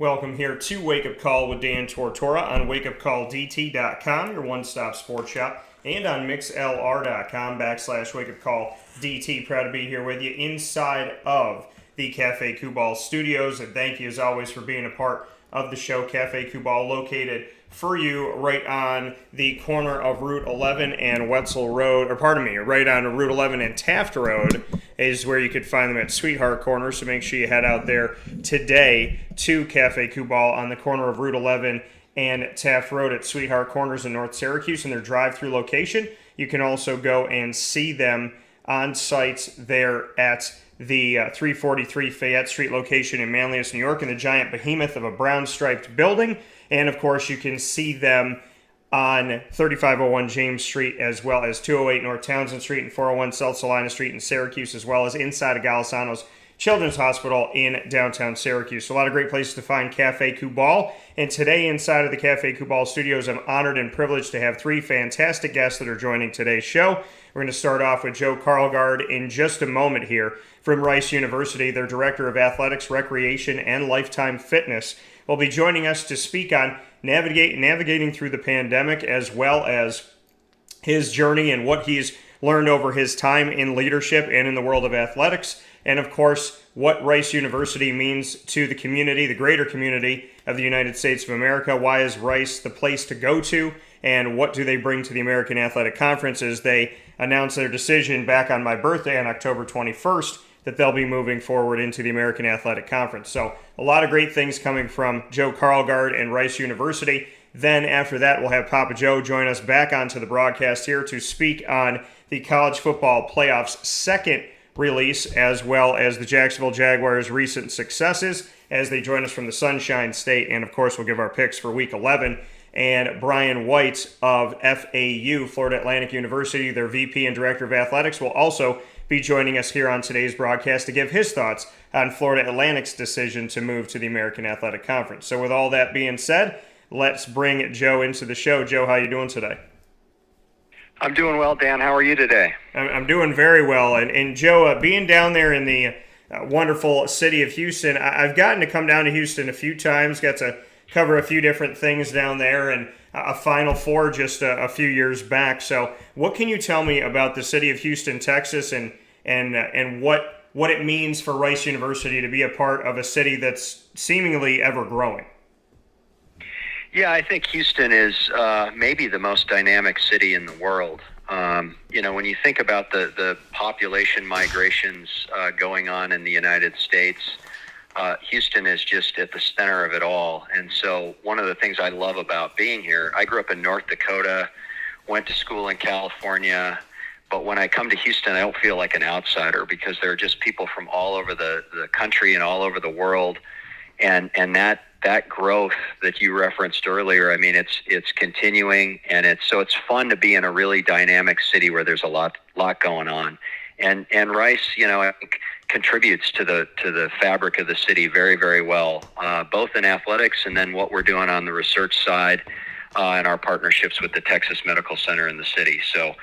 Welcome here to Wake Up Call with Dan Tortora on WakeUpCallDT.com, your one-stop sports shop, and on MixLR.com/WakeUpCallDT. Proud to be here with you inside of the Cafe Kubal studios, and thank you as always for being a part of the show. Cafe Kubal located for you right on the corner of Route 11 and Wetzel Road, right on Route 11 and Taft Road is where you could find them at Sweetheart Corner, so make sure you head out there today to Cafe Kubal on the corner of Route 11 and Taft Road at Sweetheart Corners in North Syracuse in their drive-through location. You can also go and see them on site there at the 343 Fayette Street location in Manlius, New York, in the giant behemoth of a brown-striped building. And, of course, you can see them on 3501 James Street, as well as 208 North Townsend Street and 401 South Salina Street in Syracuse, as well as inside of Golisano's Children's Hospital in downtown Syracuse. So a lot of great places to find Cafe Kubal. And today inside of the Cafe Kubal studios, I'm honored and privileged to have three fantastic guests that are joining today's show. We're going to start off with Joe Karlgaard in just a moment here from Rice University. Their Director of Athletics, Recreation, and Lifetime Fitness will be joining us to speak on navigating through the pandemic, as well as his journey and what he's learned over his time in leadership and in the world of athletics. And of course, what Rice University means to the community, the greater community of the United States of America. Why is Rice the place to go to? And what do they bring to the American Athletic Conference as they announced their decision back on my birthday on October 21st that they'll be moving forward into the American Athletic Conference. So a lot of great things coming from Joe Karlgaard and Rice University. Then after that, we'll have Papa Joe join us back onto the broadcast here to speak on the college football playoffs second release, as well as the Jacksonville Jaguars' recent successes as they join us from the Sunshine State. And of course, we'll give our picks for Week 11. And Brian White of FAU, Florida Atlantic University, their VP and Director of Athletics, will also be joining us here on today's broadcast to give his thoughts on Florida Atlantic's decision to move to the American Athletic Conference. So with all that being said, let's bring Joe into the show. Joe, how you doing today? I'm doing well, Dan. How are you today? I'm doing very well. And Joe, being down there in the wonderful city of Houston, I've gotten to come down to Houston a few times, got to cover a few different things down there, and a Final Four just a few years back. So what can you tell me about the city of Houston, Texas, and what it means for Rice University to be a part of a city that's seemingly ever growing? Yeah, I think Houston is maybe the most dynamic city in the world. When you think about the population migrations going on in the United States, Houston is just at the center of it all. And so one of the things I love about being here, I grew up in North Dakota, went to school in California, but when I come to Houston, I don't feel like an outsider because there are just people from all over the country and all over the world. And that growth that you referenced earlier, I mean, it's continuing, and it's fun to be in a really dynamic city where there's a lot going on. And Rice, I think contributes to the fabric of the city very, very well, both in athletics and then what we're doing on the research side and our partnerships with the Texas Medical Center in the city. So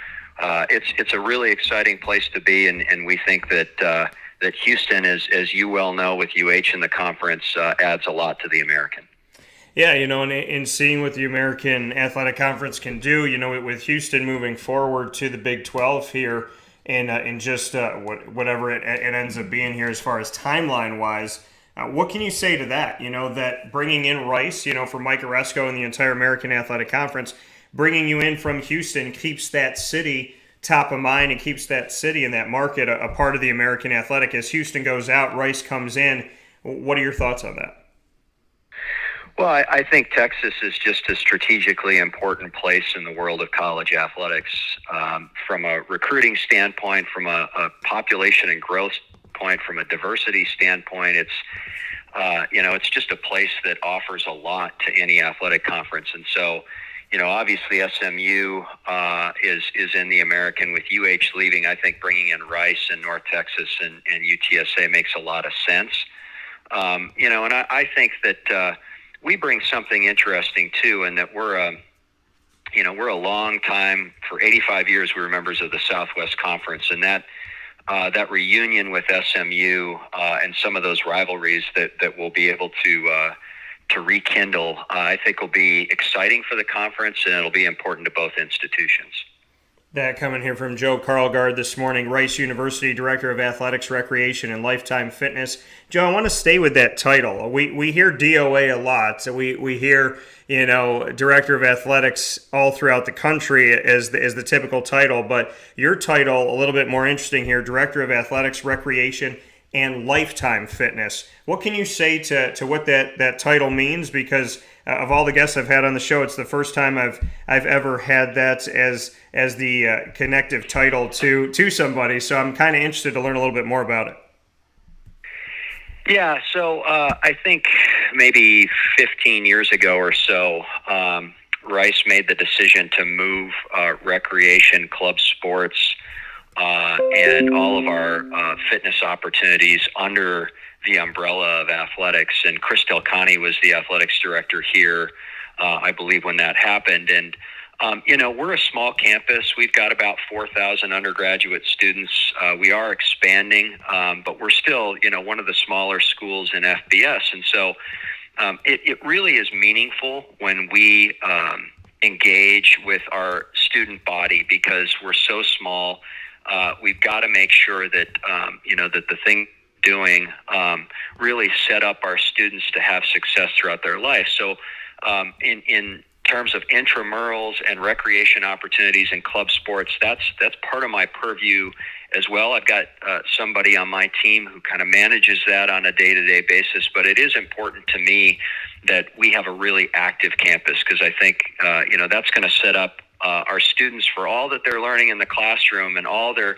it's a really exciting place to be, and we think that Houston, as you well know, with UH in the conference, adds a lot to the American. Yeah, and in seeing what the American Athletic Conference can do, with Houston moving forward to the Big 12 here, in just whatever it ends up being here as far as timeline-wise, what can you say to that? That bringing in Rice, for Mike Oresco and the entire American Athletic Conference, bringing you in from Houston keeps that city top of mind and keeps that city and that market a part of the American Athletic. As Houston goes out, Rice comes in. What are your thoughts on that? Well, I think Texas is just a strategically important place in the world of college athletics. From a recruiting standpoint, from a population and growth point, from a diversity standpoint, it's just a place that offers a lot to any athletic conference. And so, obviously SMU is in the American. With UH leaving, I think bringing in Rice and North Texas and UTSA makes a lot of sense. And I think that we bring something interesting too, and that we're a long time, for 85 years, we were members of the Southwest Conference, and that reunion with SMU and some of those rivalries that we'll be able to to rekindle, I think will be exciting for the conference, and it'll be important to both institutions. That coming here from Joe Karlgaard this morning, Rice University Director of Athletics, Recreation, and Lifetime Fitness. Joe, I want to stay with that title. We hear DOA a lot. So we hear, Director of Athletics all throughout the country as the typical title. But your title, a little bit more interesting here, Director of Athletics, Recreation, and Lifetime Fitness. What can you say to what that title means? Because of all the guests I've had on the show, it's the first time I've ever had that as the connective title to somebody. So I'm kind of interested to learn a little bit more about it. Yeah, so I think maybe 15 years ago or so, Rice made the decision to move recreation, club sports, and all of our fitness opportunities under the umbrella of athletics. And Chris Delcani was the athletics director here, I believe, when that happened. And, we're a small campus. We've got about 4,000 undergraduate students. We are expanding, but we're still, one of the smaller schools in FBS. And so it really is meaningful when we engage with our student body, because we're so small. We've got to make sure that, that the thing doing really set up our students to have success throughout their life. So in terms of intramurals and recreation opportunities and club sports, that's part of my purview as well. I've got somebody on my team who kind of manages that on a day-to-day basis, but it is important to me that we have a really active campus, because I think that's going to set up our students for all that they're learning in the classroom and all they're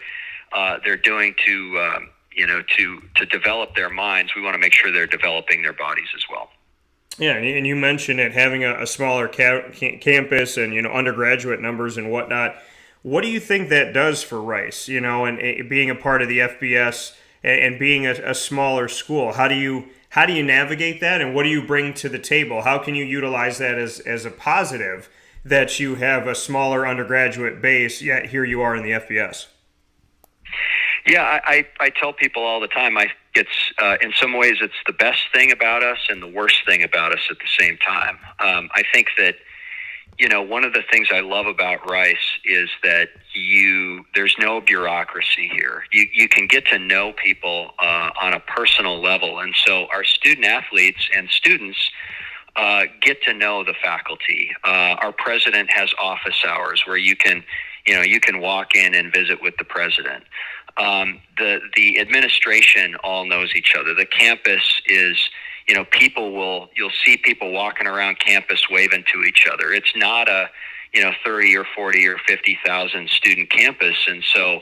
doing to develop their minds. We want to make sure they're developing their bodies as well. Yeah, and you mentioned it, having a smaller campus and, undergraduate numbers and whatnot. What do you think that does for Rice, and being a part of the FBS and being a smaller school? How do you navigate that, and what do you bring to the table? How can you utilize that as a positive, that you have a smaller undergraduate base, yet here you are in the FBS? Yeah, I tell people all the time, it's in some ways it's the best thing about us and the worst thing about us at the same time. I think that, one of the things I love about Rice is that there's no bureaucracy here. You can get to know people on a personal level. And so our student athletes and students get to know the faculty. Our president has office hours where you can walk in and visit with the president. The administration all knows each other. The campus is, you'll see people walking around campus waving to each other. It's not a, 30 or 40 or 50,000 student campus. And so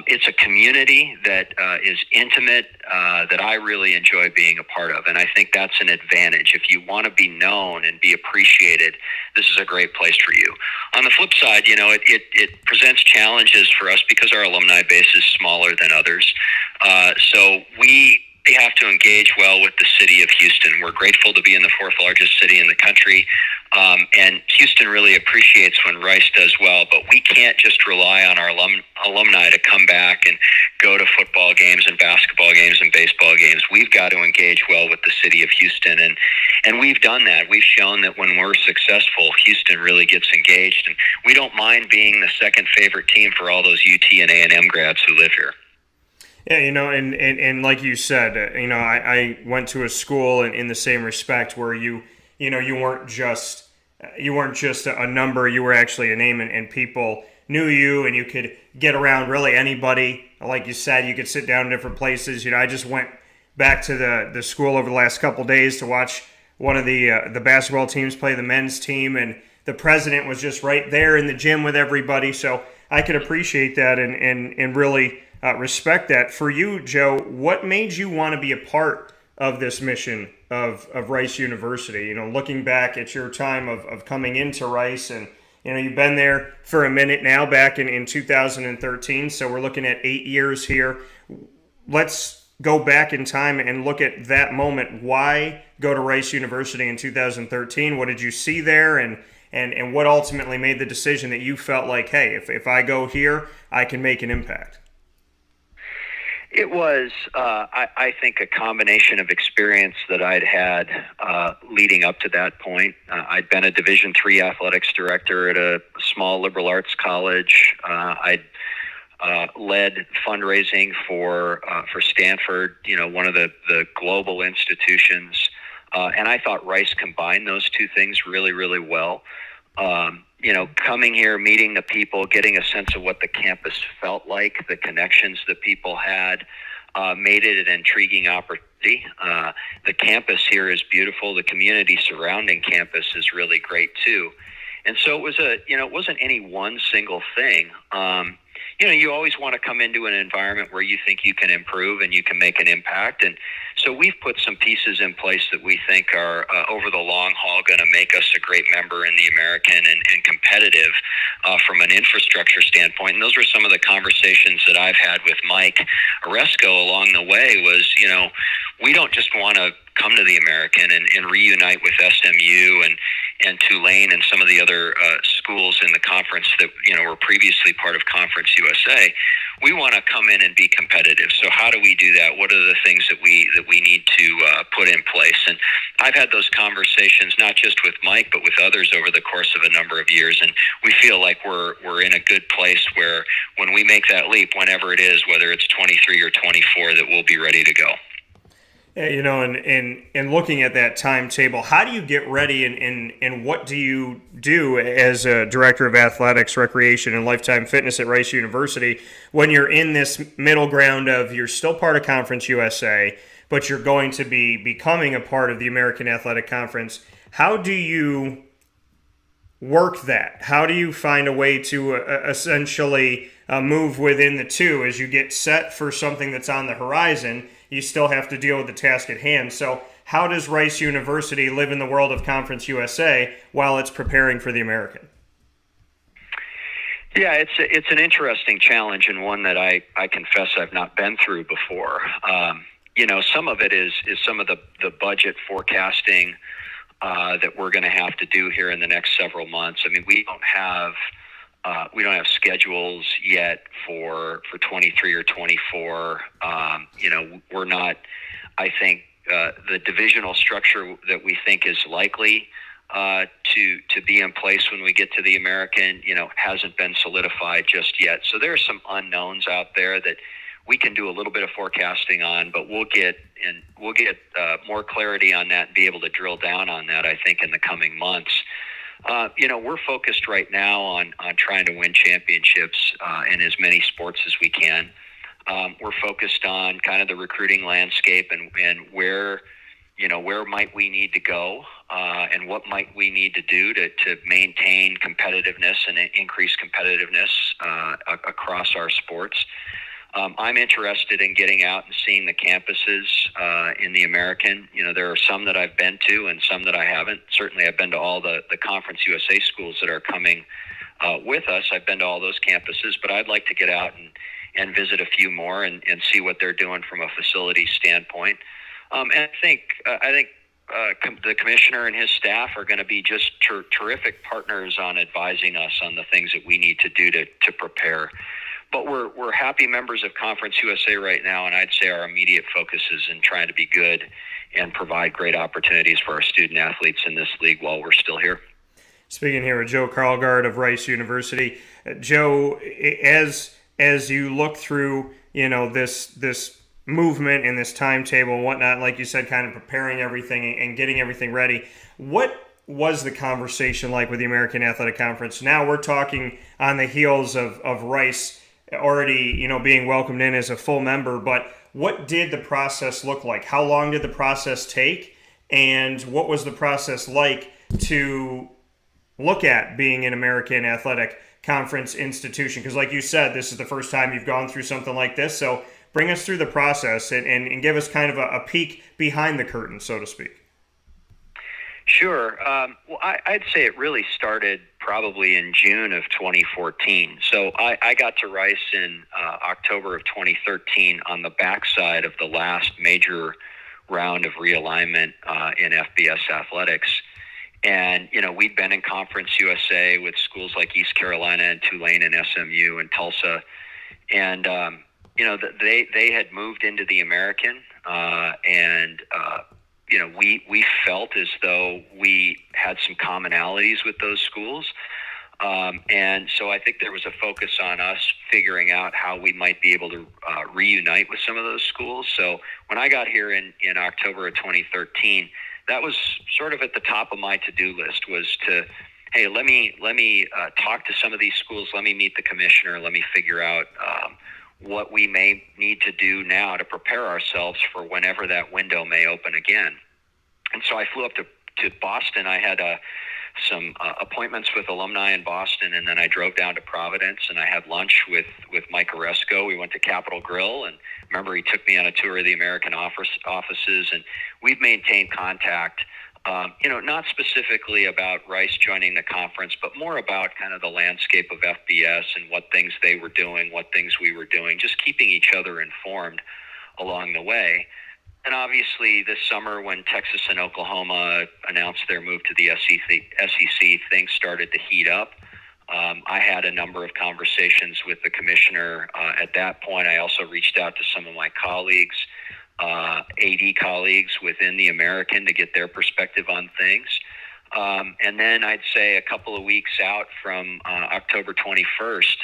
it's a community that is intimate, that I really enjoy being a part of. And I think that's an advantage. If you want to be known and be appreciated, this is a great place for you. On the flip side, it presents challenges for us because our alumni base is smaller than others. So we have to engage well with the city of Houston. We're grateful to be in the fourth largest city in the country. And Houston really appreciates when Rice does well, but we can't just rely on our alumni to come back and go to football games and basketball games and baseball games. We've got to engage well with the city of Houston, and we've done that. We've shown that when we're successful, Houston really gets engaged, and we don't mind being the second favorite team for all those UT and A&M grads who live here. Yeah, and like you said, I went to a school in the same respect where you weren't just a number, you were actually a name, and people knew you, and you could get around really anybody. Like you said, you could sit down in different places. I just went back to the school over the last couple of days to watch one of the basketball teams play the men's team, and the president was just right there in the gym with everybody. So I could appreciate that and really respect that. For you, Joe, what made you want to be a part of this mission of Rice University? Looking back at your time of coming into Rice, and you've been there for a minute now, back in 2013, so we're looking at 8 years here. Let's go back in time and look at that moment. Why go to Rice University in 2013? What did you see there, and what ultimately made the decision that you felt like, hey, if I go here, I can make an impact? It was, I think, a combination of experience that I'd had leading up to that point. I'd been a Division III athletics director at a small liberal arts college. I'd led fundraising for Stanford, one of the global institutions, and I thought Rice combined those two things really, really well. Coming here, meeting the people, getting a sense of what the campus felt like, the connections that people had, made it an intriguing opportunity. The campus here is beautiful. The community surrounding campus is really great too. And so it was it wasn't any one single thing. You always want to come into an environment where you think you can improve and you can make an impact. And so we've put some pieces in place that we think are over the long haul going to make us a great member in the American and competitive from an infrastructure standpoint. And those were some of the conversations that I've had with Mike Oresco along the way was, we don't just want to come to the American and reunite with SMU and Tulane and some of the other schools in the conference that were previously part of Conference USA. We want to come in and be competitive. So how do we do that? What are the things that we need to put in place? And I've had those conversations not just with Mike but with others over the course of a number of years, and we feel like we're in a good place where when we make that leap, whenever it is, whether it's 23 or 24, that we'll be ready to go. And looking at that timetable, how do you get ready and what do you do as a director of athletics, recreation, and lifetime fitness at Rice University when you're in this middle ground of you're still part of Conference USA, but you're going to be becoming a part of the American Athletic Conference? How do you work that? How do you find a way to essentially move within the two as you get set for something that's on the horizon? You still have to deal with the task at hand. So how does Rice University live in the world of Conference USA while it's preparing for the American? Yeah, it's an interesting challenge and one that I confess I've not been through before. Some of it is some of the budget forecasting that we're going to have to do here in the next several months. I mean, we don't have schedules yet for 23 or 24. We're not, I think, the divisional structure that we think is likely to be in place when we get to the American, hasn't been solidified just yet. So there are some unknowns out there that we can do a little bit of forecasting on, but we'll get more clarity on that and be able to drill down on that, I think, in the coming months. We're focused right now on trying to win championships in as many sports as we can. We're focused on kind of the recruiting landscape and where might we need to go and what might we need to do to maintain competitiveness and increase competitiveness across our sports. I'm interested in getting out and seeing the campuses in the American. There are some that I've been to and some that I haven't. Certainly I've been to all the Conference USA schools that are coming with us. I've been to all those campuses, but I'd like to get out and visit a few more and see what they're doing from a facility standpoint. And I think the commissioner and his staff are going to be just terrific partners on advising us on the things that we need to do to prepare. But we're happy members of Conference USA right now, and I'd say our immediate focus is in trying to be good and provide great opportunities for our student athletes in this league while we're still here. Speaking here with Joe Karlgaard of Rice University. Joe, as you look through, this movement and this timetable and whatnot, like you said, kind of preparing everything and getting everything ready, what was the conversation like with the American Athletic Conference? Now we're talking on the heels of Rice already, being welcomed in as a full member, but what did the process look like? How long did the process take? And what was the process like to look at being an American Athletic Conference institution? Because like you said, this is the first time you've gone through something like this. So bring us through the process and give us kind of a peek behind the curtain, so to speak. Sure. Well, I'd say it really started probably in June of 2014. So I got to Rice in October of 2013 on the backside of the last major round of realignment in FBS athletics. And, we'd been in Conference USA with schools like East Carolina and Tulane and SMU and Tulsa. And, they had moved into the American, and we felt as though we had some commonalities with those schools. And so I think there was a focus on us figuring out how we might be able to reunite with some of those schools. So when I got here in October of 2013, that was sort of at the top of my to-do list, was to, hey, let me talk to some of these schools. Let me meet the commissioner. Let me figure out what we may need to do now to prepare ourselves for whenever that window may open again. And so I flew up to Boston. I had some appointments with alumni in Boston, and then I drove down to Providence, and I had lunch with Mike Oresco. We went to Capitol Grill, and remember, he took me on a tour of the American offices, and we've maintained contact, not specifically about Rice joining the conference, but more about kind of the landscape of FBS and what things they were doing, what things we were doing, just keeping each other informed along the way. And obviously this summer, when Texas and Oklahoma announced their move to the SEC, things started to heat up. I had a number of conversations with the commissioner at that point. I also reached out to some of my colleagues, AD colleagues within the American, to get their perspective on things. And then I'd say a couple of weeks out from October 21st,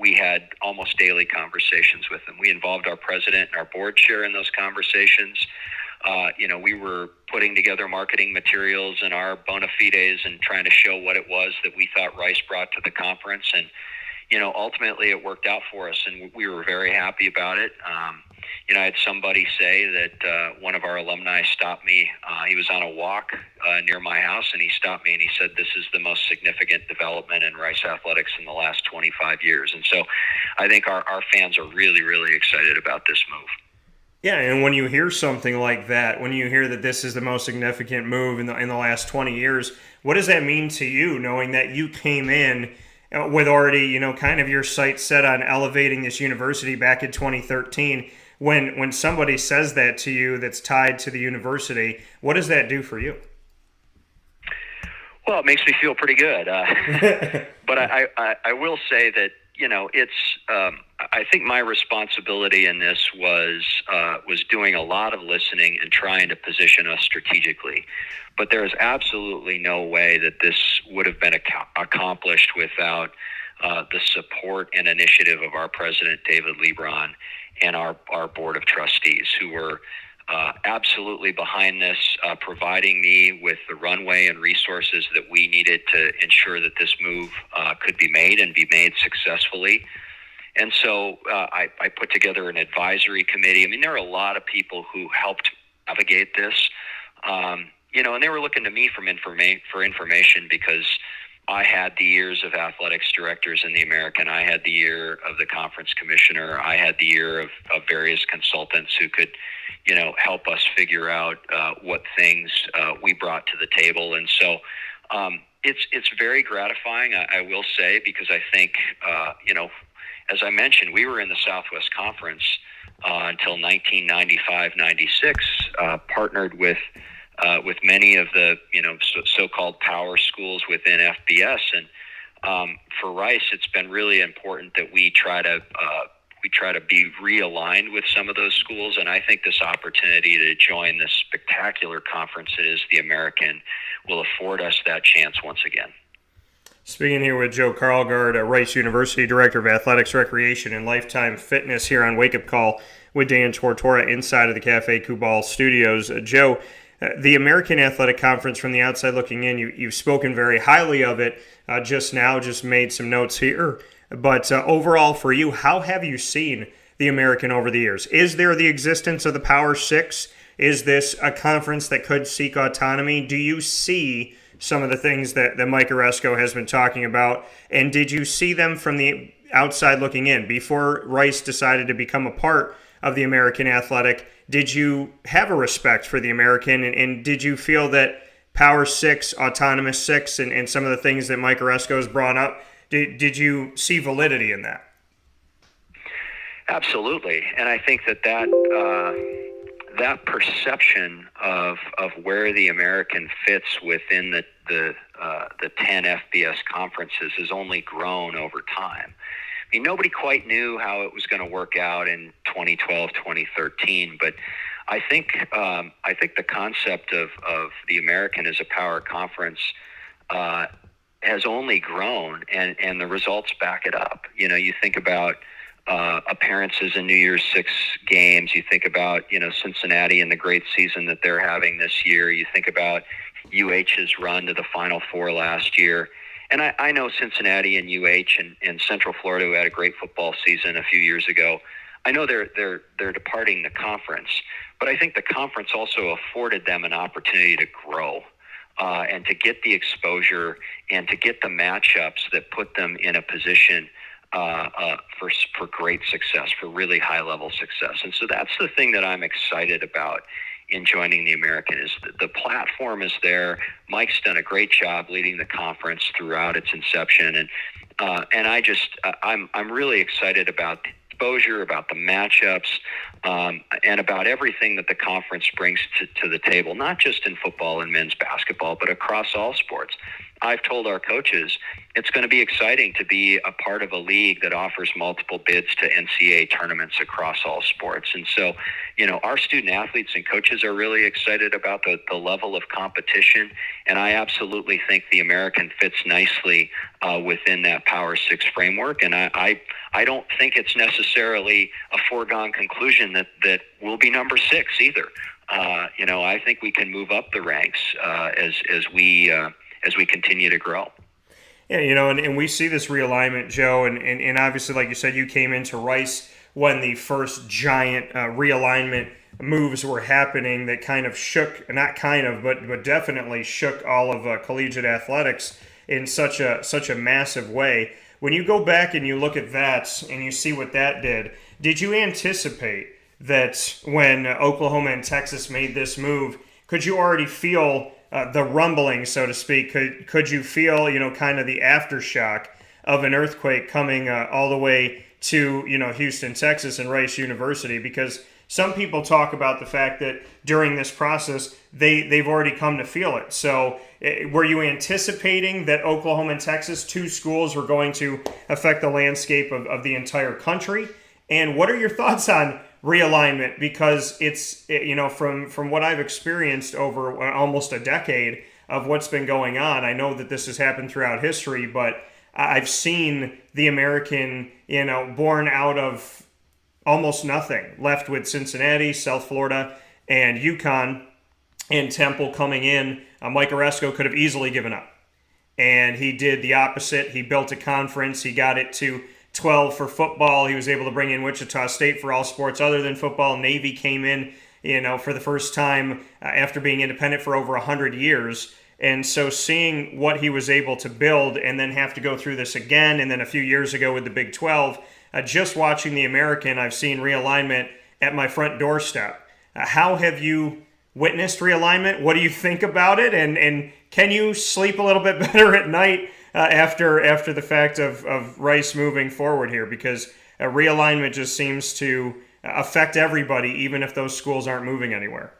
we had almost daily conversations with them. We involved our president and our board chair in those conversations. We were putting together marketing materials and our bona fides and trying to show what it was that we thought Rice brought to the conference. And, ultimately it worked out for us, and we were very happy about it. I had somebody say that one of our alumni stopped me. He was on a walk near my house, and he stopped me and he said, "This is the most significant development in Rice athletics in the last 25 years." And so I think our fans are really, really excited about this move. Yeah, and when you hear something like that, when you hear that this is the most significant move in the last 20 years, what does that mean to you, knowing that you came in with already, kind of your sights set on elevating this university back in 2013? When somebody says that to you that's tied to the university, what does that do for you? Well, it makes me feel pretty good. But I will say that, it's I think my responsibility in this was doing a lot of listening and trying to position us strategically. But there is absolutely no way that this would have been accomplished without the support and initiative of our president, David Lebron, and our board of trustees, who were absolutely behind this, providing me with the runway and resources that we needed to ensure that this move could be made and be made successfully. And so I put together an advisory committee. I mean, there are a lot of people who helped navigate this, and they were looking to me for information because I had the ears of athletics directors in the American. I had the ear of the conference commissioner. I had the ear of various consultants who could, help us figure out what things we brought to the table. And so it's very gratifying, I will say, because I think, as I mentioned, we were in the Southwest Conference until 1995-96, partnered with many of the so-called power schools within FBS, and for Rice, it's been really important that we try to be realigned with some of those schools. And I think this opportunity to join this spectacular conference that is the American will afford us that chance once again. Speaking here with Joe Karlgaard, Rice University Director of Athletics, Recreation, and Lifetime Fitness here on Wake Up Call with Dan Tortora inside of the Cafe Kubal studios. Joe, the American Athletic Conference, from the outside looking in, you've spoken very highly of it just now, just made some notes here. But overall for you, how have you seen the American over the years? Is there the existence of the Power Six? Is this a conference that could seek autonomy? Do you see some of the things that Mike Oresco has been talking about? And did you see them from the outside looking in? Before Rice decided to become a part of the American Athletic, did you have a respect for the American? And did you feel that Power Six, Autonomous Six, and some of the things that Mike Oresco has brought up, did you see validity in that? Absolutely. And I think that perception of where the American fits within the 10 FBS conferences has only grown over time. mean, nobody quite knew how it was going to work out in 2012, 2013, but I think the concept of the American as a power conference has only grown, and the results back it up. You think about appearances in New Year's Six games. You think about Cincinnati and the great season that they're having this year. You think about UH's run to the Final Four last year. And I know Cincinnati and UH and Central Florida, who had a great football season a few years ago. I know they're departing the conference, but I think the conference also afforded them an opportunity to grow and to get the exposure and to get the matchups that put them in a position for great success, for really high-level success. And so that's the thing that I'm excited about in joining the American, is the platform is there. Mike's done a great job leading the conference throughout its inception, and I'm really excited about the exposure, about the matchups, and about everything that the conference brings to the table, not just in football and men's basketball, but across all sports. I've told our coaches it's going to be exciting to be a part of a league that offers multiple bids to NCAA tournaments across all sports. And so, our student athletes and coaches are really excited about the level of competition. And I absolutely think the American fits nicely within that Power Six framework. And I don't think it's necessarily a foregone conclusion that we'll be number 6 either. I think we can move up the ranks as we continue to grow. Yeah, and we see this realignment, Joe, and obviously, like you said, you came into Rice when the first giant realignment moves were happening that kind of shook, but definitely shook all of collegiate athletics in such a massive way. When you go back and you look at that and you see what that did you anticipate that when Oklahoma and Texas made this move, could you already feel the rumbling, so to speak? Could you feel, kind of the aftershock of an earthquake coming all the way to, Houston, Texas, and Rice University? Because some people talk about the fact that during this process, they've already come to feel it. So were you anticipating that Oklahoma and Texas, 2 schools, were going to affect the landscape of the entire country? And what are your thoughts on realignment? Because it's, from what I've experienced over almost a decade of what's been going on, I know that this has happened throughout history, but I've seen the American, born out of almost nothing, left with Cincinnati, South Florida, and UConn, and Temple coming in. Mike Oresco could have easily given up, and he did the opposite. He built a conference. He got it to 12 for football. He was able to bring in Wichita State for all sports other than football. Navy came in, for the first time after being independent for over 100 years. And so seeing what he was able to build and then have to go through this again, and then a few years ago with the Big 12, just watching the American, I've seen realignment at my front doorstep. How have you witnessed realignment? What do you think about it? And can you sleep a little bit better at night after the fact of Rice moving forward here? Because realignment just seems to affect everybody, even if those schools aren't moving anywhere.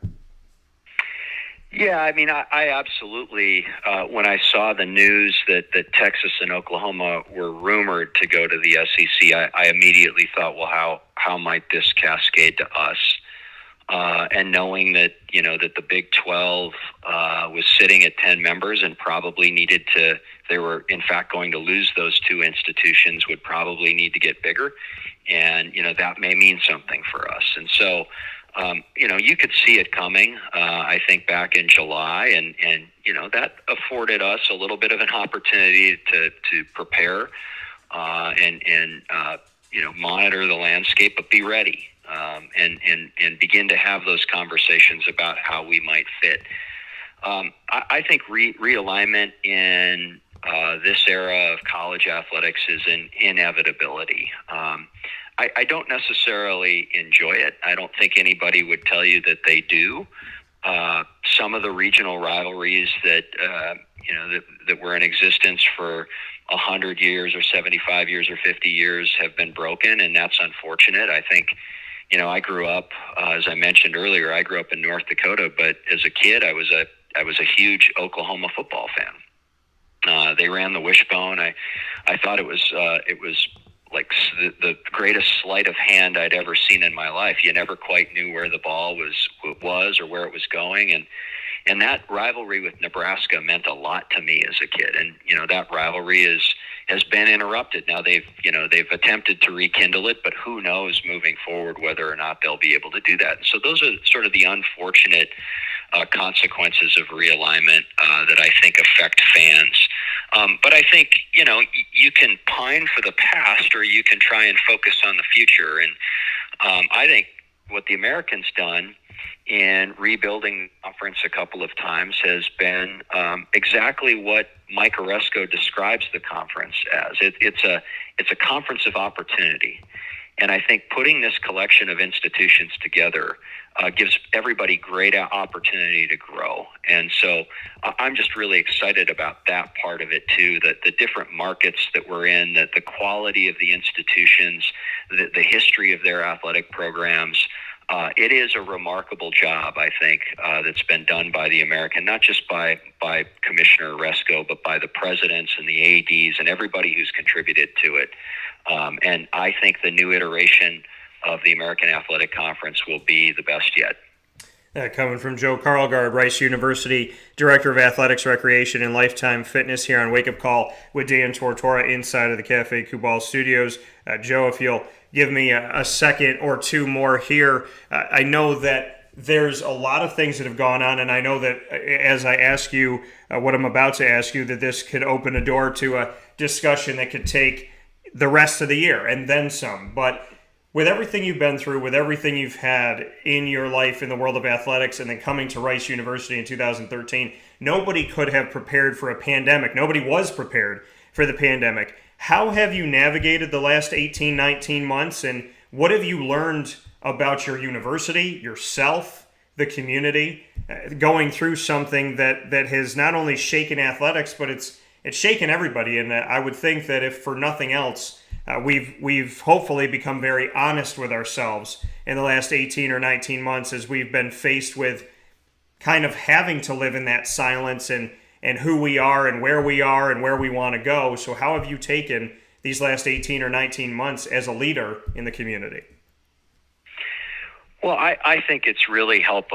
Yeah, I mean, I absolutely, when I saw the news that Texas and Oklahoma were rumored to go to the SEC, I immediately thought, well, how might this cascade to us? And knowing that, that the Big 12 was sitting at 10 members and probably needed to, they were in fact going to lose those 2 institutions, would probably need to get bigger. And, that may mean something for us. And so, you could see it coming, I think, back in July, and that afforded us a little bit of an opportunity to prepare and monitor the landscape, but be ready and begin to have those conversations about how we might fit. I think realignment in this era of college athletics is an inevitability. I don't necessarily enjoy it. I don't think anybody would tell you that they do. Some of the regional rivalries that were in existence for 100 years or 75 years or 50 years have been broken, and that's unfortunate. I think, I grew up, as I mentioned earlier, I grew up in North Dakota, but as a kid, I was a huge Oklahoma football fan. They ran the wishbone. I thought it was the greatest sleight of hand I'd ever seen in my life. You never quite knew where the ball was or where it was going, and that rivalry with Nebraska meant a lot to me as a kid. And that rivalry has been interrupted. Now they've attempted to rekindle it, but who knows moving forward whether or not they'll be able to do that. So those are sort of the unfortunate consequences of realignment that I think affect fans. But I think you can pine for the past, or you can try and focus on the future. And I think what the Americans done in rebuilding the conference a couple of times has been exactly what Mike Oresco describes the conference as. It's a conference of opportunity. And I think putting this collection of institutions together gives everybody great opportunity to grow. And so I'm just really excited about that part of it too, that the different markets that we're in, that the quality of the institutions, the history of their athletic programs. It is a remarkable job, I think, that's been done by the American, not just by Commissioner Oresco, but by the presidents and the ADs and everybody who's contributed to it. And I think the new iteration of the American Athletic Conference will be the best yet. Coming from Joe Karlgaard, Rice University Director of Athletics, Recreation, and Lifetime Fitness here on Wake Up Call with Dan Tortora inside of the Cafe Kubal studios. Joe, if you'll give me a second or two more here. I know that there's a lot of things that have gone on, and I know that as I ask you what I'm about to ask you, that this could open a door to a discussion that could take the rest of the year and then some. But with everything you've been through, with everything you've had in your life in the world of athletics, and then coming to Rice University in 2013, nobody could have prepared for a pandemic. Nobody was prepared for the pandemic. How have you navigated the last 18, 19 months, and what have you learned about your university, yourself, the community, going through something that has not only shaken athletics, but it's shaken everybody? And I would think that if for nothing else, we've hopefully become very honest with ourselves in the last 18 or 19 months as we've been faced with kind of having to live in that silence and who we are and where we want to go. So how have you taken these last 18 or 19 months as a leader in the community? Well, I think it's really helped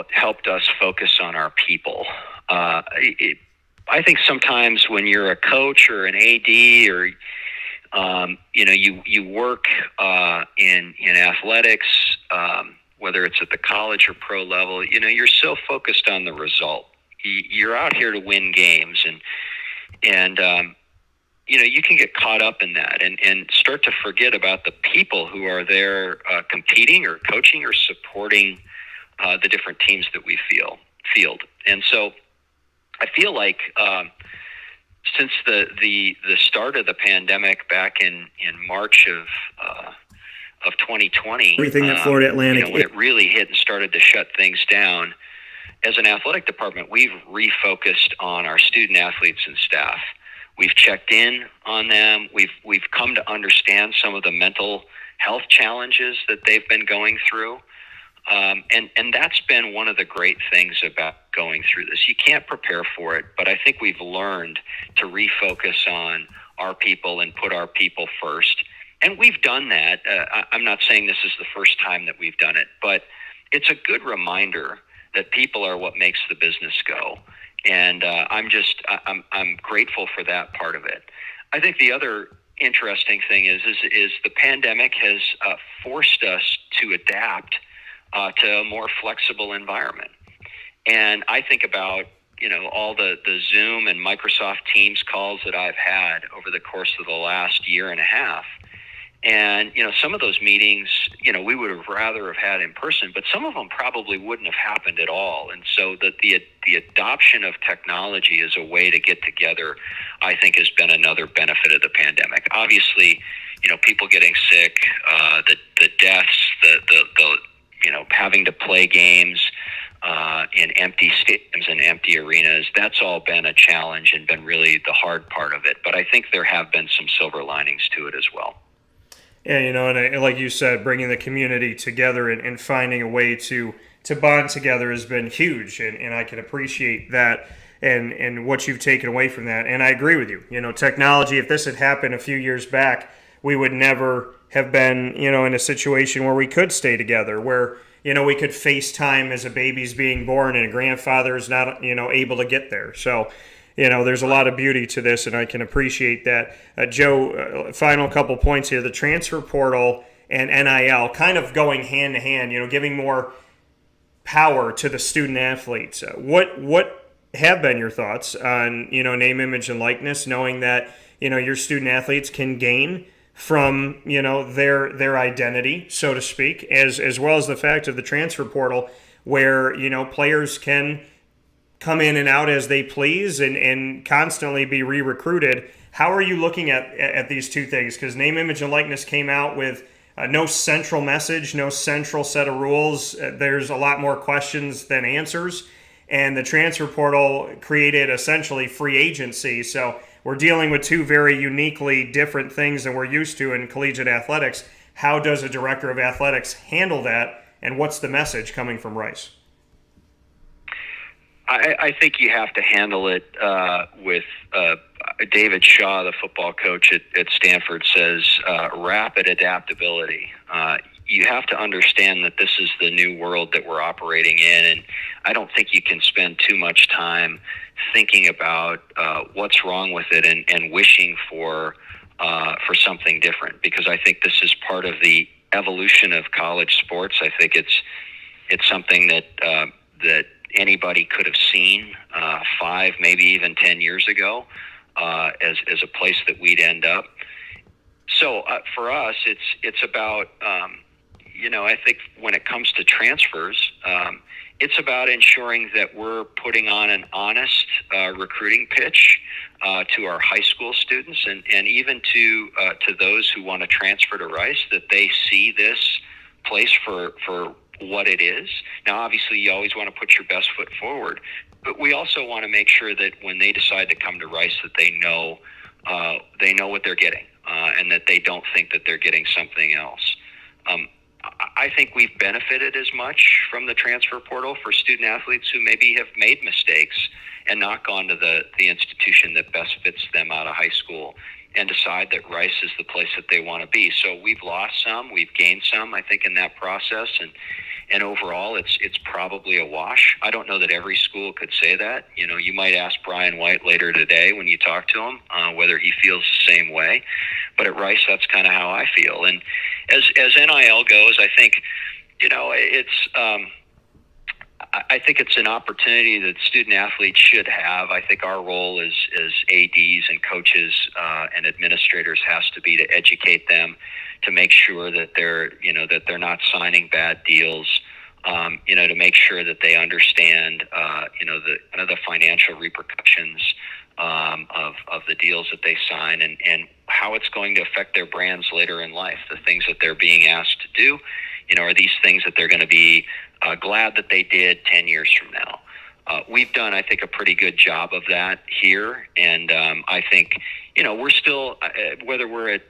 us focus on our people. I think sometimes when you're a coach or an AD or you work in athletics, whether it's at the college or pro level, you're so focused on the result. You're out here to win games, and you can get caught up in that and start to forget about the people who are there competing or coaching or supporting the different teams that we field. And so I feel like since the start of the pandemic back in March of 2020, everything that Florida Atlantic, when it really hit and started to shut things down, as an athletic department, we've refocused on our student athletes and staff. We've checked in on them. We've come to understand some of the mental health challenges that they've been going through. And that's been one of the great things about going through this. You can't prepare for it, but I think we've learned to refocus on our people and put our people first. And we've done that. I'm not saying this is the first time that we've done it, but it's a good reminder that people are what makes the business go. And I'm grateful for that part of it. I think the other interesting thing is the pandemic has forced us to adapt to a more flexible environment. And I think about, all the Zoom and Microsoft Teams calls that I've had over the course of the last year and a half. And, some of those meetings, we would have rather have had in person, but some of them probably wouldn't have happened at all. And so the adoption of technology as a way to get together, I think, has been another benefit of the pandemic. Obviously, people getting sick, the deaths, the having to play games in empty stadiums and empty arenas, that's all been a challenge and been really the hard part of it. But I think there have been some silver linings to it as well. Yeah, and like you said, bringing the community together and finding a way to bond together has been huge, and I can appreciate that and what you've taken away from that. And I agree with you. Technology, if this had happened a few years back we would never have been, in a situation where we could stay together, where, we could FaceTime as a baby's being born and a grandfather is not, able to get there. So, there's a lot of beauty to this, and I can appreciate that. Joe, final couple points here. The transfer portal and NIL kind of going hand to hand, giving more power to the student athletes. What have been your thoughts on, name, image, and likeness, knowing that, your student athletes can gain from, their identity, so to speak, as well as the fact of the transfer portal where, players can come in and out as they please and constantly be re-recruited. How are you looking at these two things? Because name, image, and likeness came out with no central message, no central set of rules. There's a lot more questions than answers. And the transfer portal created essentially free agency. So we're dealing with two very uniquely different things than we're used to in collegiate athletics. How does a director of athletics handle that? And what's the message coming from Rice? I think you have to handle it with David Shaw, the football coach at Stanford, says rapid adaptability. You have to understand that this is the new world that we're operating in, and I don't think you can spend too much time thinking about what's wrong with it and wishing for something different, because I think this is part of the evolution of college sports. I think it's something that anybody could have seen 5, maybe even 10 years ago as a place that we'd end up. So for us, it's about, I think when it comes to transfers, it's about ensuring that we're putting on an honest recruiting pitch to our high school students and even to those who want to transfer to Rice, that they see this place for what it is. Now, obviously, you always want to put your best foot forward, but we also want to make sure that when they decide to come to Rice, that they know what they're getting, and that they don't think that they're getting something else. I think we've benefited as much from the transfer portal for student athletes who maybe have made mistakes and not gone to the institution that best fits them out of high school and decide that Rice is the place that they want to be. So we've lost some, we've gained some, I think, in that process, and overall it's probably a wash. I don't know that every school could say that. You might ask Brian White later today when you talk to him whether he feels the same way. But at Rice, that's kind of how I feel. And as NIL goes, I think, I think it's an opportunity that student athletes should have. I think our role as ADs and coaches and administrators has to be to educate them, to make sure that they're not signing bad deals, to make sure that they understand, the financial repercussions of the deals that they sign and how it's going to affect their brands later in life. The things that they're being asked to do, are these things that they're going to be glad that they did 10 years from now. We've done, I think, a pretty good job of that here. And I think, we're still, whether we're at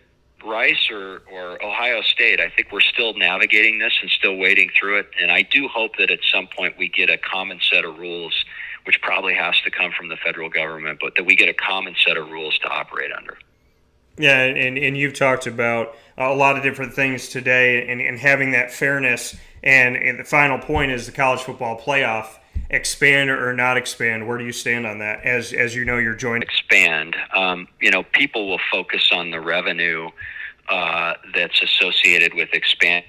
Rice or Ohio State, I think we're still navigating this and still wading through it. And I do hope that at some point we get a common set of rules, which probably has to come from the federal government, but that we get a common set of rules to operate under. Yeah, and you've talked about a lot of different things today and having that fairness. And the final point is the college football playoff. Expand or not expand? Where do you stand on that? As you're joining. Expand. People will focus on the revenue that's associated with expand.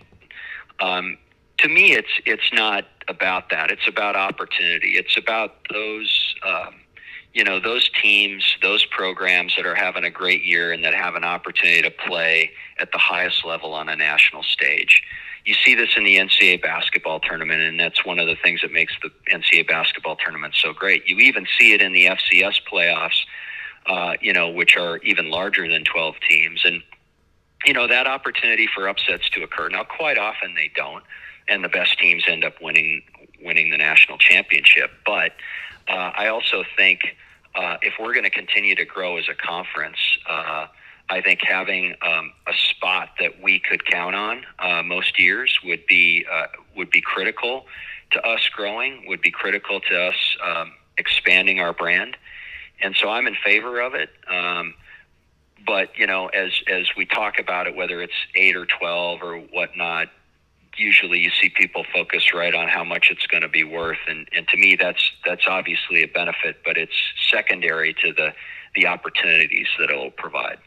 To me, it's not about that. It's about opportunity. It's about those teams, those programs that are having a great year and that have an opportunity to play at the highest level on a national stage. You see this in the NCAA basketball tournament, and that's one of the things that makes the NCAA basketball tournament so great. You even see it in the FCS playoffs, which are even larger than 12 teams. And, that opportunity for upsets to occur. Now, quite often they don't, and the best teams end up winning the national championship. But I also think if we're going to continue to grow as a conference, I think having a spot that we could count on most years would be critical to us growing, would be critical to us expanding our brand. And so I'm in favor of it. But, as we talk about it, whether it's 8 or 12 or whatnot, usually you see people focus right on how much it's going to be worth. And to me, that's obviously a benefit, but it's secondary to the opportunities that it'll provide.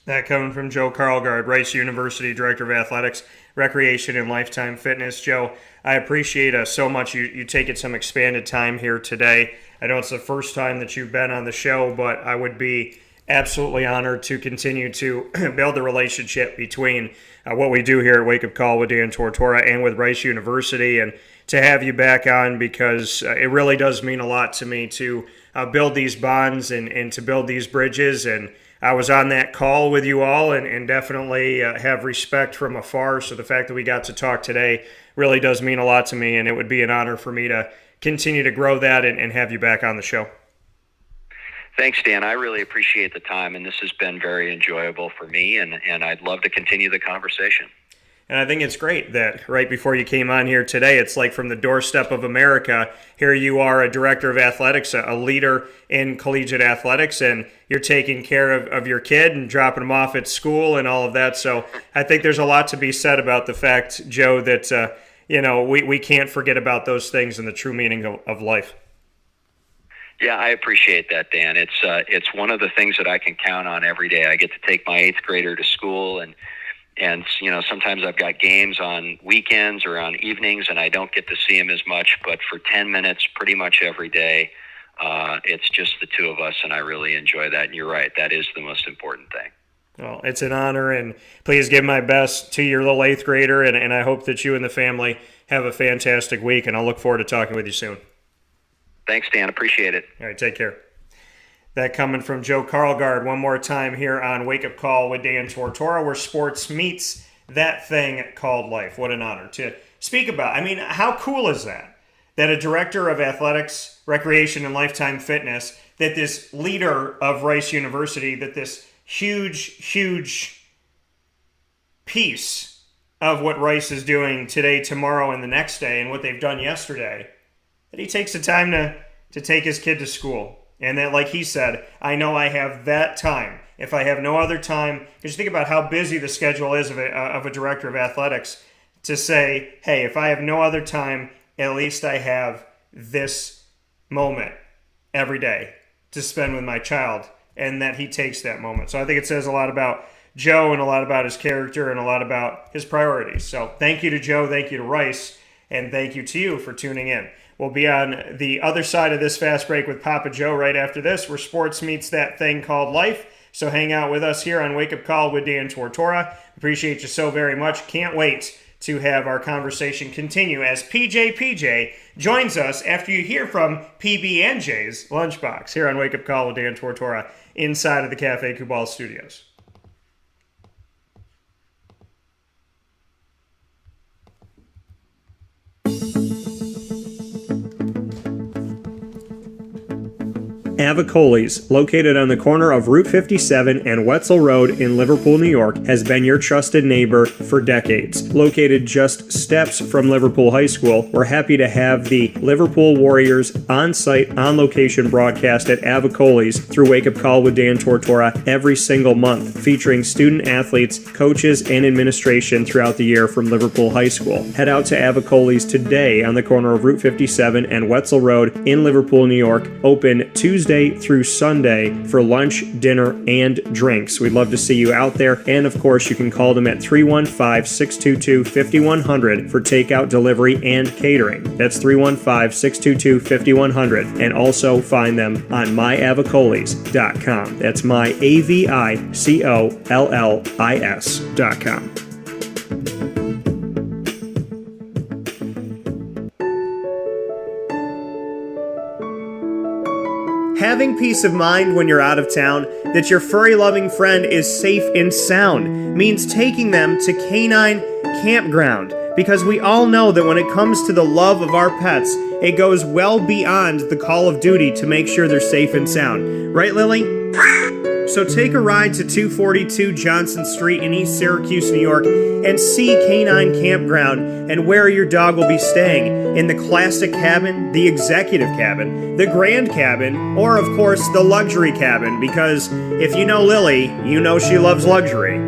That coming from Joe Karlgaard, Rice University Director of Athletics, Recreation, and Lifetime Fitness. Joe, I appreciate so much you taking some expanded time here today. I know it's the first time that you've been on the show, but I would be absolutely honored to continue to build the relationship between what we do here at Wake Up Call with Dan Tortora and with Rice University, and to have you back on, because it really does mean a lot to me to build these bonds and to build these bridges. And I was on that call with you all and definitely have respect from afar. So the fact that we got to talk today really does mean a lot to me, and it would be an honor for me to continue to grow that and have you back on the show. Thanks, Dan. I really appreciate the time, and this has been very enjoyable for me, and I'd love to continue the conversation. And I think it's great that right before you came on here today, it's like from the doorstep of America, here you are, a director of athletics, a leader in collegiate athletics, and you're taking care of your kid and dropping him off at school and all of that. So I think there's a lot to be said about the fact, Joe, that we can't forget about those things and the true meaning of life. Yeah, I appreciate that, Dan. It's one of the things that I can count on every day. I get to take my 8th grader to school, and sometimes I've got games on weekends or on evenings, and I don't get to see him as much. But for 10 minutes, pretty much every day, it's just the two of us, and I really enjoy that. And you're right, that is the most important thing. Well, it's an honor, and please give my best to your little 8th grader, and I hope that you and the family have a fantastic week, and I'll look forward to talking with you soon. Thanks, Dan. Appreciate it. All right, take care. That coming from Joe Karlgaard one more time here on Wake Up Call with Dan Tortora, where sports meets that thing called life. What an honor to speak about. I mean, how cool is that? That a director of athletics, recreation, and lifetime fitness, that this leader of Rice University, that this huge piece of what Rice is doing today, tomorrow, and the next day, and what they've done yesterday, that he takes the time to take his kid to school. And that, like he said, I know I have that time. If I have no other time, because you think about how busy the schedule is of a director of athletics, to say, hey, if I have no other time, at least I have this moment every day to spend with my child, and that he takes that moment. So I think it says a lot about Joe and a lot about his character and a lot about his priorities. So thank you to Joe, thank you to Rice, and thank you to you for tuning in. We'll be on the other side of this fast break with Papa Joe right after this, where sports meets that thing called life. So hang out with us here on Wake Up Call with Dan Tortora. Appreciate you so very much. Can't wait to have our conversation continue as PJ joins us after you hear from PB&J's Lunchbox here on Wake Up Call with Dan Tortora inside of the Cafe Kubal studios. Avicoli's, located on the corner of Route 57 and Wetzel Road in Liverpool, New York, has been your trusted neighbor for decades. Located just steps from Liverpool High School, we're happy to have the Liverpool Warriors on-site, on-location broadcast at Avicoli's through Wake Up Call with Dan Tortora every single month, featuring student athletes, coaches, and administration throughout the year from Liverpool High School. Head out to Avicoli's today on the corner of Route 57 and Wetzel Road in Liverpool, New York, open Tuesday through Sunday for lunch, dinner, and drinks. We'd love to see you out there. And of course, you can call them at 315-622-5100 for takeout, delivery, and catering. That's 315-622-5100. And also find them on myavicolis.com. That's myavicollis.com. Having peace of mind when you're out of town that your furry-loving friend is safe and sound means taking them to Canine Campground, because we all know that when it comes to the love of our pets, it goes well beyond the call of duty to make sure they're safe and sound. Right, Lily? So take a ride to 242 Johnson Street in East Syracuse, New York, and see Canine Campground and where your dog will be staying. In the classic cabin, the executive cabin, the grand cabin, or of course the luxury cabin, because if you know Lily, you know she loves luxury.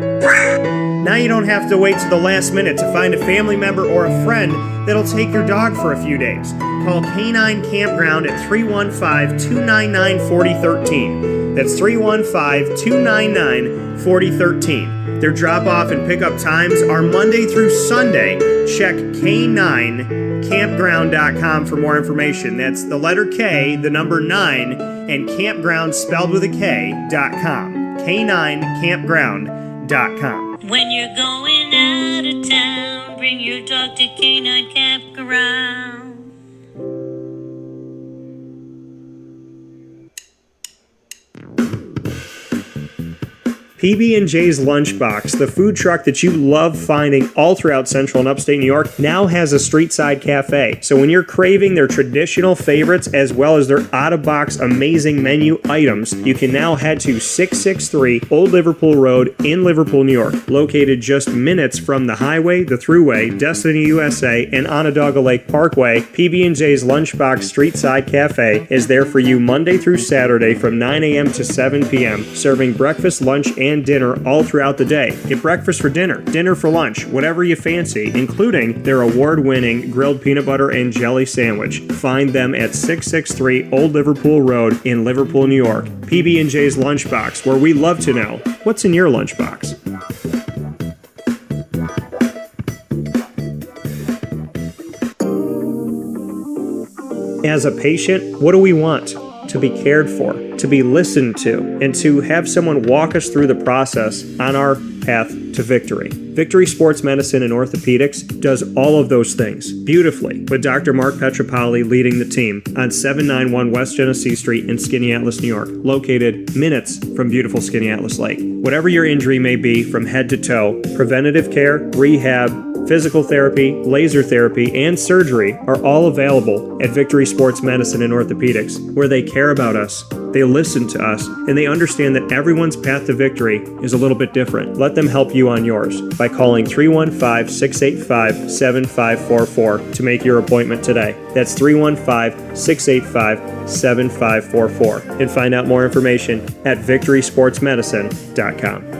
Now you don't have to wait to the last minute to find a family member or a friend that'll take your dog for a few days. Call Canine Campground at 315-299-4013. That's 315-299-4013. Their drop-off and pickup times are Monday through Sunday. Check K9campground.com for more information. That's the letter K, the number 9, and campground spelled with a K.com. K9campground.com. When you're going out of town, bring your dog to Canine Campground. PB&J's Lunchbox, the food truck that you love finding all throughout Central and Upstate New York, now has a street-side cafe. So when you're craving their traditional favorites as well as their out-of-box amazing menu items, you can now head to 663 Old Liverpool Road in Liverpool, New York. Located just minutes from the highway, the Thruway, Destiny USA, and Onondaga Lake Parkway, PB&J's Lunchbox Street-Side Cafe is there for you Monday through Saturday from 9 a.m. to 7 p.m., serving breakfast, lunch, and dinner all throughout the day. Get breakfast for dinner, dinner for lunch, whatever you fancy, including their award-winning grilled peanut butter and jelly sandwich. Find them at 663 Old Liverpool Road in Liverpool, New York. PB&J's Lunchbox, where we love to know what's in your lunchbox. As a patient, what do we want? To be cared for, to be listened to, and to have someone walk us through the process on our path to victory. Victory Sports Medicine and Orthopedics does all of those things beautifully, with Dr. Mark Petropoli leading the team on 791 West Genesee Street in Skaneateles, New York, located minutes from beautiful Skaneateles Lake. Whatever your injury may be from head to toe, preventative care, rehab, physical therapy, laser therapy, and surgery are all available at Victory Sports Medicine and Orthopedics, where they care about us, they listen to us, and they understand that everyone's path to victory is a little bit different. Let them help you on yours by calling 315-685-7544 to make your appointment today. That's 315-685-7544. And find out more information at victorysportsmedicine.com.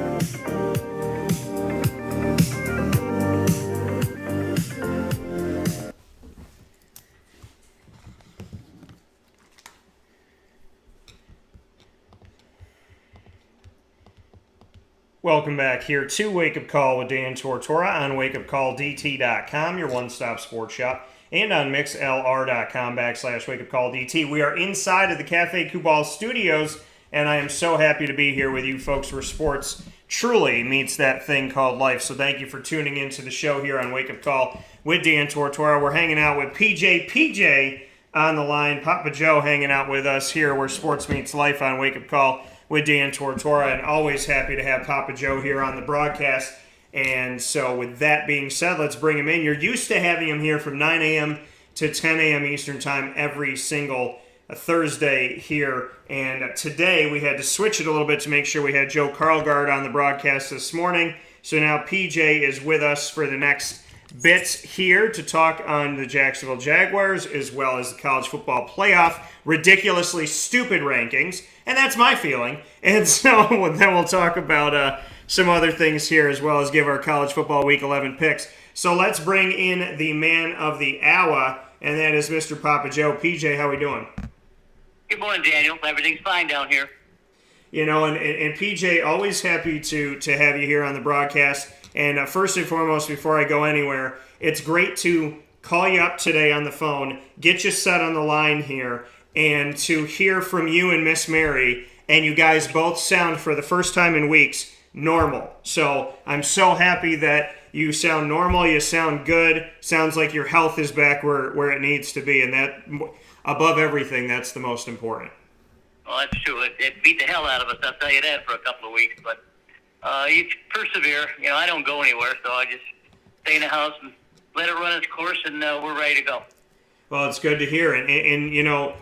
Welcome back here to Wake Up Call with Dan Tortora on WakeUpCallDT.com, your one-stop sports shop, and on MixLR.com/WakeUpCallDT. We are inside of the Cafe Kubal studios, and I am so happy to be here with you folks where sports truly meets that thing called life. So thank you for tuning into the show here on Wake Up Call with Dan Tortora. We're hanging out with PJ on the line, Papa Joe hanging out with us here where sports meets life on Wake Up Call with Dan Tortora, and always happy to have Papa Joe here on the broadcast. And so with that being said, let's bring him in. You're used to having him here from 9 a.m. to 10 a.m. Eastern Time every single Thursday here. And today we had to switch it a little bit to make sure we had Joe Karlgaard on the broadcast this morning. So now PJ is with us for the next bits here to talk on the Jacksonville Jaguars as well as the college football playoff ridiculously stupid rankings, and that's my feeling. And so then we'll talk about some other things here as well as give our college football week 11 picks. So let's bring in the man of the hour, and that is Mr. Papa Joe. PJ, how we doing? Good morning, Daniel. Everything's fine down here. You know, and PJ, always happy to have you here on the broadcast. And first and foremost, before I go anywhere, it's great to call you up today on the phone, get you set on the line here, and to hear from you and Miss Mary, and you guys both sound, for the first time in weeks, normal. So I'm so happy that you sound normal, you sound good, sounds like your health is back where it needs to be, and that, above everything, that's the most important. Well, that's true. It beat the hell out of us, I'll tell you that, for a couple of weeks, but you persevere. You know, I don't go anywhere, so I just stay in the house and let it run its course, and we're ready to go. Well, it's good to hear. And you know,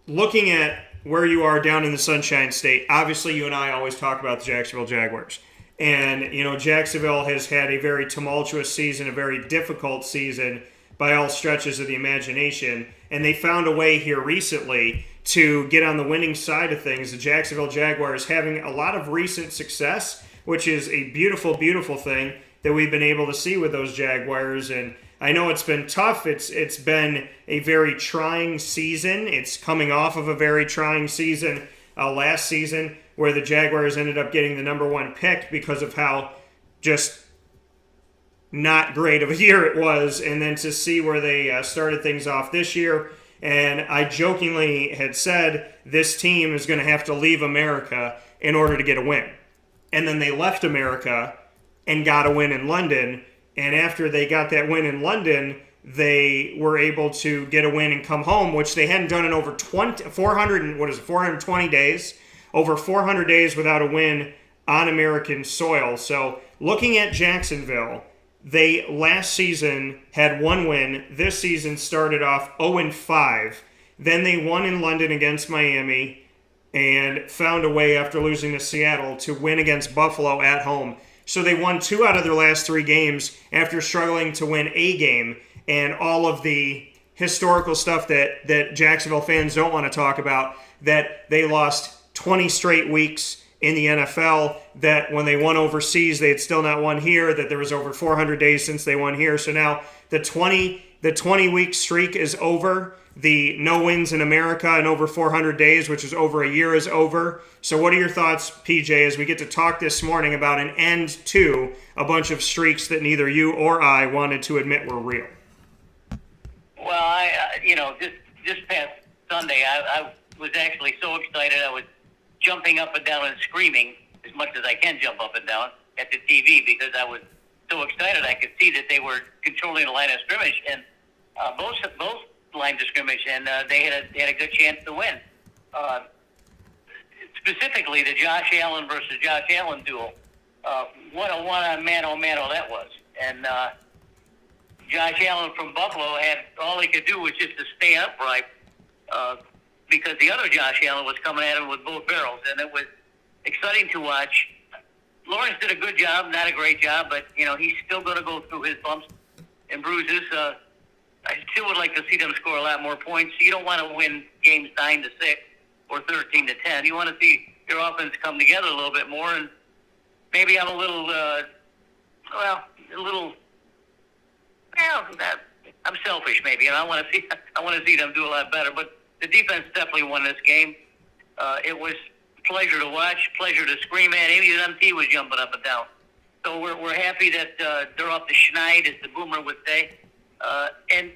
looking at where you are down in the Sunshine State, obviously you and I always talk about the Jacksonville Jaguars. And, Jacksonville has had a very tumultuous season, a very difficult season by all stretches of the imagination. And they found a way here recently to get on the winning side of things. The Jacksonville Jaguars having a lot of recent success, which is a beautiful, beautiful thing that we've been able to see with those Jaguars. And I know it's been tough. It's been a very trying season. It's coming off of a very trying season last season where the Jaguars ended up getting the number 1 pick because of how just not great of a year it was. And then to see where they started things off this year. And I jokingly had said this team is going to have to leave America in order to get a win. And then they left America and got a win in London. And after they got that win in London, they were able to get a win and come home, which they hadn't done in over 420 days. Over 400 days without a win on American soil. So looking at Jacksonville, they last season had 1 win. This season started off 0-5. Then they won in London against Miami and found a way after losing to Seattle to win against Buffalo at home. So they won 2 out of their last 3 games after struggling to win a game. And all of the historical stuff that Jacksonville fans don't want to talk about, that they lost 20 straight weeks in the NFL, that when they won overseas, they had still not won here, that there was over 400 days since they won here. So now the 20-week streak is over. The no wins in America in over 400 days, which is over a year, is over. So what are your thoughts, PJ, as we get to talk this morning about an end to a bunch of streaks that neither you or I wanted to admit were real? Well, this past Sunday, I was actually so excited. I was jumping up and down and screaming as much as I can jump up and down at the TV because I was so excited. I could see that they were controlling the line of scrimmage and both lines of scrimmage, and they had a good chance to win. Specifically, the Josh Allen versus Josh Allen duel. What a one-on mano that was. And Josh Allen from Buffalo had all he could do was just to stay upright because the other Josh Allen was coming at him with both barrels, and it was exciting to watch. Lawrence did a good job, not a great job, but he's still going to go through his bumps and bruises. I still would like to see them score a lot more points. You don't want to win games 9-6 or 13-10. You want to see your offense come together a little bit more, and maybe I'm a little, I'm selfish maybe, and I want to see them do a lot better. But the defense definitely won this game. It was a pleasure to watch, pleasure to scream at. Amy MT was jumping up and down. So we're happy that they're off the schneid, as the boomer would say. And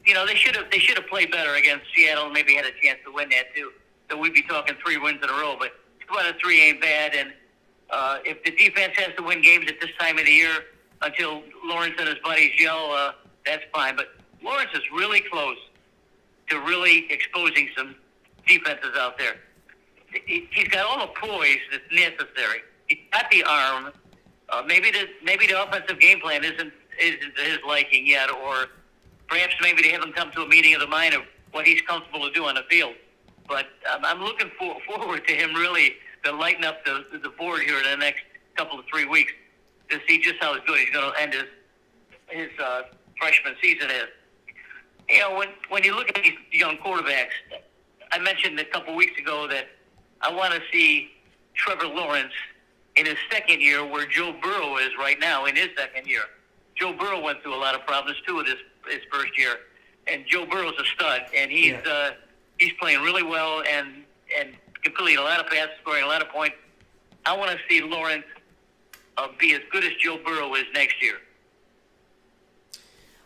they should have played better against Seattle and maybe had a chance to win that too. So we'd be talking 3 wins in a row. But 2 out of 3 ain't bad. And if the defense has to win games at this time of the year until Lawrence and his buddies yell, that's fine. But Lawrence is really close to really exposing some defenses out there. He's got all the poise that's necessary. He's got the arm. Maybe the offensive game plan isn't his liking yet, or perhaps maybe they haven't come to a meeting of the mind of what he's comfortable to do on the field. But I'm looking forward to him really to lighten up the board here in the next couple of 3 weeks to see just how good he's going to end his freshman season is. When you look at these young quarterbacks, I mentioned a couple weeks ago that I want to see Trevor Lawrence in his second year where Joe Burrow is right now in his second year. Joe Burrow went through a lot of problems too with his first year, and Joe Burrow's a stud, and he's playing really well and completing a lot of passes, scoring a lot of points. I want to see Lawrence be as good as Joe Burrow is next year.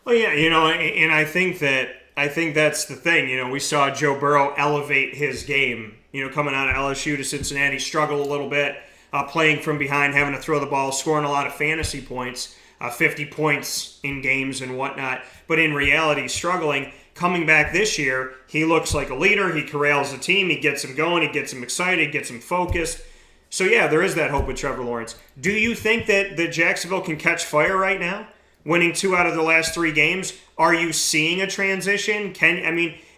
Well, yeah, and I think that's the thing. We saw Joe Burrow elevate his game. Coming out of LSU to Cincinnati, struggle a little bit, playing from behind, having to throw the ball, scoring a lot of fantasy points, 50 points in games and whatnot. But in reality, struggling. Coming back this year, he looks like a leader. He corrals the team. He gets them going. He gets them excited. Gets them focused. So yeah, there is that hope with Trevor Lawrence. Do you think that Jacksonville can catch fire right now? Winning 2 out of the last 3 games, are you seeing a transition?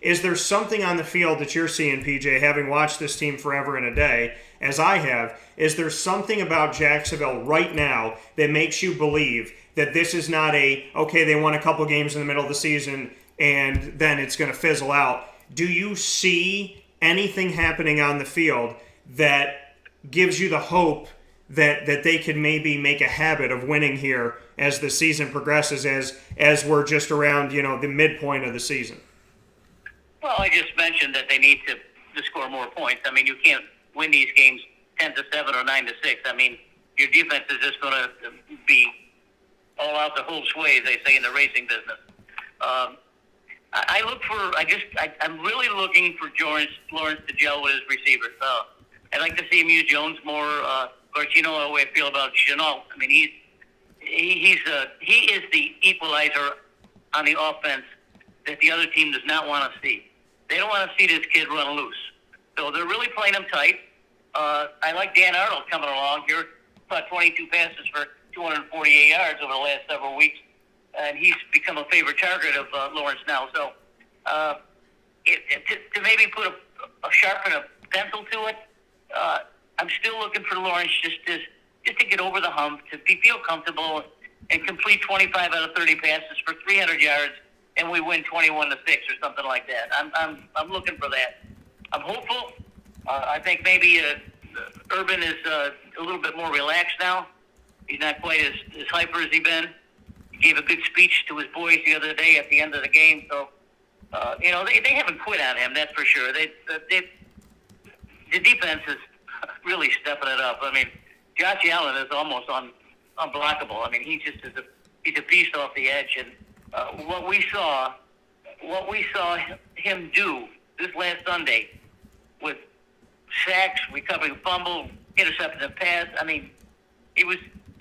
Is there something on the field that you're seeing, PJ, having watched this team forever and a day, as I have? Is there something about Jacksonville right now that makes you believe that this is not okay, they won a couple games in the middle of the season and then it's going to fizzle out? Do you see anything happening on the field that gives you the hope that they could maybe make a habit of winning here as the season progresses, as we're just around, the midpoint of the season? Well, I just mentioned that they need to score more points. I mean, you can't win these games 10-7 or 9-6. I mean, your defense is just going to be all out the whole sway, as they say in the racing business. I'm really looking for Lawrence to gel with his receivers. I'd like to see him use Jones more. Of course, you know the way I feel about Chenault. I mean, he is the equalizer on the offense that the other team does not want to see. They don't want to see this kid run loose. So they're really playing him tight. I like Dan Arnold coming along here. Caught 22 passes for 248 yards over the last several weeks, and he's become a favorite target of Lawrence now. So to maybe put a sharpen a pencil to it, I'm still looking for Lawrence just to get over the hump, to feel comfortable and complete 25 out of 30 passes for 300 yards, and we win 21-6 or something like that. I'm looking for that. I'm hopeful. I think maybe Urban is a little bit more relaxed now. He's not quite as hyper as he's been. He gave a good speech to his boys the other day at the end of the game. So, they haven't quit on him, that's for sure. The defense is really stepping it up. I mean, Josh Allen is almost unblockable. I mean, he's a beast off the edge. And what we saw him do this last Sunday with sacks, recovering fumble, intercepting a pass. I mean, he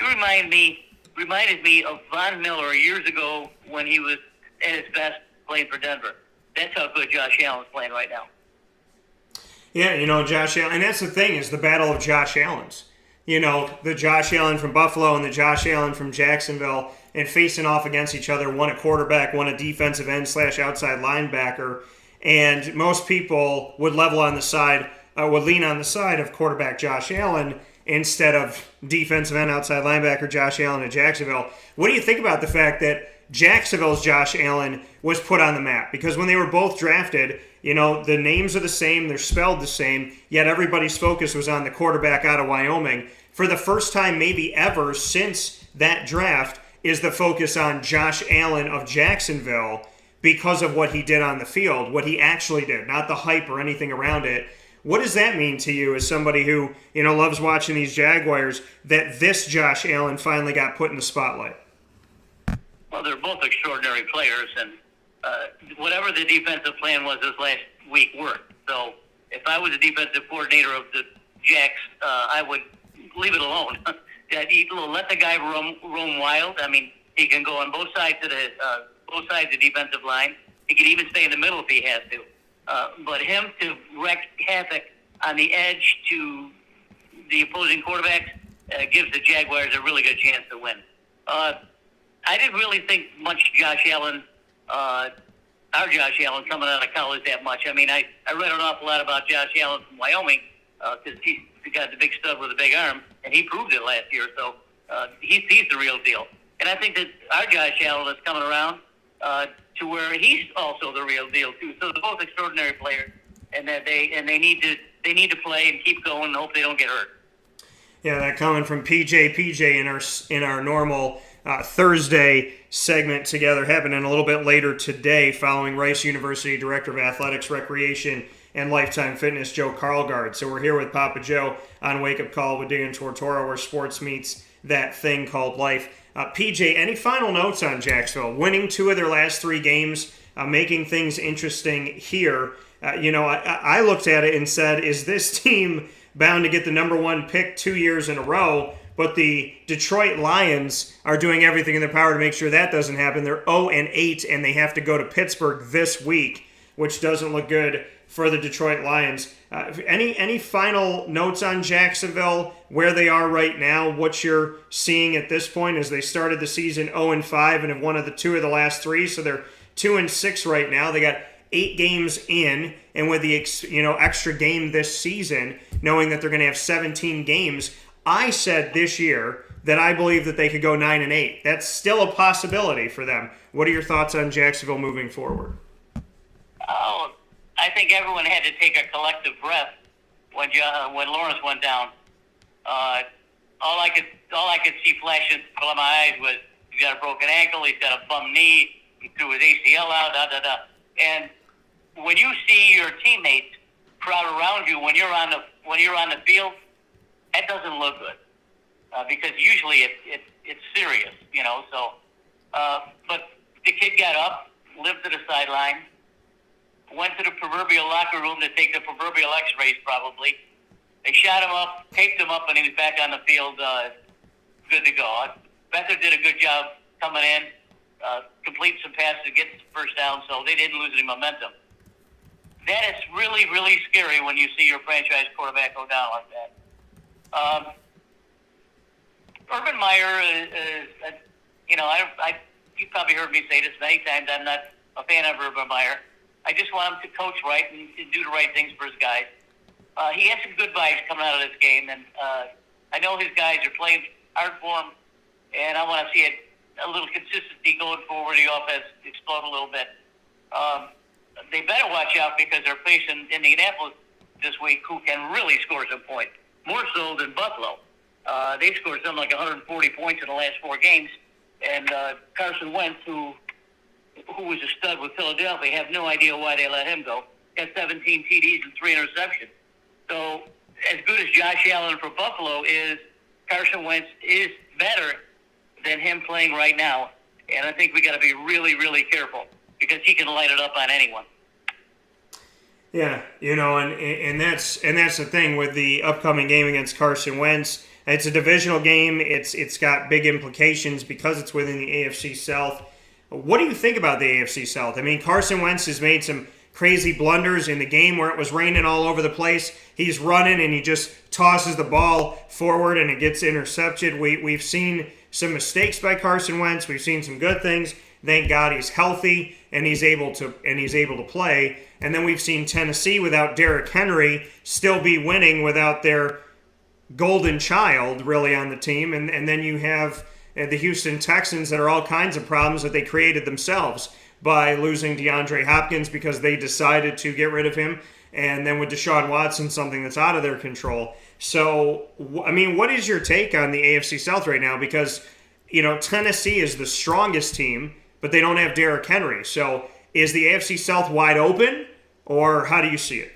reminded me of Von Miller years ago when he was at his best playing for Denver. That's how good Josh Allen's playing right now. Yeah, Josh Allen, and that's the thing, is the battle of Josh Allens. The Josh Allen from Buffalo and the Josh Allen from Jacksonville, and facing off against each other, one a quarterback, one a defensive end / outside linebacker. And most people would lean on the side of quarterback Josh Allen instead of defensive end, outside linebacker Josh Allen at Jacksonville. What do you think about the fact that Jacksonville's Josh Allen was put on the map? Because when they were both drafted, the names are the same, they're spelled the same, yet everybody's focus was on the quarterback out of Wyoming. For the first time maybe ever since that draft is the focus on Josh Allen of Jacksonville because of what he did on the field, what he actually did, not the hype or anything around it. What does that mean to you as somebody who, loves watching these Jaguars, that this Josh Allen finally got put in the spotlight? Well, they're both extraordinary players, and whatever the defensive plan was this last week worked. So if I was the defensive coordinator of the Jacks, I would leave it alone. Let the guy roam wild. I mean, he can go on both sides of the defensive line. He can even stay in the middle if he has to. But him to wreak havoc on the edge to the opposing quarterbacks gives the Jaguars a really good chance to win. I didn't really think much Josh Allen, our Josh Allen coming out of college that much. I mean, I read an awful lot about Josh Allen from Wyoming because he's got the big stud with a big arm, and he proved it last year. So he's the real deal. And I think that our Josh Allen is coming around to where he's also the real deal too. So they're both extraordinary players, and that they need to play and keep going and hope they don't get hurt. Yeah, that coming from PJ in our normal Thursday segment together, happening a little bit later today following Rice University Director of Athletics, Recreation, and Lifetime Fitness, Joe Karlgaard. So we're here with Papa Joe on Wake Up Call with Dan Tortora, where sports meets that thing called life. PJ, any final notes on Jacksonville? Winning 2 of their last 3 games, making things interesting here. I looked at it and said, is this team bound to get the number 1 pick 2 years in a row? But the Detroit Lions are doing everything in their power to make sure that doesn't happen. They're 0-8, and they have to go to Pittsburgh this week, which doesn't look good for the Detroit Lions. Any final notes on Jacksonville, where they are right now, what you're seeing at this point as they started the season 0-5 and have won 2 of the last 3, so they're 2-6 right now. They got 8 games in, and with the extra game this season, knowing that they're going to have 17 games, I said this year that I believe that they could go 9-8. That's still a possibility for them. What are your thoughts on Jacksonville moving forward? Oh, I think everyone had to take a collective breath when Lawrence went down. All I could see flashing before my eyes was he's got a broken ankle, he's got a bum knee, he threw his ACL out, And when you see your teammates crowd around you when you're on the field, that doesn't look good because usually it's serious, So, but the kid got up, limped to the sideline, went to the proverbial locker room to take the proverbial X-rays. Probably they shot him up, taped him up, and he was back on the field, good to go. Becker did a good job coming in, completing some passes to get the first down, so they didn't lose any momentum. That is really, really scary when you see your franchise quarterback go down like that. Urban Meyer, you probably heard me say this many times. I'm not a fan of Urban Meyer. I just want him to coach right and do the right things for his guys. He had some good vibes coming out of this game, and I know his guys are playing hard for him, and I want to see a little consistency going forward. The offense explode a little bit. They better watch out because they're facing Indianapolis this week, who can really score some points, more so than Buffalo. They've scored something like 140 points in the last 4 games, and Carson Wentz, who was a stud with Philadelphia, have no idea why they let him go. Got 17 TDs and 3 interceptions. So as good as Josh Allen for Buffalo is, Carson Wentz is better than him playing right now. And I think we got to be really, really careful because he can light it up on anyone. Yeah, and that's the thing with the upcoming game against Carson Wentz. It's a divisional game. It's got big implications because it's within the AFC South. What do you think about the AFC South? I mean, Carson Wentz has made some crazy blunders in the game where it was raining all over the place. He's running and he just tosses the ball forward and it gets intercepted. We've seen some mistakes by Carson Wentz. We've seen some good things. Thank God he's healthy and he's able to play. And then we've seen Tennessee without Derrick Henry still be winning without their golden child really on the team. And then you have the Houston Texans that are all kinds of problems that they created themselves by losing DeAndre Hopkins because they decided to get rid of him. And then with Deshaun Watson, something that's out of their control. So, I mean, what is your take on the AFC South right now? Because, Tennessee is the strongest team, but they don't have Derrick Henry. So is the AFC South wide open, or how do you see it?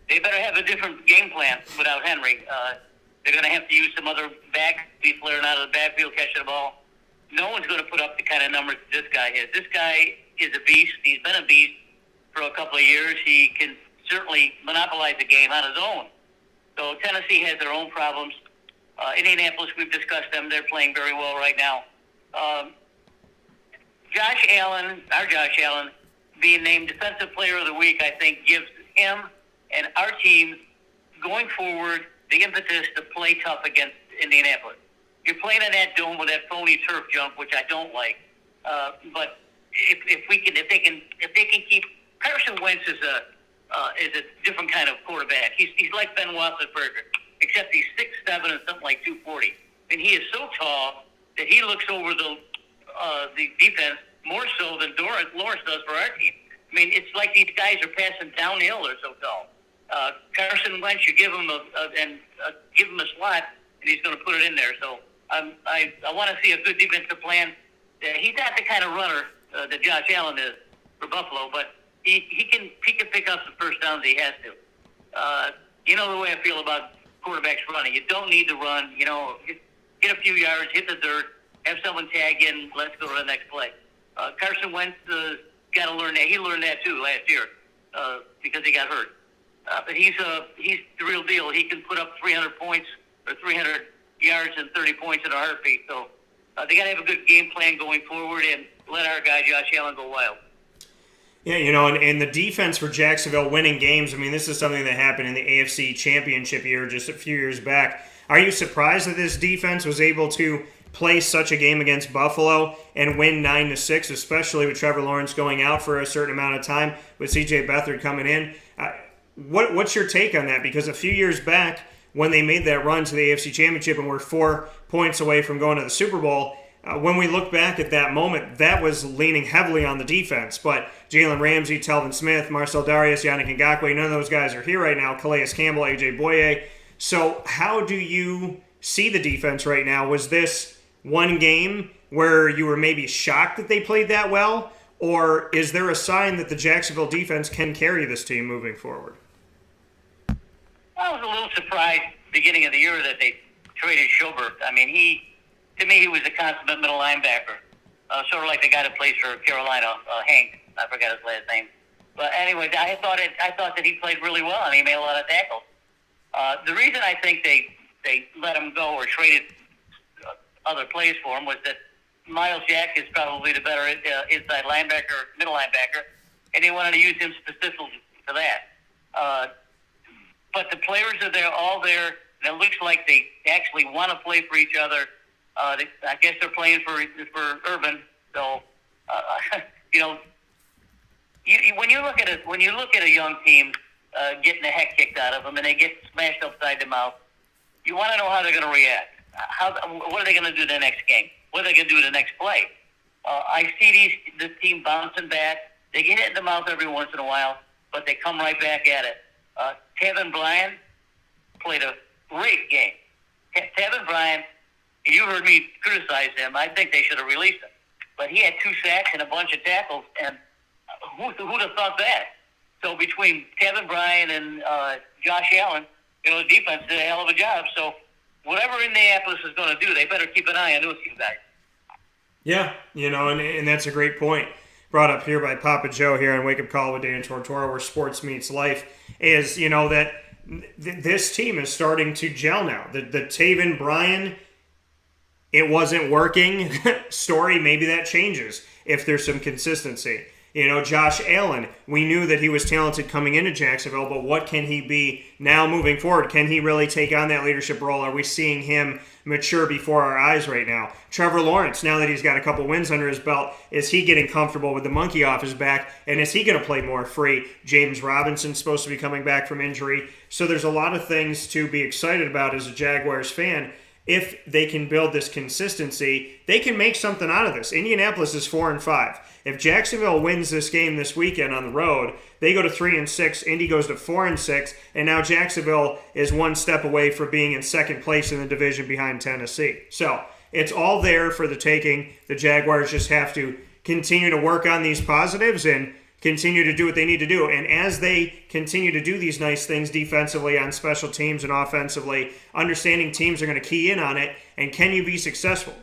They better have a different game plan without Henry. They're going to have to use some other back, be flaring out of the backfield, catching the ball. No one's going to put up the kind of numbers this guy is. This guy is a beast. He's been a beast for a couple of years. He can certainly monopolize the game on his own. So Tennessee has their own problems. Indianapolis, we've discussed them. They're playing very well right now. Josh Allen, being named Defensive Player of the Week, I think gives him and our team going forward the impetus to play tough against Indianapolis. You're playing in that dome with that phony turf jump, which I don't like. But if they can keep Carson Wentz is a different kind of quarterback. He's like Ben Roethlisberger, except he's 6'7" and something like 240, and he is so tall that he looks over the defense more so than Lawrence does for our team. I mean, it's like these guys are passing downhill. They're so tall. Carson Wentz, you give him a slot, and he's going to put it in there. So I want to see a good defensive plan. He's not the kind of runner that Josh Allen is for Buffalo, but he can pick up some first downs he has to. You know the way I feel about quarterbacks running. You don't need to run. Get a few yards, hit the dirt, have someone tag in. Let's go to the next play. Carson Wentz got to learn that. He learned that too last year because he got hurt. But he's the real deal. He can put up 300 points or 300 yards and 30 points in a heartbeat. So they got to have a good game plan going forward and let our guy Josh Allen go wild. Yeah, and the defense for Jacksonville winning games, I mean, this is something that happened in the AFC Championship year just a few years back. Are you surprised that this defense was able to play such a game against Buffalo and win 9-6, especially with Trevor Lawrence going out for a certain amount of time, with C.J. Beathard coming in. What's your take on that? Because a few years back, when they made that run to the AFC Championship and were 4 points away from going to the Super Bowl, when we look back at that moment, that was leaning heavily on the defense. But Jalen Ramsey, Telvin Smith, Marcel Darius, Yannick Ngakoue, none of those guys are here right now. Calais Campbell, A.J. Boye. So how do you see the defense right now? Was this one game where you were maybe shocked that they played that well? Or is there a sign that the Jacksonville defense can carry this team moving forward? I was a little surprised beginning of the year that they traded Schobert. I mean, to me, he was a consummate middle linebacker, sort of like the guy that plays for Carolina, Hank. I forgot his last name. But anyway, I thought that he played really well, and he made a lot of tackles. The reason I think they let him go or traded other plays for him was that Miles Jack is probably the better inside linebacker, middle linebacker, and they wanted to use him specifically for that. But the players are there, all there, and it looks like they actually want to play for each other. I guess they're playing for Urban. So, when you look at a young team getting the heck kicked out of them and they get smashed upside the mouth, you want to know how they're going to react. What are they going to do the next game? What are they going to do the next play? I see this team bouncing back. They get hit in the mouth every once in a while, but they come right back at it. Tevin Bryan played a great game. Tevin Bryan, you heard me criticize him. I think they should have released him. But he had 2 sacks and a bunch of tackles, and who'd have thought that? So between Tevin Bryan and Josh Allen, the defense did a hell of a job. So whatever Indianapolis is going to do, they better keep an eye on those two guys. Yeah, and that's a great point. Brought up here by Papa Joe here on Wake Up Call with Dan Tortora, where sports meets life, is, that this team is starting to gel now. The Taven Bryan, it wasn't working story, maybe that changes if there's some consistency. Josh Allen, we knew that he was talented coming into Jacksonville, but what can he be now moving forward? Can he really take on that leadership role? Are we seeing him mature before our eyes right now? Trevor Lawrence, now that he's got a couple wins under his belt, is he getting comfortable with the monkey off his back? And is he going to play more free? James Robinson's supposed to be coming back from injury. So there's a lot of things to be excited about as a Jaguars fan. If they can build this consistency, they can make something out of this. Indianapolis is 4-5. If Jacksonville wins this game this weekend on the road, they go to 3-6. Indy goes to 4-6, and now Jacksonville is one step away from being in second place in the division behind Tennessee. So it's all there for the taking. The Jaguars just have to continue to work on these positives and continue to do what they need to do. And as they continue to do these nice things defensively on special teams and offensively, understanding teams are going to key in on it, and can you be successful?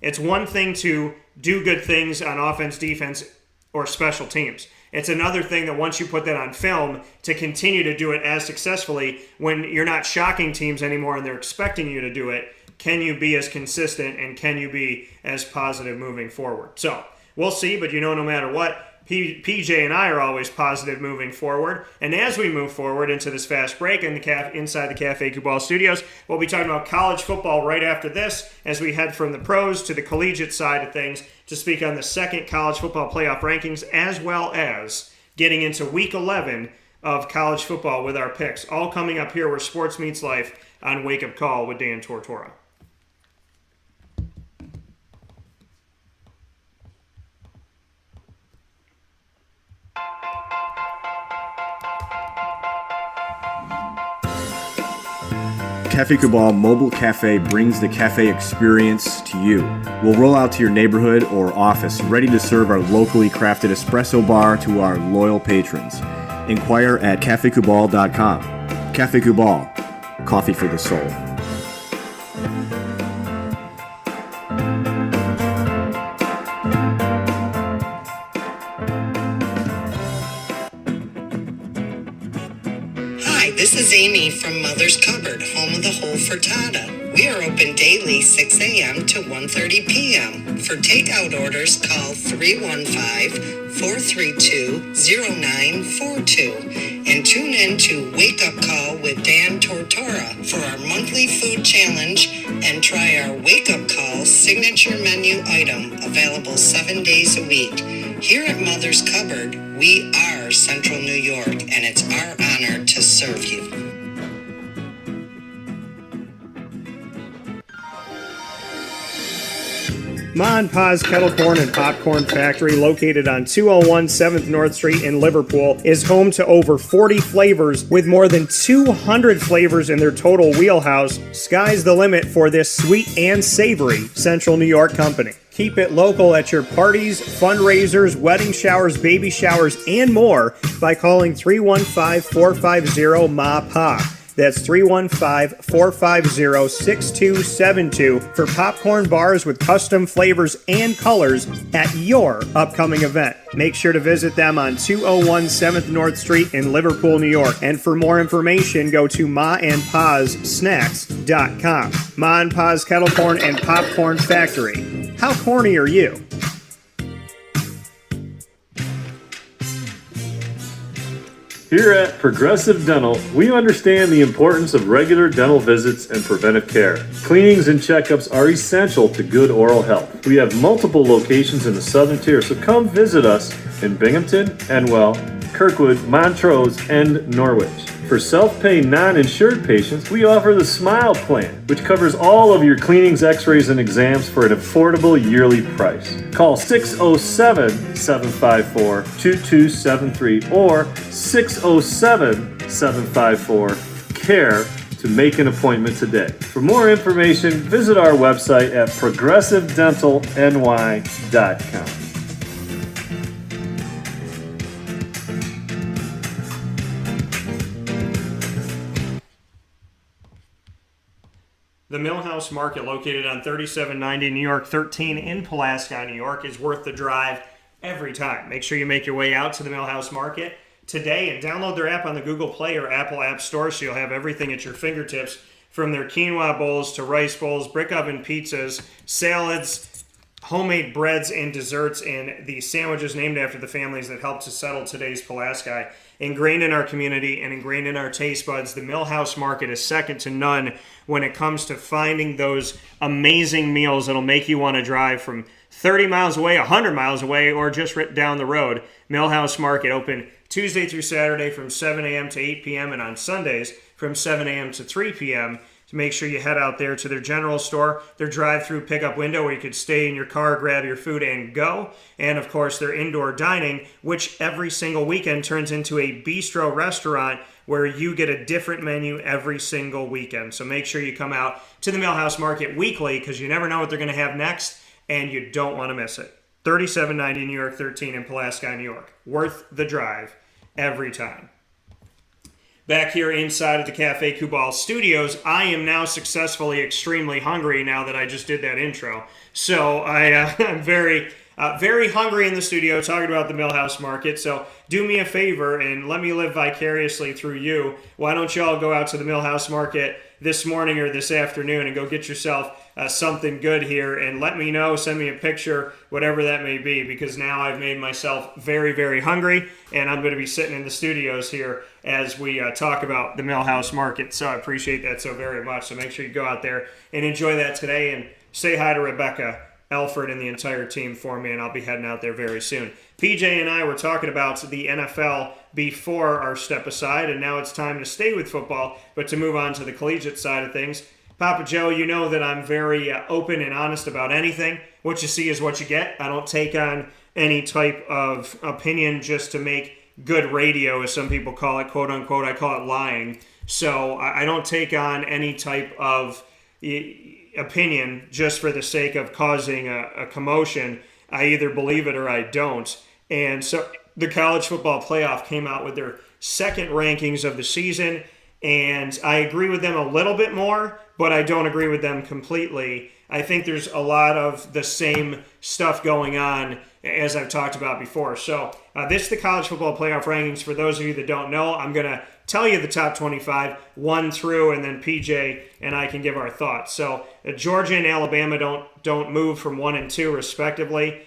It's one thing to do good things on offense, defense, or special teams. It's another thing that once you put that on film, to continue to do it as successfully when you're not shocking teams anymore and they're expecting you to do it. Can you be as consistent and can you be as positive moving forward? So we'll see, but no matter what, PJ and I are always positive moving forward. And as we move forward into this fast break inside the Cafe Kubal Studios, we'll be talking about college football right after this as we head from the pros to the collegiate side of things to speak on the second college football playoff rankings, as well as getting into Week 11 of college football with our picks. All coming up here where sports meets life on Wake Up Call with Dan Tortora. Cafe Kubal Mobile Cafe brings the cafe experience to you. We'll roll out to your neighborhood or office, ready to serve our locally crafted espresso bar to our loyal patrons. Inquire at cafekubal.com. Cafe Kubal, coffee for the soul. This is Amy from Mother's Cupboard, home of the Whole Frittata. We are open daily 6 a.m. to 1:30 p.m. For takeout orders, call 315-432-0942. And tune in to Wake Up Call with Dan Tortora for our monthly food challenge and try our Wake Up Call signature menu item available 7 days a week. Here at Mother's Cupboard, we are Central New York, and it's our honor to serve you. Ma and Pa's Kettle Corn and Popcorn Factory, located on 201 7th North Street in Liverpool, is home to over 40 flavors with more than 200 flavors in their total wheelhouse. Sky's the limit for this sweet and savory Central New York company. Keep it local at your parties, fundraisers, wedding showers, baby showers, and more by calling 315-450-MA-PA. That's 315-450-6272 for popcorn bars with custom flavors and colors at your upcoming event. Make sure to visit them on 201 7th North Street in Liverpool, New York. And for more information, go to maandpassnacks.com. Ma and Pa's Kettle Corn and Popcorn Factory. How corny are you? Here at Progressive Dental, we understand the importance of regular dental visits and preventive care. Cleanings and checkups are essential to good oral health. We have multiple locations in the Southern Tier, so come visit us in Binghamton, Enwell, Kirkwood, Montrose, and Norwich. For self-pay non-insured patients, we offer the Smile Plan, which covers all of your cleanings, x-rays, and exams for an affordable yearly price. Call 607-754-2273 or 607-754-CARE to make an appointment today. For more information, visit our website at progressivedentalny.com. The Millhouse Market, located on 3790 New York 13 in Pulaski, New York, is worth the drive every time. Make sure you make your way out to the Millhouse Market today and download their app on the Google Play or Apple App Store so you'll have everything at your fingertips, from their quinoa bowls to rice bowls, brick oven pizzas, salads, homemade breads and desserts, and the sandwiches named after the families that helped to settle today's Pulaski. Ingrained in our community and ingrained in our taste buds, the Millhouse Market is second to none when it comes to finding those amazing meals that'll make you want to drive from 30 miles away, 100 miles away, or just right down the road. Millhouse Market, open Tuesday through Saturday from 7 a.m. to 8 p.m. and on Sundays from 7 a.m. to 3 p.m. So make sure you head out there to their general store, their drive-through pickup window where you could stay in your car, grab your food, and go. And, of course, their indoor dining, which every single weekend turns into a bistro restaurant where you get a different menu every single weekend. So make sure you come out to the Millhouse Market weekly because you never know what they're going to have next, and you don't want to miss it. 3790 New York 13 in Pulaski, New York. Worth the drive every time. Back here inside of the Cafe Kubal studios, I am now successfully extremely hungry now that I just did that intro. So I'm very hungry in the studio talking about the Millhouse Market. So do me a favor and let me live vicariously through you. Why don't you all go out to the Millhouse Market this morning or this afternoon and go get yourself something good here and let me know, send me a picture, whatever that may be, because now I've made myself very, very hungry and I'm going to be sitting in the studios here as we talk about the Millhouse Market. So I appreciate that so very much. So make sure you go out there and enjoy that today and say hi to Rebecca, Alfred, and the entire team for me, and I'll be heading out there very soon. PJ and I were talking about the NFL before our step aside, and now it's time to stay with football, but to move on to the collegiate side of things. Papa Joe, you know that I'm very open and honest about anything. What you see is what you get. I don't take on any type of opinion just to make good radio, as some people call it, quote unquote. I call it lying. So I don't take on any type of opinion just for the sake of causing a commotion. I either believe it or I don't. And so the college football playoff came out with their second rankings of the season, and I agree with them a little bit more, but I don't agree with them completely. I think there's a lot of the same stuff going on as I've talked about before. So this is the college football playoff rankings. For those of you that don't know, I'm going to tell you the top 25, 1 through, and then PJ and I can give our thoughts. So Georgia and Alabama don't move from 1 and 2 respectively.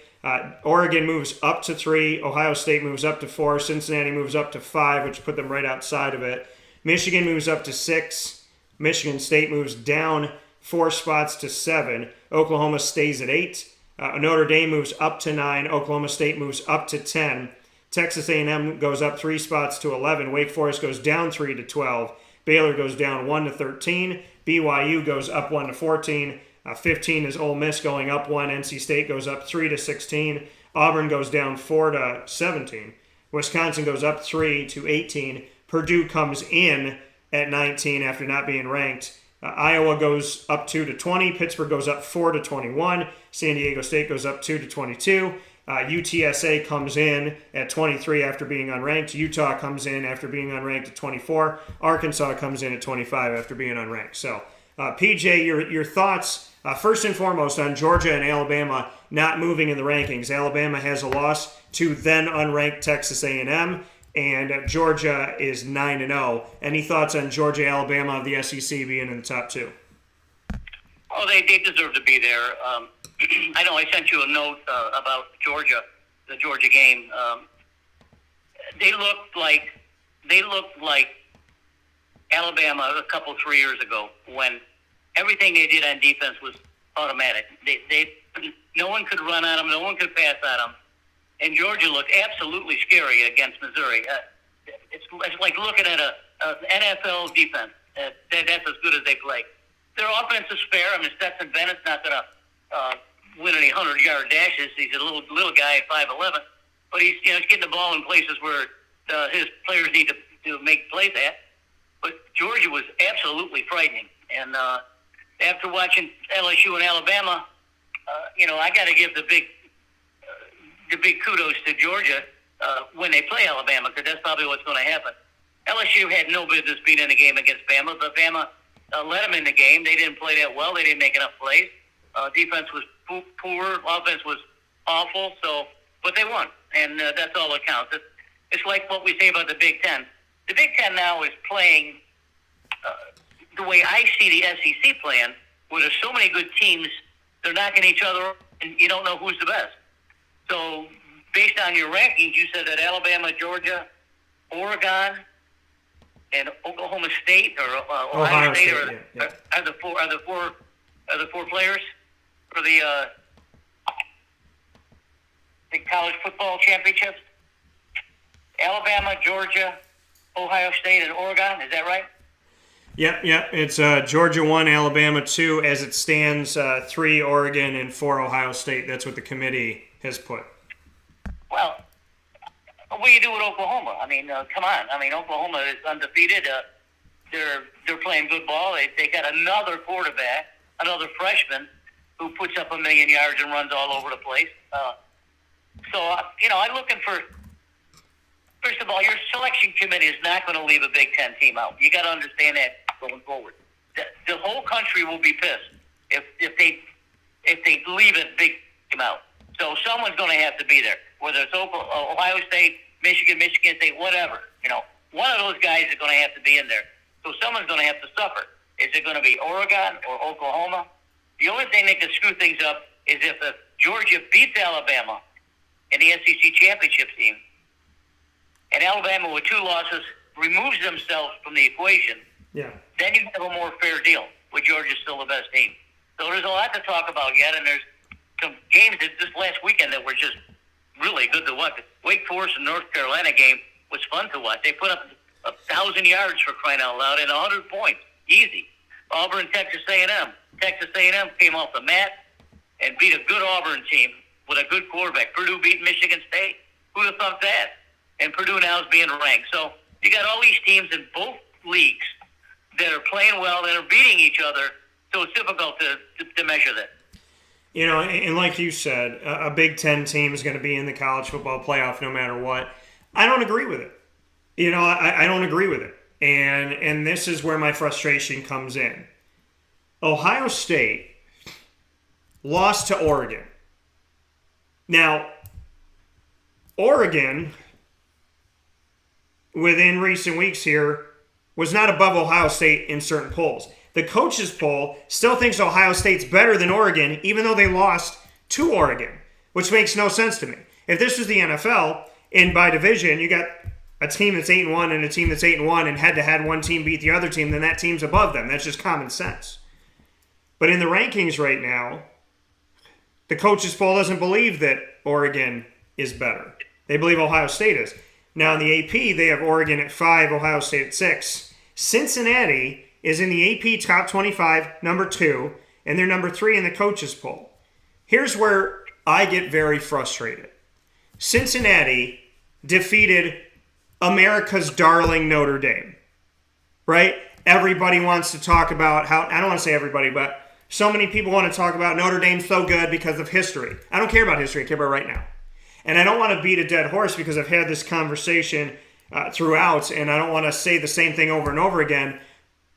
Oregon moves up to 3. Ohio State moves up to 4. Cincinnati moves up to 5, which put them right outside of it. Michigan moves up to 6. Michigan State moves down 4 spots to 7. Oklahoma stays at 8. Notre Dame moves up to 9. Oklahoma State moves up to 10. Texas A&M goes up 3 spots to 11. Wake Forest goes down 3 to 12. Baylor goes down 1 to 13. BYU goes up 1 to 14. 15 is Ole Miss going up 1. NC State goes up 3 to 16. Auburn goes down 4 to 17. Wisconsin goes up 3 to 18. Purdue comes in at 19 after not being ranked. Iowa goes up 2 to 20. Pittsburgh goes up 4 to 21. San Diego State goes up 2 to 22. UTSA comes in at 23 after being unranked. Utah comes in after being unranked at 24. Arkansas comes in at 25 after being unranked. So, PJ, your thoughts, first and foremost, on Georgia and Alabama not moving in the rankings. Alabama has a loss to then unranked Texas A&M, and Georgia is 9-0. Any thoughts on Georgia, Alabama of the SEC being in the top 2? Oh, they deserve to be there. I know I sent you a note about Georgia, the Georgia game. They looked like Alabama a couple 3 years ago when everything they did on defense was automatic. They no one could run at them, no one could pass at them, and Georgia looked absolutely scary against Missouri. It's like looking at an NFL defense. That's as good as they play. Their offense is spare. I mean, Stetson Bennett's not going to win any 100-yard dashes. He's a little guy at 5'11", but he's getting the ball in places where his players need to make plays at. But Georgia was absolutely frightening, and after watching LSU and Alabama, I got to give the big kudos to Georgia when they play Alabama, because that's probably what's going to happen. LSU had no business being in the game against Bama, but Bama let them in the game. They didn't play that well. They didn't make enough plays. Defense was poor. Offense was awful. But they won, and that's all that counts. It's like what we say about the Big Ten. The Big Ten now is playing the way I see the SEC playing, where there's so many good teams, they're knocking each other, and you don't know who's the best. So, based on your rankings, you said that Alabama, Georgia, Oregon, and Oklahoma State or Ohio State are the four players for the college football championships. Alabama, Georgia, Ohio State, and Oregon. Is that right? Yep. It's Georgia 1, Alabama 2, as it stands, 3 Oregon and 4 Ohio State. That's what the committee has put. Well, what do you do with Oklahoma? I mean, come on. I mean, Oklahoma is undefeated. They're playing good ball. They got another quarterback, another freshman, who puts up 1 million yards and runs all over the place. I'm looking for. First of all, your selection committee is not going to leave a Big Ten team out. You got to understand that going forward. The whole country will be pissed if they leave a big team out. So someone's going to have to be there, whether it's Ohio State, Michigan State, whatever. One of those guys is going to have to be in there. So someone's going to have to suffer. Is it going to be Oregon or Oklahoma? The only thing that can screw things up is if Georgia beats Alabama in the SEC championship team, and Alabama with 2 losses removes themselves from the equation, then you have a more fair deal, with Georgia still the best team. So there's a lot to talk about yet, and there's some games this last weekend that were just really good to watch. The Wake Forest and North Carolina game was fun to watch. They put up 1,000 yards for crying out loud and 100 points. Easy. Auburn, Texas A&M. Texas A&M came off the mat and beat a good Auburn team with a good quarterback. Purdue beat Michigan State. Who'd have thought that? And Purdue now is being ranked. So you got all these teams in both leagues that are playing well and are beating each other, so it's difficult to measure that. And like you said, a Big Ten team is going to be in the college football playoff no matter what. I don't agree with it. I don't agree with it. And this is where my frustration comes in. Ohio State lost to Oregon. Now, Oregon, within recent weeks here, was not above Ohio State in certain polls. The coaches poll still thinks Ohio State's better than Oregon, even though they lost to Oregon. which makes no sense to me. If this was the NFL, and by division, you got a team that's 8-1 and a team that's 8-1, and head-to-head one team beat the other team, then that team's above them. That's just common sense. But in the rankings right now, the coaches poll doesn't believe that Oregon is better. They believe Ohio State is. Now in the AP, they have Oregon at 5, Ohio State at 6. Cincinnati is in the AP top 25, number 2, and they're number 3 in the coaches poll. Here's where I get very frustrated. Cincinnati defeated America's darling Notre Dame, right? Everybody wants to talk about how, I don't want to say everybody, but so many people want to talk about Notre Dame's so good because of history. I don't care about history, I care about right now. And I don't want to beat a dead horse because I've had this conversation throughout, and I don't want to say the same thing over and over again,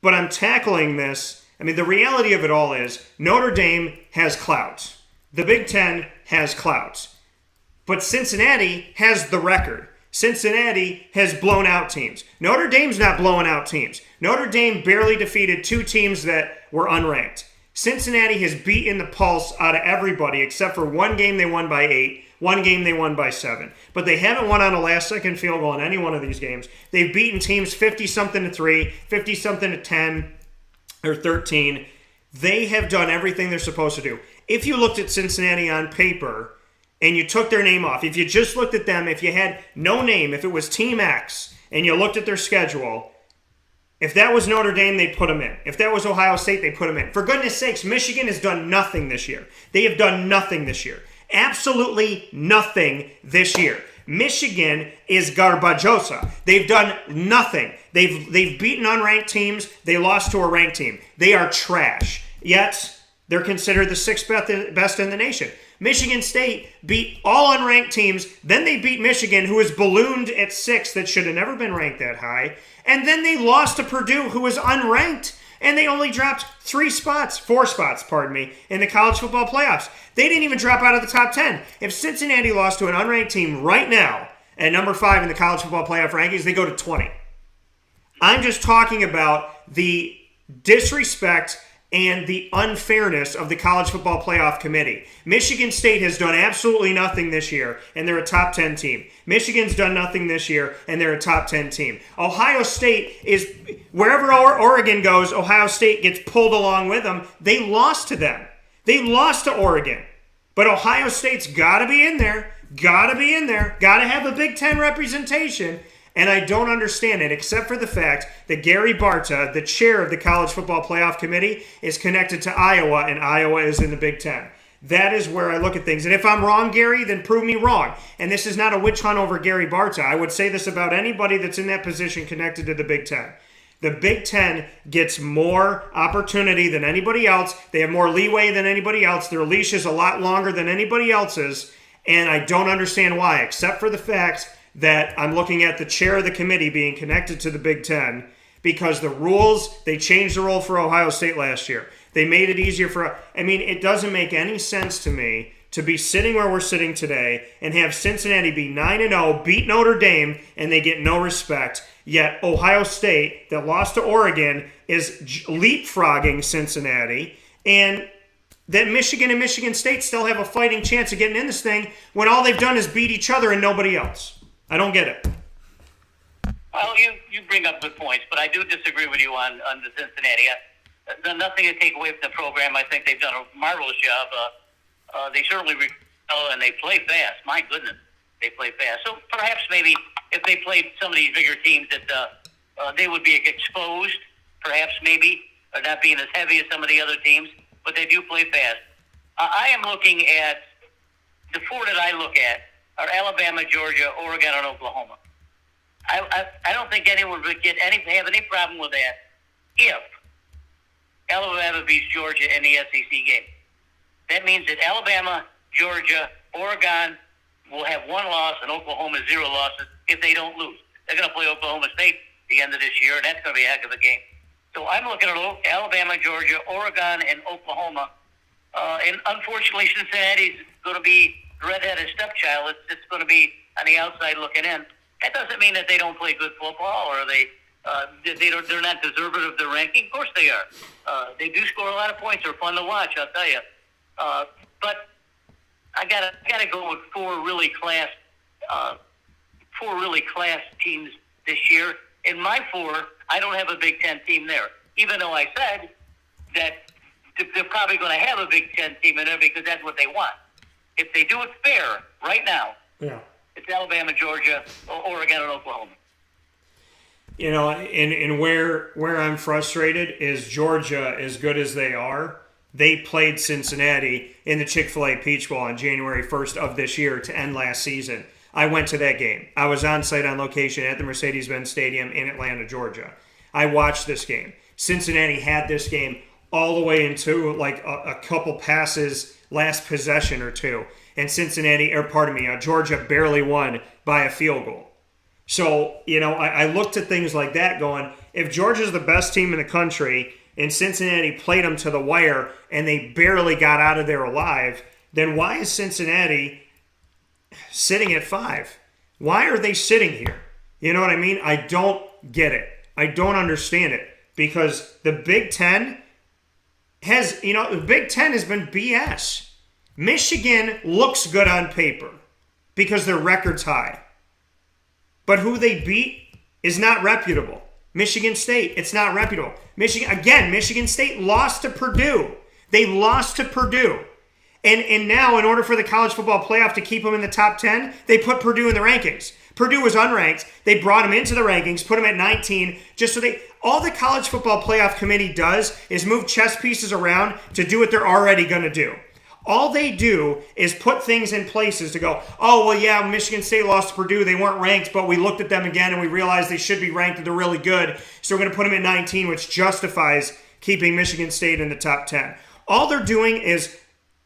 but I'm tackling this. I mean, the reality of it all is Notre Dame has clout. The Big Ten has clout. But Cincinnati has the record. Cincinnati has blown out teams. Notre Dame's not blowing out teams. Notre Dame barely defeated 2 teams that were unranked. Cincinnati has beaten the pulse out of everybody except for one game they won by 8, one game they won by 7. But they haven't won on a last-second field goal in any one of these games. They've beaten teams 50-something to 3, 50-something to 10, or 13. They have done everything they're supposed to do. If you looked at Cincinnati on paper and you took their name off, if you just looked at them, if you had no name, if it was Team X, and you looked at their schedule, if that was Notre Dame, they'd put them in. If that was Ohio State, they'd put them in. For goodness sakes, Michigan has done nothing this year. They have done nothing this year. Absolutely nothing this year. Michigan is garbajosa. They've done nothing. They've beaten unranked teams. They lost to a ranked team. They are trash. Yet, they're considered the 6th best in the nation. Michigan State beat all unranked teams. Then they beat Michigan, who was ballooned at 6, that should have never been ranked that high. And then they lost to Purdue, who was unranked. And they only dropped 4 spots, in the college football playoffs. They didn't even drop out of the top 10. If Cincinnati lost to an unranked team right now at number 5 in the college football playoff rankings, they go to 20. I'm just talking about the disrespect and the unfairness of the College Football Playoff Committee. Michigan State has done absolutely nothing this year, and they're a top 10 team. Michigan's done nothing this year, and they're a top 10 team. Ohio State is, wherever Oregon goes, Ohio State gets pulled along with them. They lost to them. They lost to Oregon. But Ohio State's got to be in there. Got to have a Big Ten representation. And I don't understand it, except for the fact that Gary Barta, the chair of the College Football Playoff Committee, is connected to Iowa, and Iowa is in the Big Ten. That is where I look at things. And if I'm wrong, Gary, then prove me wrong. And this is not a witch hunt over Gary Barta. I would say this about anybody that's in that position connected to the Big Ten. The Big Ten gets more opportunity than anybody else. They have more leeway than anybody else. Their leash is a lot longer than anybody else's. And I don't understand why, except for the fact that I'm looking at the chair of the committee being connected to the Big Ten, because the rules, they changed the rule for Ohio State last year. They made it easier for, it doesn't make any sense to me to be sitting where we're sitting today and have Cincinnati be 9-0, beat Notre Dame, and they get no respect. Yet Ohio State, that lost to Oregon, is leapfrogging Cincinnati, and that Michigan and Michigan State still have a fighting chance of getting in this thing when all they've done is beat each other and nobody else. I don't get it. Well, you bring up good points, but I do disagree with you on the Cincinnati. Nothing to take away from the program. I think they've done a marvelous job. They certainly and they play fast. My goodness, they play fast. So perhaps maybe if they played some of these bigger teams, that they would be exposed. Perhaps maybe or not being as heavy as some of the other teams, but they do play fast. I am looking at the 4 that I look at are Alabama, Georgia, Oregon, and Oklahoma. I don't think anyone would have any problem with that if Alabama beats Georgia in the SEC game. That means that Alabama, Georgia, Oregon will have 1 loss and Oklahoma 0 losses if they don't lose. They're going to play Oklahoma State at the end of this year, and that's going to be a heck of a game. So I'm looking at Alabama, Georgia, Oregon, and Oklahoma. And unfortunately, Cincinnati's going to be redheaded stepchild. It's going to be on the outside looking in. That doesn't mean that they don't play good football or they're not deserving of their ranking. Of course they are. They do score a lot of points. They're fun to watch, I'll tell you. But I gotta go with four really class teams this year. In my four, I don't have a Big Ten team there, even though I said that they're probably going to have a Big Ten team in there because that's what they want. If they do it fair right now, it's Alabama, Georgia, Oregon, and Oklahoma. You know, and where I'm frustrated is Georgia, as good as they are, they played Cincinnati in the Chick-fil-A Peach Bowl on January 1st of this year to end last season. I went to that game. I was on site on location at the Mercedes-Benz Stadium in Atlanta, Georgia. I watched this game. Cincinnati had this game all the way into like a couple passes, last possession or two. And Georgia barely won by a field goal. So, you know, I looked at things like that going, if Georgia's the best team in the country and Cincinnati played them to the wire and they barely got out of there alive, then why is Cincinnati sitting at 5? Why are they sitting here? You know what I mean? I don't get it. I don't understand it because the Big Ten has been BS. Michigan looks good on paper because their record's high. But who they beat is not reputable. Michigan State, it's not reputable. Michigan State lost to Purdue. They lost to Purdue. And now, in order for the college football playoff to keep them in the top 10, they put Purdue in the rankings. Purdue was unranked. They brought them into the rankings, put them at 19, all the college football playoff committee does is move chess pieces around to do what they're already going to do. All they do is put things in places to go, oh, well, yeah, Michigan State lost to Purdue. They weren't ranked, but we looked at them again and we realized they should be ranked and they're really good. So we're going to put them at 19, which justifies keeping Michigan State in the top 10. All they're doing is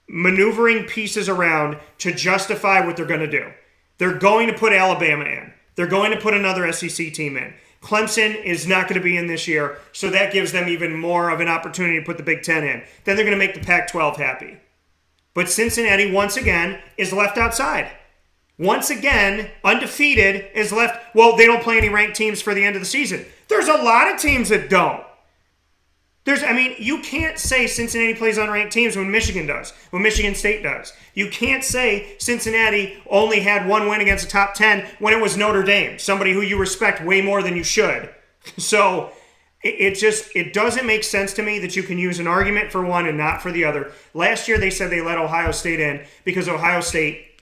maneuvering pieces around to justify what they're going to do. They're going to put Alabama in. They're going to put another SEC team in. Clemson is not going to be in this year, so that gives them even more of an opportunity to put the Big Ten in. Then they're going to make the Pac-12 happy. But Cincinnati, once again, is left outside. Once again, undefeated is left. Well, they don't play any ranked teams for the end of the season. There's a lot of teams that don't. You can't say Cincinnati plays unranked teams when Michigan does, when Michigan State does. You can't say Cincinnati only had one win against the top 10 when it was Notre Dame, somebody who you respect way more than you should. So it doesn't make sense to me that you can use an argument for one and not for the other. Last year they said they let Ohio State in because Ohio State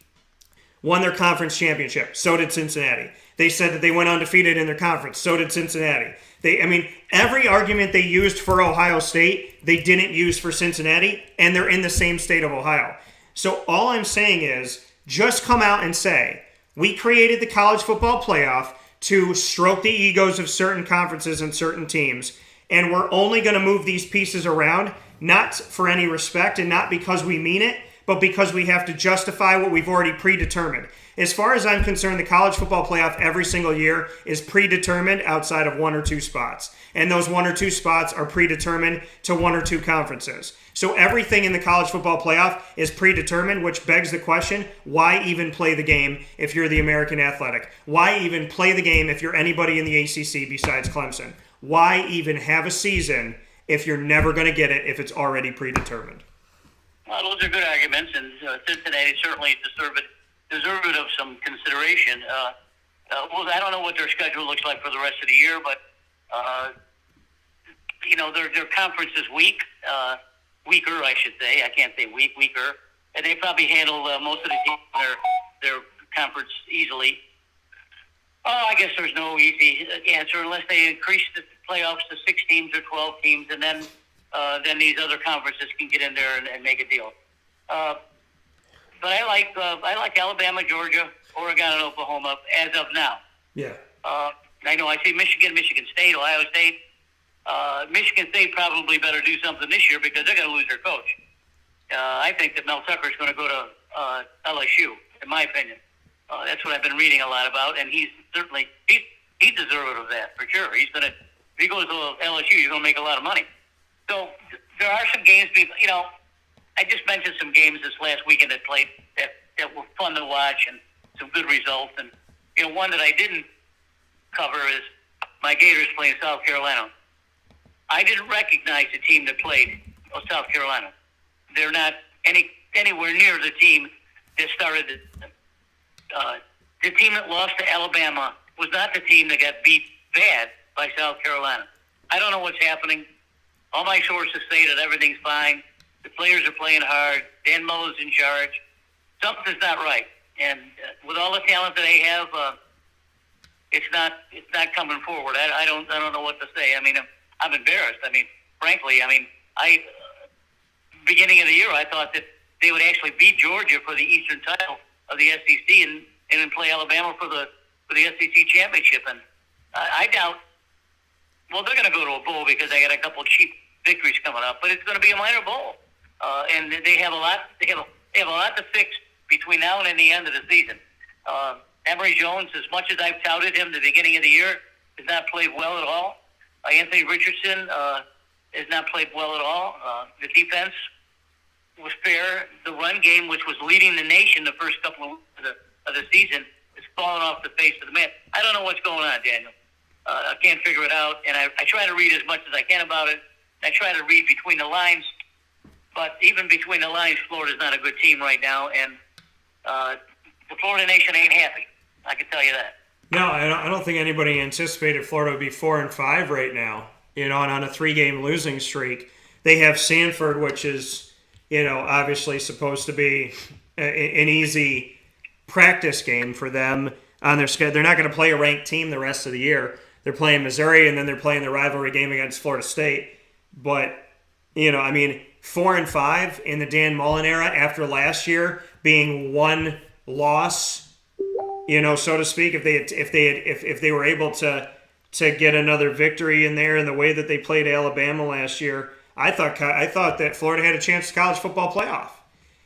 won their conference championship. So did Cincinnati. They said that they went undefeated in their conference. So did Cincinnati. Every argument they used for Ohio State, they didn't use for Cincinnati, and they're in the same state of Ohio. So all I'm saying is just come out and say, we created the college football playoff to stroke the egos of certain conferences and certain teams, and we're only going to move these pieces around, not for any respect and not because we mean it, but because we have to justify what we've already predetermined. As far as I'm concerned, the college football playoff every single year is predetermined outside of one or two spots. And those one or two spots are predetermined to one or two conferences. So everything in the college football playoff is predetermined, which begs the question, why even play the game if you're the American Athletic? Why even play the game if you're anybody in the ACC besides Clemson? Why even have a season if you're never going to get it if it's already predetermined? Well, those are good arguments, and Cincinnati certainly deserve it of some consideration. Well, I don't know what their schedule looks like for the rest of the year, but their conference is weaker, I should say. I can't say weaker, and they probably handle most of the teams in their conference easily. Oh, I guess there's no easy answer unless they increase the playoffs to 6 teams or 12 teams, and then these other conferences can get in there and make a deal. But I like Alabama, Georgia, Oregon, and Oklahoma as of now. Yeah. I know I see Michigan State, Ohio State. Michigan State probably better do something this year because they're going to lose their coach. I think that Mel Tucker is going to go to LSU, in my opinion. That's what I've been reading a lot about, and he's deserving of that for sure. If he goes to LSU, he's going to make a lot of money. So there are some games, I just mentioned some games this last weekend that played that were fun to watch and some good results. And, one that I didn't cover is my Gators playing South Carolina. I didn't recognize the team that played South Carolina. They're not anywhere near the team that started it. The team that lost to Alabama was not the team that got beat bad by South Carolina. I don't know what's happening. All my sources say that everything's fine. The players are playing hard. Dan Mullen's in charge. Something's not right. And with all the talent that they have, it's not coming forward. I don't know what to say. I mean, I'm embarrassed. I mean, frankly, beginning of the year, I thought that they would actually beat Georgia for the Eastern title of the SEC and then play Alabama for the SEC championship. And I doubt. Well, they're going to go to a bowl because they got a couple cheap victories coming up, but it's going to be a minor bowl, and they have a lot. They have a lot to fix between now and the end of the season. Emory Jones, as much as I've touted him at the beginning of the year, has not played well at all. Anthony Richardson has not played well at all. The defense was fair. The run game, which was leading the nation the first couple of weeks of the season, has fallen off the face of the map. I don't know what's going on, Daniel. I can't figure it out, and I try to read as much as I can about it. I try to read between the lines, but even between the lines, Florida's not a good team right now, and the Florida nation ain't happy. I can tell you that. No, I don't think anybody anticipated Florida would be 4-5 right now, and on a 3-game losing streak. They have Sanford, which is, obviously supposed to be an easy practice game for them on their schedule. They're not going to play a ranked team the rest of the year. They're playing Missouri, and then they're playing the rivalry game against Florida State. But, 4-5 in the Dan Mullen era after last year being one loss, so to speak, if they were able to get another victory in there in the way that they played Alabama last year, I thought that Florida had a chance to college football playoff.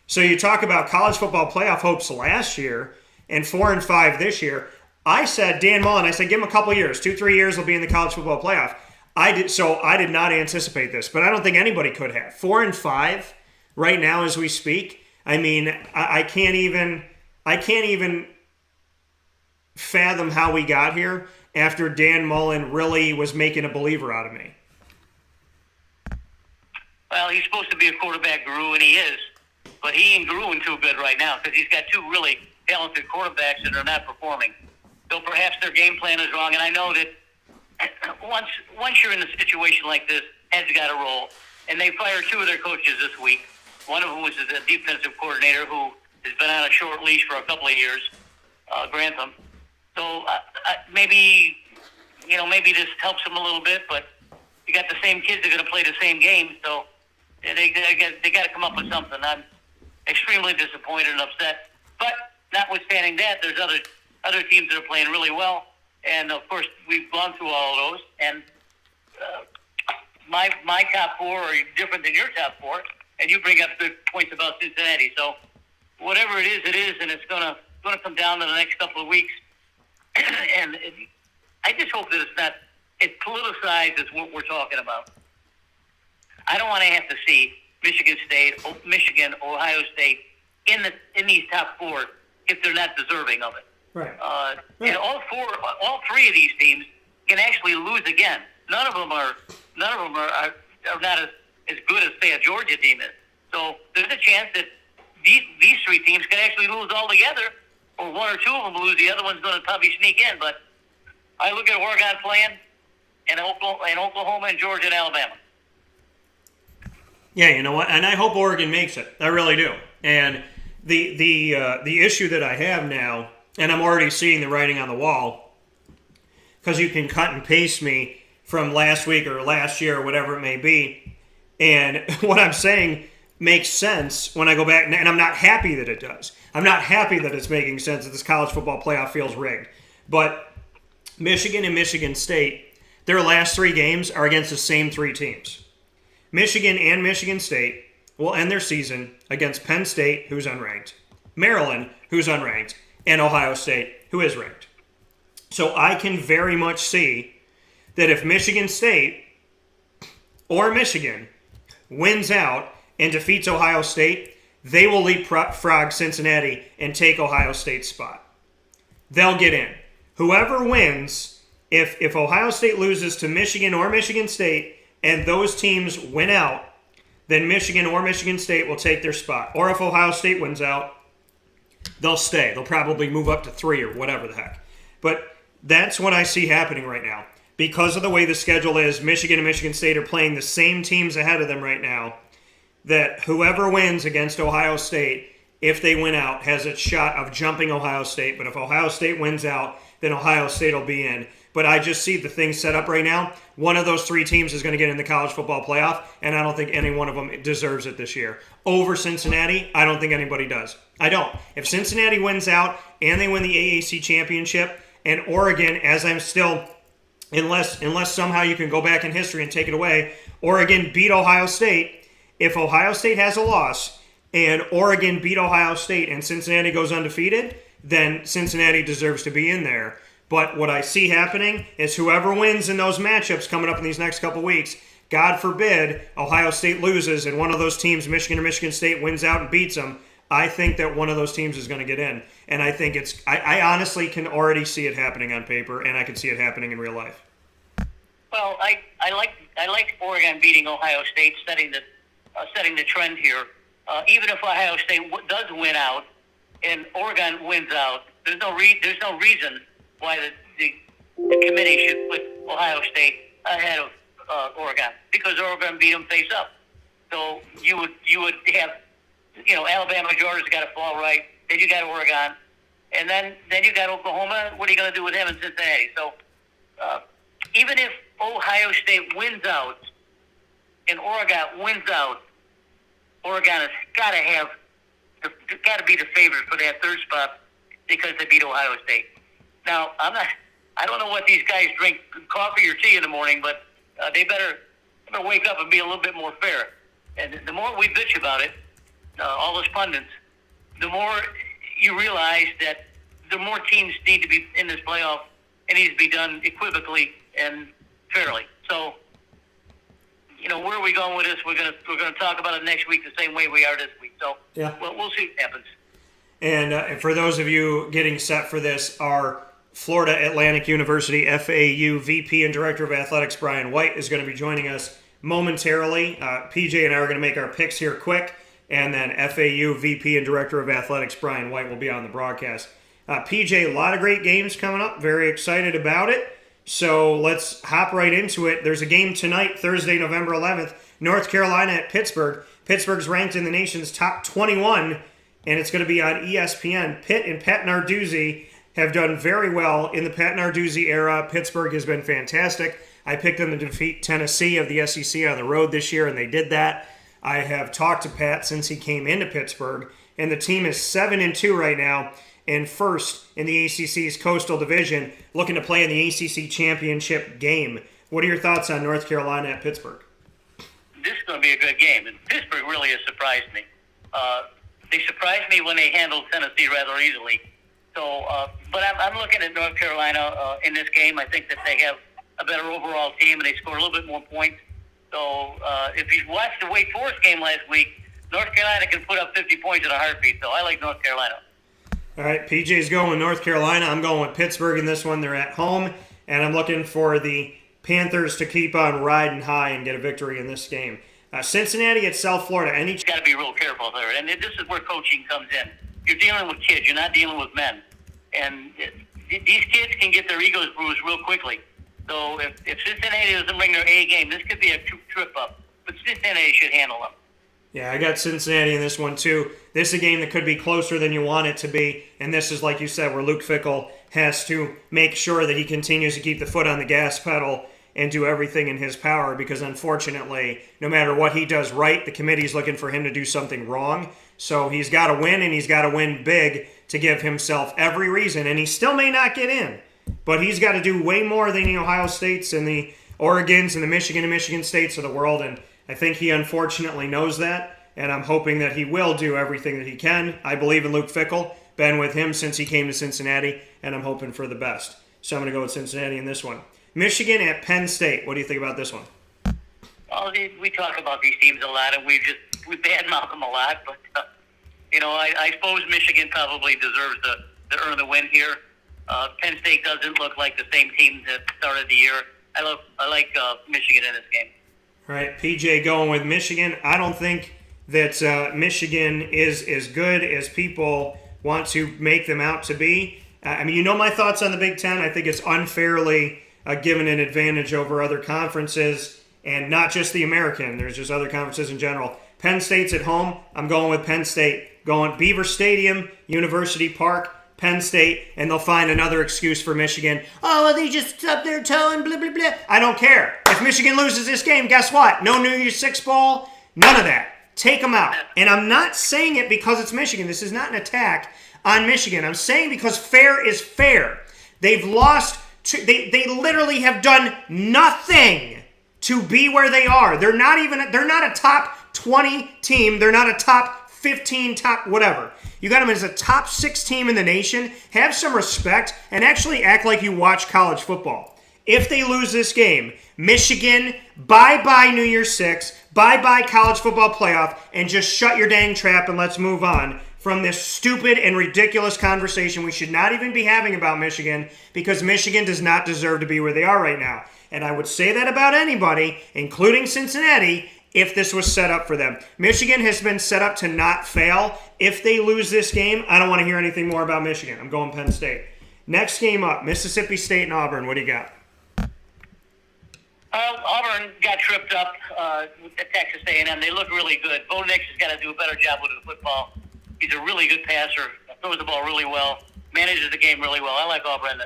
So you talk about college football playoff hopes last year and 4-5 this year. I said Dan Mullen. I said give him a couple years, 2-3 years, he'll be in the college football playoff. I did not anticipate this, but I don't think anybody could have. 4-5 right now as we speak. I mean, I can't even fathom how we got here after Dan Mullen really was making a believer out of me. Well, he's supposed to be a quarterback guru, and he is, but he ain't gruing too good right now because he's got two really talented quarterbacks that are not performing. So perhaps their game plan is wrong, and I know that once you're in a situation like this, heads got to roll. And they fired two of their coaches this week. One of whom was the defensive coordinator who has been on a short leash for a couple of years, Grantham. So maybe this helps them a little bit, but you got the same kids that are going to play the same game, so they got to come up with something. I'm extremely disappointed and upset. But notwithstanding that, there's other teams that are playing really well. And, of course, we've gone through all of those. And my top four are different than your top four. And you bring up good points about Cincinnati. So whatever it is, and it's going to come down to the next couple of weeks. And I just hope that it's not as politicized as what we're talking about. I don't want to have to see Michigan State, Michigan, Ohio State in these top four if they're not deserving of it. Right. And all three of these teams can actually lose again. None of them are not as good as, say, a Georgia team is. So there's a chance that these three teams can actually lose altogether, or one or two of them lose. The other one's going to probably sneak in. But I look at Oregon playing, and Oklahoma and Georgia and Alabama. Yeah, you know what? And I hope Oregon makes it. I really do. And the issue that I have now, and I'm already seeing the writing on the wall, because you can cut and paste me from last week or last year or whatever it may be, and what I'm saying makes sense when I go back, and I'm not happy that it does. I'm not happy that it's making sense that this college football playoff feels rigged. But Michigan and Michigan State, their last 3 games are against the same 3 teams. Michigan and Michigan State will end their season against Penn State, who's unranked, Maryland, who's unranked, and Ohio State, who is ranked. So I can very much see that if Michigan State or Michigan wins out and defeats Ohio State, they will leapfrog Cincinnati and take Ohio State's spot. They'll get in. Whoever wins, if Ohio State loses to Michigan or Michigan State and those teams win out, then Michigan or Michigan State will take their spot. Or if Ohio State wins out, they'll stay. They'll probably move up to 3 or whatever the heck. But that's what I see happening right now. Because of the way the schedule is, Michigan and Michigan State are playing the same teams ahead of them right now, that whoever wins against Ohio State, if they win out, has a shot of jumping Ohio State. But if Ohio State wins out, then Ohio State will be in. But I just see the thing set up right now. One of those 3 teams is going to get in the college football playoff, and I don't think any one of them deserves it this year. Over Cincinnati, I don't think anybody does. I don't. If Cincinnati wins out and they win the AAC championship, and Oregon, as I'm still, unless somehow you can go back in history and take it away, Oregon beat Ohio State. If Ohio State has a loss and Oregon beat Ohio State and Cincinnati goes undefeated, then Cincinnati deserves to be in there. But what I see happening is whoever wins in those matchups coming up in these next couple weeks, God forbid Ohio State loses and one of those teams, Michigan or Michigan State, wins out and beats them, I think that one of those teams is going to get in. And I think I honestly can already see it happening on paper, and I can see it happening in real life. Well, I like Oregon beating Ohio State, setting the trend here. Even if Ohio State does win out and Oregon wins out, there's no reason why the committee should put Ohio State ahead of Oregon, because Oregon beat them face up. So you would have, Alabama, Georgia's got to fall right. Then you got Oregon, and then you got Oklahoma. What are you going to do with them in Cincinnati? So even if Ohio State wins out and Oregon wins out, Oregon has got to be the favorite for that 3rd spot because they beat Ohio State. Now, I don't know what these guys drink, coffee or tea in the morning, but they better wake up and be a little bit more fair. And the more we bitch about it, all those pundits, the more you realize that the more teams need to be in this playoff. It needs to be done equivocally and fairly. So, where are we going with this? We're gonna talk about it next week the same way we are this week. So, yeah, we'll see what happens. And for those of you getting set for this, our Florida Atlantic University FAU VP and Director of Athletics Brian White is going to be joining us momentarily. PJ and I are going to make our picks here quick, and then FAU VP and Director of Athletics Brian White will be on the broadcast. PJ, a lot of great games coming up. Very excited about it. So let's hop right into it. There's a game tonight, Thursday, November 11th, North Carolina at Pittsburgh. Pittsburgh's ranked in the nation's top 21, and it's going to be on ESPN. Pitt and Pat Narduzzi have done very well in the Pat Narduzzi era. Pittsburgh has been fantastic. I picked them to defeat Tennessee of the SEC on the road this year, and they did that. I have talked to Pat since he came into Pittsburgh, and the team is 7-2 right now, and first in the ACC's Coastal Division, looking to play in the ACC championship game. What are your thoughts on North Carolina at Pittsburgh? This is going to be a good game, and Pittsburgh really has surprised me. They surprised me when they handled Tennessee rather easily. So, but I'm looking at North Carolina in this game. I think that they have a better overall team, and they score a little bit more points. So, if you watched the Wake Forest game last week, North Carolina can put up 50 points in a heartbeat. So, I like North Carolina. All right, PJ's going with North Carolina. I'm going with Pittsburgh in this one. They're at home, and I'm looking for the Panthers to keep on riding high and get a victory in this game. Cincinnati at South Florida. You've got to be real careful there, and this is where coaching comes in. You're dealing with kids. You're not dealing with men. And these kids can get their egos bruised real quickly. So if Cincinnati doesn't bring their A game, this could be a trip up. But Cincinnati should handle them. Yeah, I got Cincinnati in this one too. This is a game that could be closer than you want it to be. And this is, like you said, where Luke Fickell has to make sure that he continues to keep the foot on the gas pedal and do everything in his power, because unfortunately, no matter what he does right, the committee's looking for him to do something wrong. So he's got to win, and he's got to win big to give himself every reason. And he still may not get in, but he's got to do way more than the Ohio States and the Oregons and the Michigan and Michigan States of the world. And I think he unfortunately knows that, and I'm hoping that he will do everything that he can. I believe in Luke Fickell. Been with him since he came to Cincinnati, and I'm hoping for the best. So I'm going to go with Cincinnati in this one. Michigan at Penn State. What do you think about this one? Well, we talk about these teams a lot, and we badmouth them a lot. But I suppose Michigan probably deserves to earn the win here. Penn State doesn't look like the same team that started the year. I like Michigan in this game. All right, PJ going with Michigan. I don't think that Michigan is as good as people want to make them out to be. I mean, you know my thoughts on the Big Ten. I think it's unfairly given an advantage over other conferences, and not just the American. There's just other conferences in general. Penn State's at home. I'm going with Penn State. Going Beaver Stadium, University Park, Penn State, and they'll find another excuse for Michigan. Oh, well, they just stubbed their toe and blah, blah, blah. I don't care. If Michigan loses this game, guess what? No New Year's Six Bowl, none of that. Take them out. And I'm not saying it because it's Michigan. This is not an attack on Michigan. I'm saying because fair is fair. They've lost. They literally have done nothing to be where they are. They're not a top 20 team. They're not a top 15, top whatever. You got them as a top 6 team in the nation. Have some respect and actually act like you watch college football. If they lose this game, Michigan, bye-bye New Year's Six, bye-bye college football playoff, and just shut your dang trap and let's move on from this stupid and ridiculous conversation we should not even be having about Michigan, because Michigan does not deserve to be where they are right now. And I would say that about anybody, including Cincinnati, if this was set up for them. Michigan has been set up to not fail. If they lose this game, I don't want to hear anything more about Michigan. I'm going Penn State. Next game up, Mississippi State and Auburn. What do you got? Auburn got tripped up at Texas A&M. They look really good. Bo Nix has got to do a better job with the football. He's a really good passer. Throws the ball really well. Manages the game really well. I like Auburn.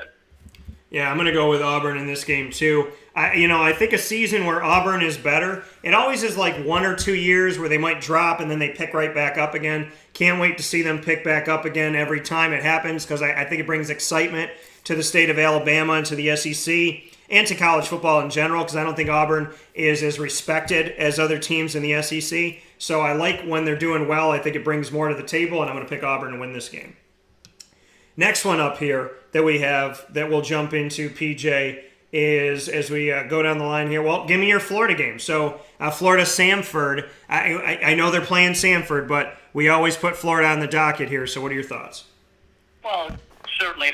Yeah, I'm going to go with Auburn in this game too. I think a season where Auburn is better, it always is like 1 or 2 years where they might drop and then they pick right back up again. Can't wait to see them pick back up again every time it happens, because I think it brings excitement to the state of Alabama and to the SEC and to college football in general, because I don't think Auburn is as respected as other teams in the SEC. So I like when they're doing well. I think it brings more to the table, and I'm going to pick Auburn to win this game. Next one up here that we have that we'll jump into, PJ, is as we go down the line here. Well, give me your Florida game. So Florida-Samford. I know they're playing Samford, but we always put Florida on the docket here. So what are your thoughts? Well, certainly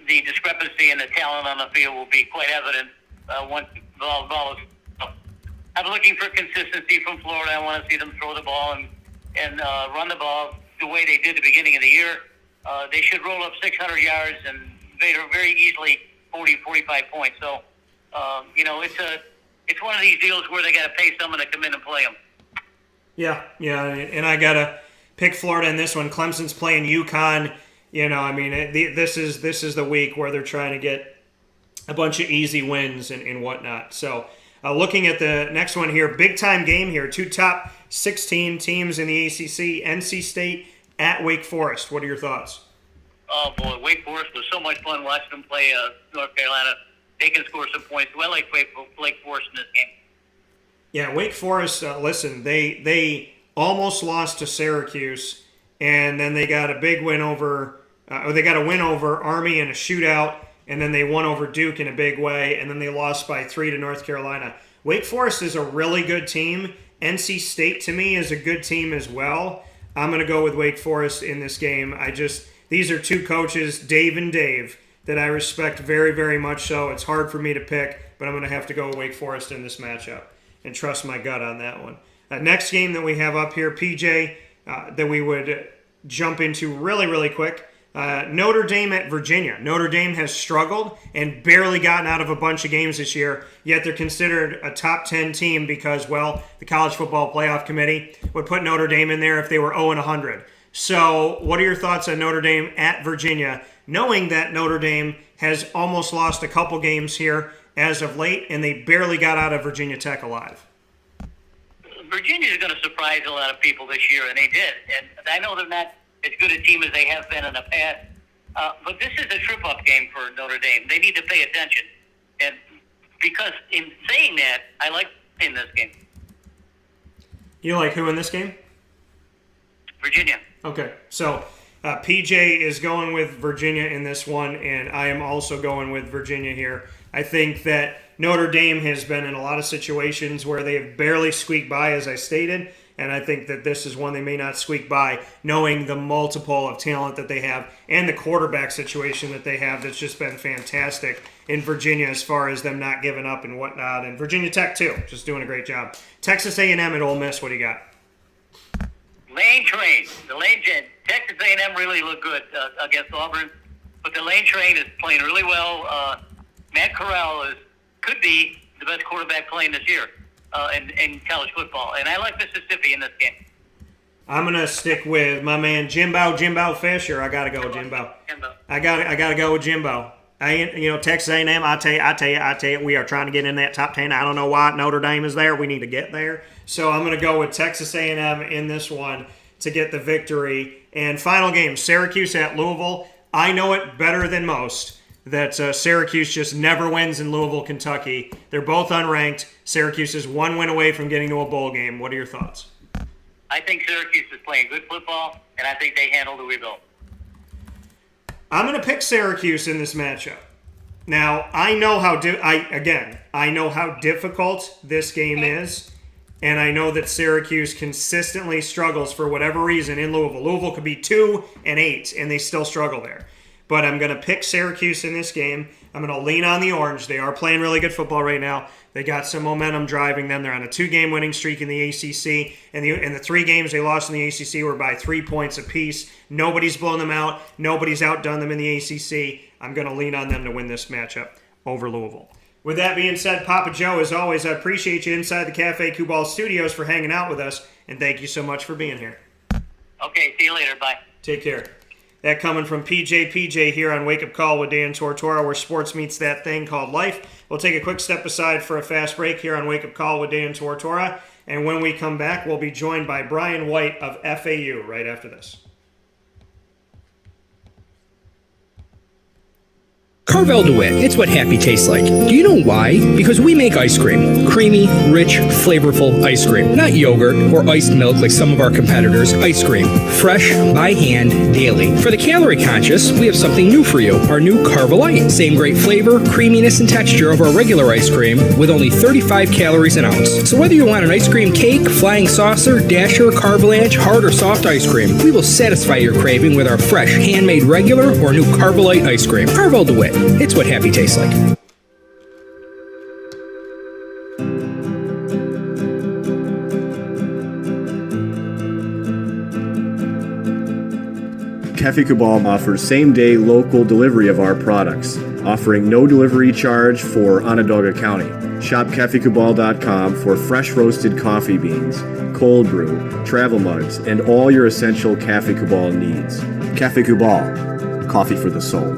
the discrepancy in the talent on the field will be quite evident once the ball is. I'm looking for consistency from Florida. I want to see them throw the ball and run the ball the way they did at the beginning of the year. They should roll up 600 yards and very easily 40, 45 points. So, it's one of these deals where they got to pay someone to come in and play them. Yeah, and I got to pick Florida in this one. Clemson's playing UConn. This is the week where they're trying to get a bunch of easy wins and whatnot. So, looking at the next one here, big-time game here. 2 top 16 teams in the ACC, NC State at Wake Forest. What are your thoughts? Oh, boy, Wake Forest was so much fun watching them play North Carolina. They can score some points. Well, I like Wake Forest in this game. Yeah, Wake Forest, listen, they almost lost to Syracuse, and then they got a big win over they got a win over Army in a shootout, and then they won over Duke in a big way, and then they lost by 3 to North Carolina. Wake Forest is a really good team. NC State, to me, is a good team as well. I'm going to go with Wake Forest in this game. These are 2 coaches, Dave and Dave, that I respect very, very much so. It's hard for me to pick, but I'm going to have to go with Wake Forest in this matchup and trust my gut on that one. Next game that we have up here, PJ, that we would jump into really, really quick. Notre Dame at Virginia. Notre Dame has struggled and barely gotten out of a bunch of games this year, yet they're considered a top 10 team because, well, the College Football Playoff Committee would put Notre Dame in there if they were 0-100. So what are your thoughts on Notre Dame at Virginia, knowing that Notre Dame has almost lost a couple games here as of late, and they barely got out of Virginia Tech alive? Virginia is going to surprise a lot of people this year, and they did. And I know they're not as good a team as they have been in the past, but this is a trip-up game for Notre Dame. They need to pay attention. And because in saying that, I like in this game. You like who in this game? Virginia. Okay, so PJ is going with Virginia in this one, and I am also going with Virginia here. I think that Notre Dame has been in a lot of situations where they have barely squeaked by, as I stated, and I think that this is one they may not squeak by, knowing the multiple of talent that they have and the quarterback situation that they have that's just been fantastic in Virginia as far as them not giving up and whatnot. And Virginia Tech, too, just doing a great job. Texas A&M at Ole Miss, what do you got? Lane train. The lane train. Texas A&M really looked good against Auburn, but the lane train is playing really well. Matt Corral could be the best quarterback playing this year in college football, and I like Mississippi in this game. I'm gonna stick with my man Jimbo Fisher. I gotta go Jimbo. I gotta go with Jimbo. Texas A&M. I tell you, we are trying to get in that top 10. I don't know why Notre Dame is there. We need to get there. So I'm gonna go with Texas A&M in this one to get the victory. And final game, Syracuse at Louisville. I know it better than most that Syracuse just never wins in Louisville, Kentucky. They're both unranked. Syracuse is one win away from getting to a bowl game. What are your thoughts? I think Syracuse is playing good football, and I think they handle Louisville. I'm going to pick Syracuse in this matchup. Now, I know how difficult this game is, and I know that Syracuse consistently struggles for whatever reason in Louisville. Louisville could be 2-8, and they still struggle there. But I'm going to pick Syracuse in this game. I'm going to lean on the Orange. They are playing really good football right now. They got some momentum driving them. They're on a 2-game winning streak in the ACC. And the 3 games they lost in the ACC were by 3 points apiece. Nobody's blown them out. Nobody's outdone them in the ACC. I'm going to lean on them to win this matchup over Louisville. With that being said, Papa Joe, as always, I appreciate you inside the Cafe Kubal studios for hanging out with us. And thank you so much for being here. Okay, see you later. Bye. Take care. That coming from PJ here on Wake Up Call with Dan Tortora, where sports meets that thing called life. We'll take a quick step aside for a fast break here on Wake Up Call with Dan Tortora. And when we come back, we'll be joined by Brian White of FAU right after this. Carvel DeWitt, it's what happy tastes like. Do you know why? Because we make ice cream. Creamy, rich, flavorful ice cream. Not yogurt or iced milk like some of our competitors. Ice cream. Fresh, by hand, daily. For the calorie conscious, we have something new for you. Our new Carvelite. Same great flavor, creaminess, and texture of our regular ice cream with only 35 calories an ounce. So whether you want an ice cream cake, flying saucer, dasher, carvalanche, hard or soft ice cream, we will satisfy your craving with our fresh, handmade regular or new Carvelite ice cream. Carvel DeWitt. It's what happy tastes like. Cafe Kubal offers same-day local delivery of our products, offering no delivery charge for Onondaga County. Shop cafekubal.com for fresh roasted coffee beans, cold brew, travel mugs, and all your essential Cafe Kubal needs. Cafe Kubal, coffee for the soul.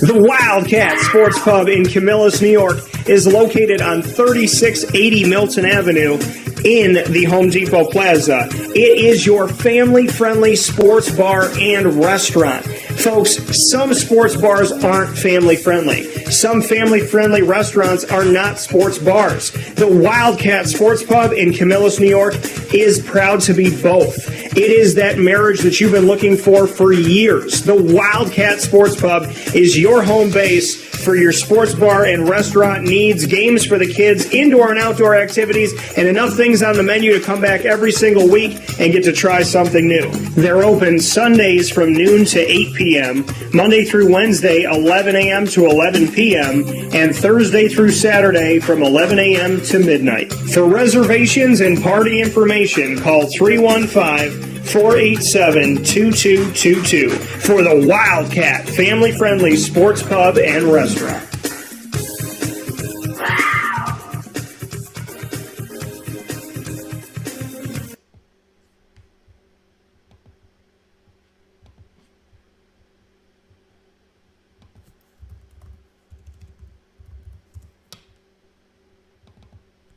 The Wildcat Sports Pub in Camillus, New York is located on 3680 Milton Avenue in the Home Depot Plaza. It is your family-friendly sports bar and restaurant. Folks, some sports bars aren't family-friendly. Some family-friendly restaurants are not sports bars. The Wildcat Sports Pub in Camillus, New York is proud to be both. It is that marriage that you've been looking for years. The Wildcat Sports Pub is your home base for your sports bar and restaurant needs, games for the kids, indoor and outdoor activities, and enough things on the menu to come back every single week and get to try something new. They're open Sundays from noon to 8 p.m., Monday through Wednesday, 11 a.m. to 11 p.m., and Thursday through Saturday from 11 a.m. to midnight. For reservations and party information, call 315-487-2222 for the Wildcat family-friendly sports pub and restaurant.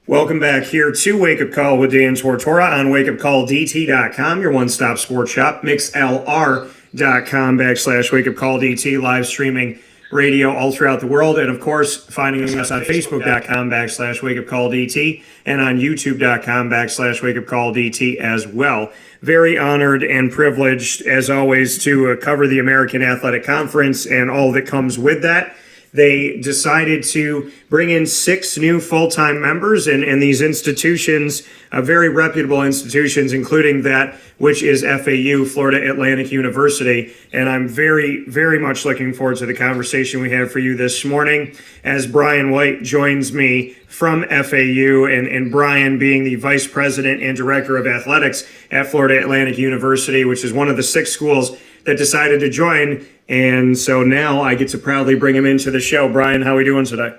Welcome back here to Wake Up Call with Dan Tortora on WakeUpCallDT.com, your one-stop sports shop, MixLR.com/WakeUpCallDT, live streaming radio all throughout the world, and of course, finding us on Facebook.com/WakeUpCallDT and on YouTube.com/WakeUpCallDT as well. Very honored and privileged, as always, to cover the American Athletic Conference and all that comes with that. they decided to bring in 6 new full-time members, and these institutions, very reputable institutions, including that which is FAU, Florida Atlantic University. And I'm very, very much looking forward to the conversation we have for you this morning as Brian White joins me from FAU, and Brian being the Vice President and Director of Athletics at Florida Atlantic University, which is one of the 6 schools that decided to join. And so now I get to proudly bring him into the show. Brian, how are we doing today?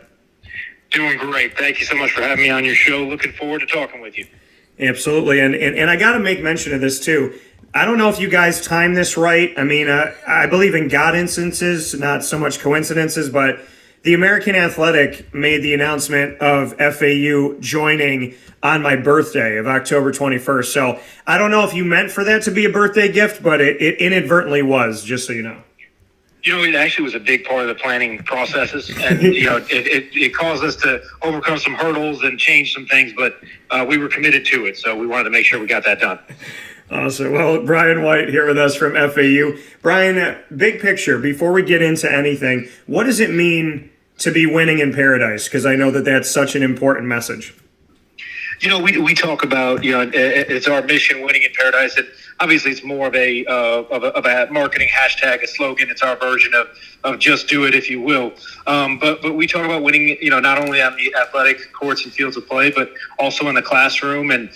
Doing great. Thank you so much for having me on your show. Looking forward to talking with you. Absolutely. And I got to make mention of this too. I don't know if you guys timed this right. I mean, I believe in God instances, not so much coincidences, but the American Athletic made the announcement of FAU joining on my birthday of October 21st. So I don't know if you meant for that to be a birthday gift, but it inadvertently was, just so you know. You know, it actually was a big part of the planning processes, and it caused us to overcome some hurdles and change some things, but we were committed to it, so we wanted to make sure we got that done. Awesome. Well, Brian White here with us from FAU. Brian, big picture, before we get into anything, what does it mean to be winning in paradise? Because I know that that's such an important message. You know, we talk about, it's our mission, winning in paradise, and obviously it's more of a marketing hashtag, a slogan. It's our version of just do it, if you will. But we talk about winning, not only on the athletic courts and fields of play, but also in the classroom and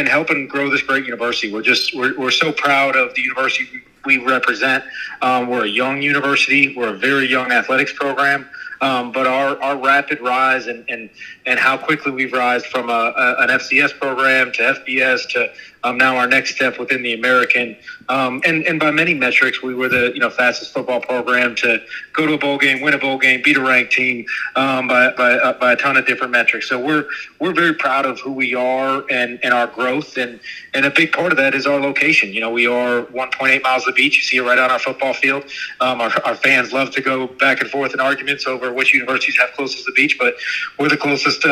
helping grow this great university. We're so proud of the university we represent. We're a young university. We're a very young athletics program. But our rapid rise and how quickly we've risen from an FCS program to FBS to now our next step within the American, and by many metrics, we were the fastest football program to go to a bowl game, win a bowl game, beat a ranked team by a ton of different metrics. So we're very proud of who we are and our growth, and a big part of that is our location. We are 1.8 miles of the beach. You see it right on our football field. Our fans love to go back and forth in arguments over which universities have closest to the beach, but we're the closest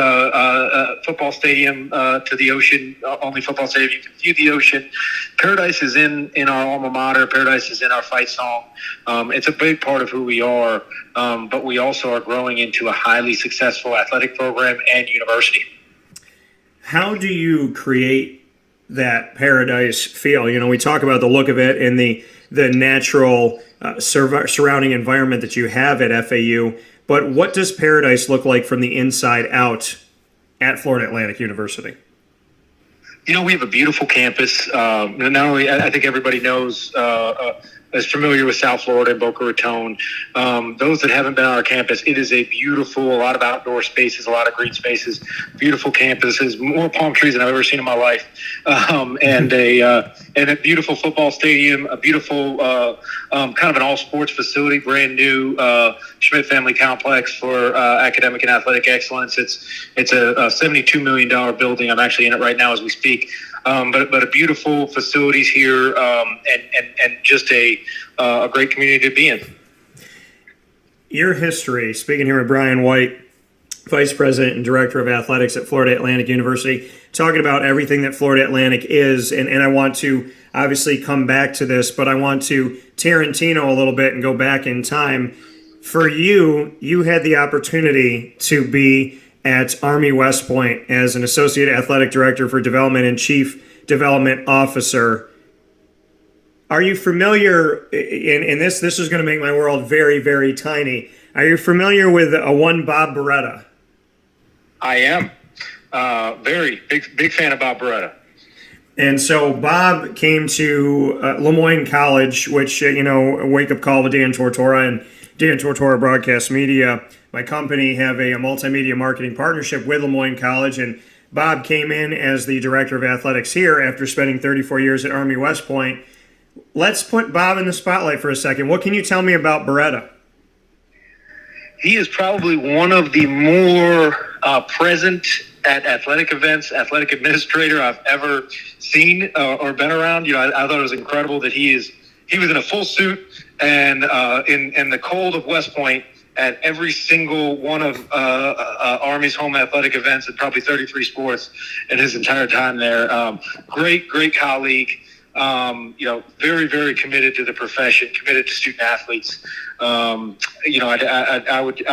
football stadium to the ocean. Only football stadium you can view the ocean. Paradise is in our alma mater. Paradise is in our fight song. It's a big part of who we are, but we also are growing into a highly successful athletic program and university. How do you create that paradise feel? We talk about the look of it and the natural surrounding environment that you have at FAU, but what does paradise look like from the inside out at Florida Atlantic University? We have a beautiful campus. Not only, I think everybody knows, is familiar with South Florida and Boca Raton. Those that haven't been on our campus, it is a beautiful, a lot of outdoor spaces, a lot of green spaces, beautiful campuses, more palm trees than I've ever seen in my life, and a beautiful football stadium, a beautiful kind of an all sports facility, brand new Schmidt Family Complex for academic and athletic excellence. It's a $72 million building. I'm actually in it right now as we speak. But a beautiful facilities here, and just a great community to be in. Your history, speaking here with Brian White, Vice President and Director of Athletics at Florida Atlantic University, talking about everything that Florida Atlantic is, and I want to obviously come back to this, but I want to Tarantino a little bit and go back in time. For you had the opportunity to be at Army West Point as an Associate Athletic Director for Development and Chief Development Officer. Are you familiar, in this is going to make my world very, very tiny. Are you familiar with one Bob Beretta? I am. Very big fan of Bob Beretta. And so Bob came to Lemoyne College, which, Wake Up Call with Dan Tortora and Dan Tortora Broadcast Media, my company, have a multimedia marketing partnership with Lemoyne College, and Bob came in as the Director of Athletics here after spending 34 years at Army West Point. Let's put Bob in the spotlight for a second. What can you tell me about Beretta? He is probably one of the more present at athletic events, athletic administrator I've ever seen or been around. I thought it was incredible that he was in a full suit and in the cold of West Point at every single one of Army's home athletic events and probably 33 sports in his entire time there. Great colleague. very, very committed to the profession, committed to student athletes. I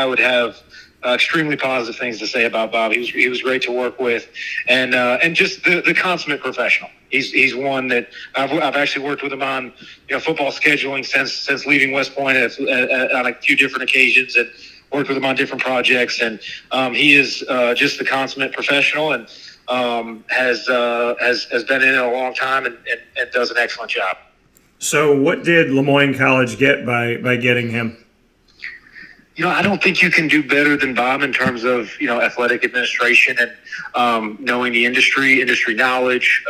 would have extremely positive things to say about Bob. He was great to work with, and just the consummate professional. He's one that I've actually worked with him on football scheduling since leaving West Point on a few different occasions, and worked with him on different projects. And he is just the consummate professional, and has been in it a long time, and does an excellent job. So what did Lemoyne College get by getting him? I don't think you can do better than Bob in terms of, athletic administration and knowing the industry knowledge,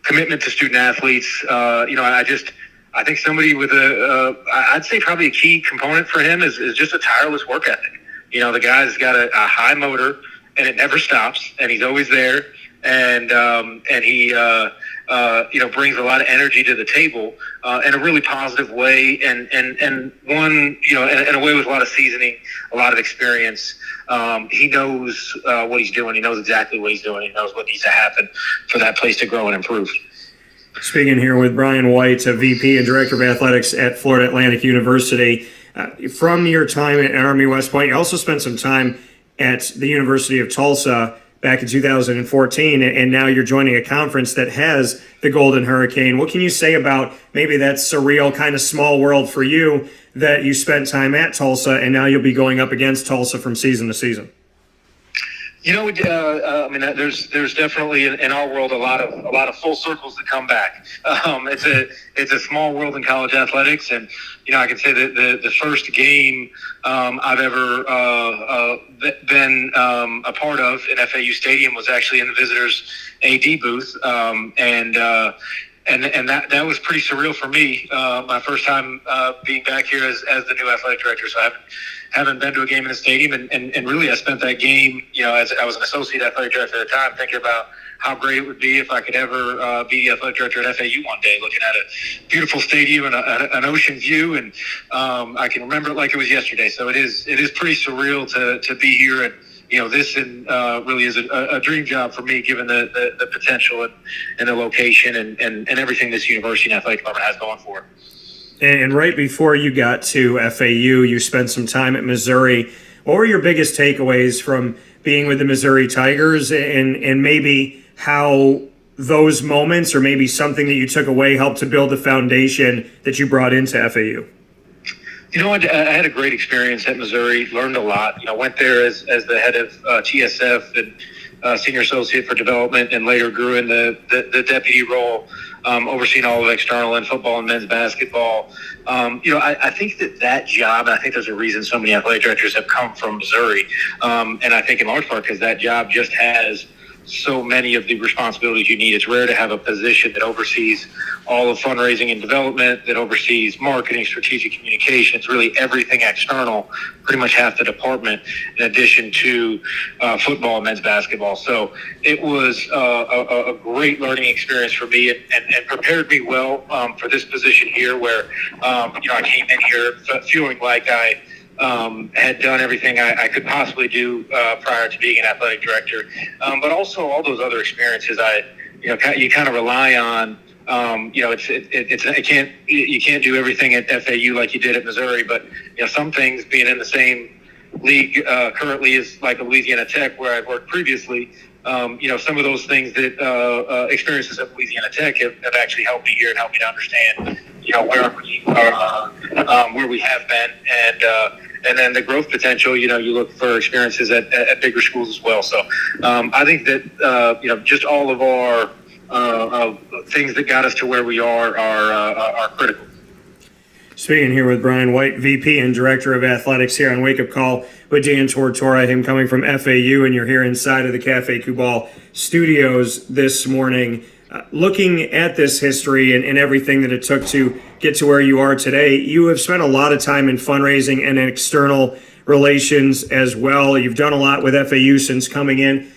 commitment to student athletes. I think somebody with I'd say probably a key component for him is just a tireless work ethic. The guy's got a high motor, and it never stops, and he's always there, and he brings a lot of energy to the table in a really positive way, and one, in a way with a lot of seasoning, a lot of experience. He knows what he's doing. He knows exactly what he's doing. He knows what needs to happen for that place to grow and improve. Speaking here with Brian White, a VP and Director of Athletics at Florida Atlantic University. From your time at Army West Point, you also spent some time at the University of Tulsa back in 2014, and now you're joining a conference that has the Golden Hurricane. What can you say about maybe that surreal kind of small world for you that you spent time at Tulsa, and now you'll be going up against Tulsa from season to season? There's definitely in our world a lot of full circles that come back. It's a small world in college athletics, and I can say that the first game I've ever been a part of in FAU Stadium was actually in the visitors' AD booth, and that was pretty surreal for me. My first time being back here as the new athletic director, so I haven't been to a game in the stadium, and really I spent that game, as I was an associate athletic director at the time, thinking about how great it would be if I could ever be the athletic director at FAU one day, looking at a beautiful stadium and an ocean view, and I can remember it like it was yesterday. So it is pretty surreal to be here, and this really is a dream job for me, given the potential and the location and everything this university and athletic department has going for it. And right before you got to FAU, you spent some time at Missouri. What were your biggest takeaways from being with the Missouri Tigers, and maybe how those moments, or maybe something that you took away, helped to build the foundation that you brought into FAU? I had a great experience at Missouri, learned a lot. Went there as the head of TSF and senior associate for development, and later grew in the deputy role, overseeing all of external and football and men's basketball. I think that job, and I think there's a reason so many athletic directors have come from Missouri, and I think in large part because that job just has so many of the responsibilities you need. It's rare to have a position that oversees all of fundraising and development, that oversees marketing, strategic communications, really everything external, pretty much half the department, in addition to football and men's basketball. So it was a great learning experience for me, and prepared me well for this position here, where I came in here feeling like I had done everything I could possibly do prior to being an athletic director, but also all those other experiences you kind of rely on. You can't do everything at FAU like you did at Missouri, but some things, being in the same league currently as like a Louisiana Tech, where I've worked previously. Some of those things that experiences at Louisiana Tech have actually helped me here and helped me to understand where we have been, and then the growth potential. You look for experiences at bigger schools as well. So I think that just all of our things that got us to where we are critical. Speaking here with Brian White, VP and Director of Athletics here on Wake Up Call with Dan Tortora, him coming from FAU, and you're here inside of the Cafe Kubal studios this morning. Looking at this history and everything that it took to get to where you are today, you have spent a lot of time in fundraising and external relations as well. You've done a lot with FAU since coming in.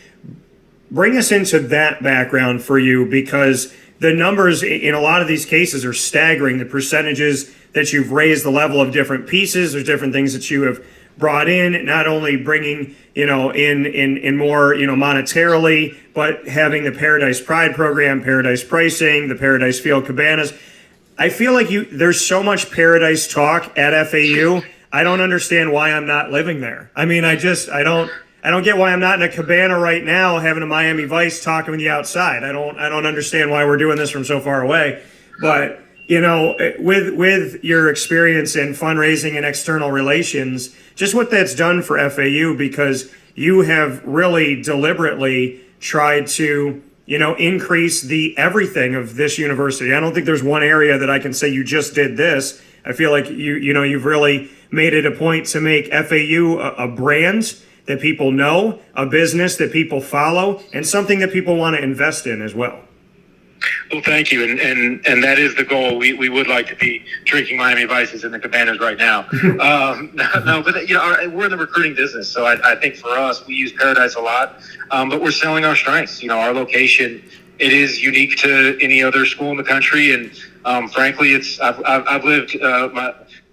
Bring us into that background for you, because the numbers in a lot of these cases are staggering. The percentages that you've raised, the level of different pieces, there's different things that you have brought in, not only bringing, in more, monetarily, but having the Paradise Pride program, Paradise Pricing, the Paradise Field Cabanas. I feel like there's so much paradise talk at FAU. I don't understand why I'm not living there. I mean, I don't get why I'm not in a cabana right now having a Miami Vice talking with you outside. I don't understand why we're doing this from so far away. But, with your experience in fundraising and external relations, just what that's done for FAU, because you have really deliberately tried to, increase the everything of this university. I don't think there's one area that I can say you just did this. I feel like you've really made it a point to make FAU a brand that people know, a business that people follow, and something that people want to invest in as well. Well, thank you, and that is the goal. We would like to be drinking Miami Vices in the cabanas right now. No, but we're in the recruiting business, so I think for us, we use Paradise a lot, but we're selling our strengths. Our location, it is unique to any other school in the country, and frankly, I've lived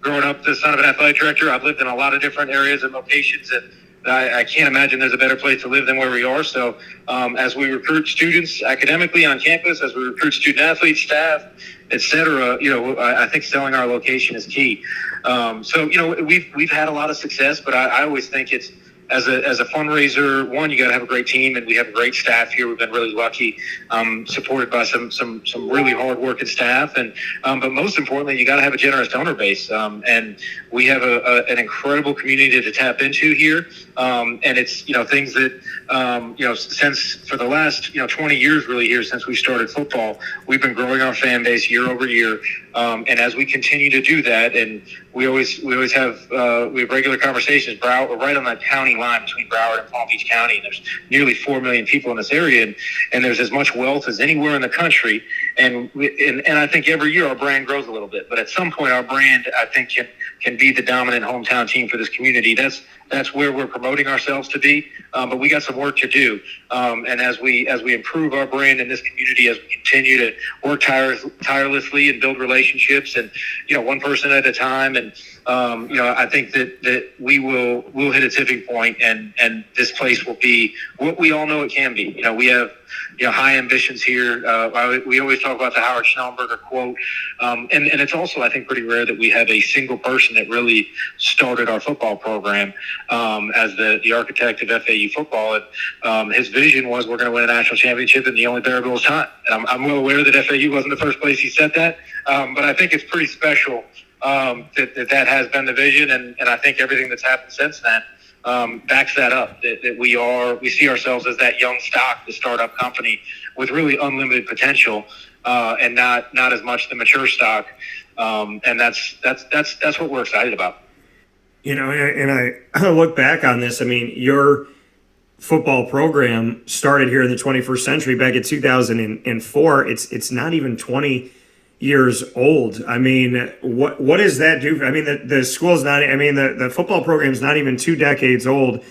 growing up the son of an athletic director. I've lived in a lot of different areas and locations, and I can't imagine there's a better place to live than where we are. So as we recruit students academically on campus, as we recruit student athletes, staff, et cetera, I think selling our location is key. So we've had a lot of success, but I always think it's, as a fundraiser, one, you got to have a great team, and we have a great staff here. We've been really lucky, supported by some really hard-working staff, and but most importantly, you got to have a generous donor base, and we have an incredible community to tap into here, and it's things that since for the last 20 years really here since we started football, we've been growing our fan base year over year, and as we continue to do that, and we always have regular conversations. We're right on that county line between Broward and Palm Beach County, and there's nearly 4 million people in this area, and there's as much wealth as anywhere in the country. And I think every year our brand grows a little bit, but at some point our brand, I think, can be the dominant hometown team for this community. That's where we're promoting ourselves to be, but we got some work to do. And as we improve our brand in this community, as we continue to work tirelessly and build relationships, and one person at a time, and I think that we'll hit a tipping point, and this place will be what we all know it can be. We have high ambitions here. We always talk about the Howard Schnellenberger quote, and it's also, I think, pretty rare that we have a single person that really started our football program as the architect of FAU football. And his vision was, we're going to win a national championship in the only variable is time. And I'm well aware that FAU wasn't the first place he said that, but I think it's pretty special that has been the vision, and I think everything that's happened since then backs that up. That we see ourselves as that young stock, the startup company with really unlimited potential, and not as much the mature stock, and that's what we're excited about. And I look back on this. I mean, your football program started here in the 21st century back in 2004. It's not even 20 years old. I mean, what does that do? I mean, the school's not, I mean, the football program's not even 2 decades old,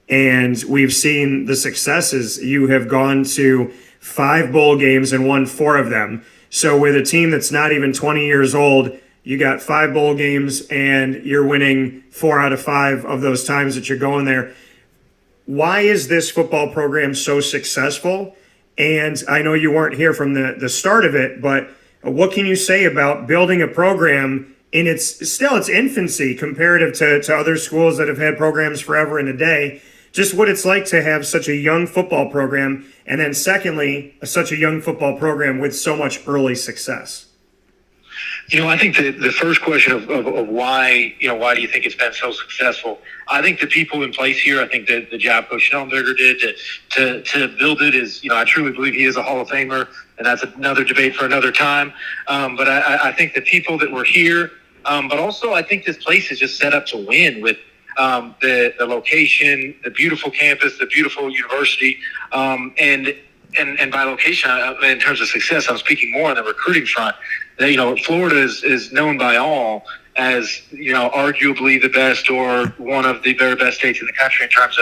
and we've seen the successes. You have gone to 5 bowl games and won 4 of them. So with a team that's not even 20 years old, you got 5 bowl games and you're winning 4 out of 5 of those times that you're going there. Why is this football program so successful? And I know you weren't here from the start of it, but what can you say about building a program in its infancy comparative to other schools that have had programs forever and a day? Just what it's like to have such a young football program, and then secondly, such a young football program with so much early success. I think the first question of why do you think it's been so successful? I think the people in place here, I think the job Coach Schnellenberger did to build it is, I truly believe he is a Hall of Famer, and that's another debate for another time. But I think the people that were here, but also I think this place is just set up to win with the location, the beautiful campus, the beautiful university, and by location, in terms of success, I'm speaking more on the recruiting front. Florida is known by all as, arguably the best or one of the very best states in the country in terms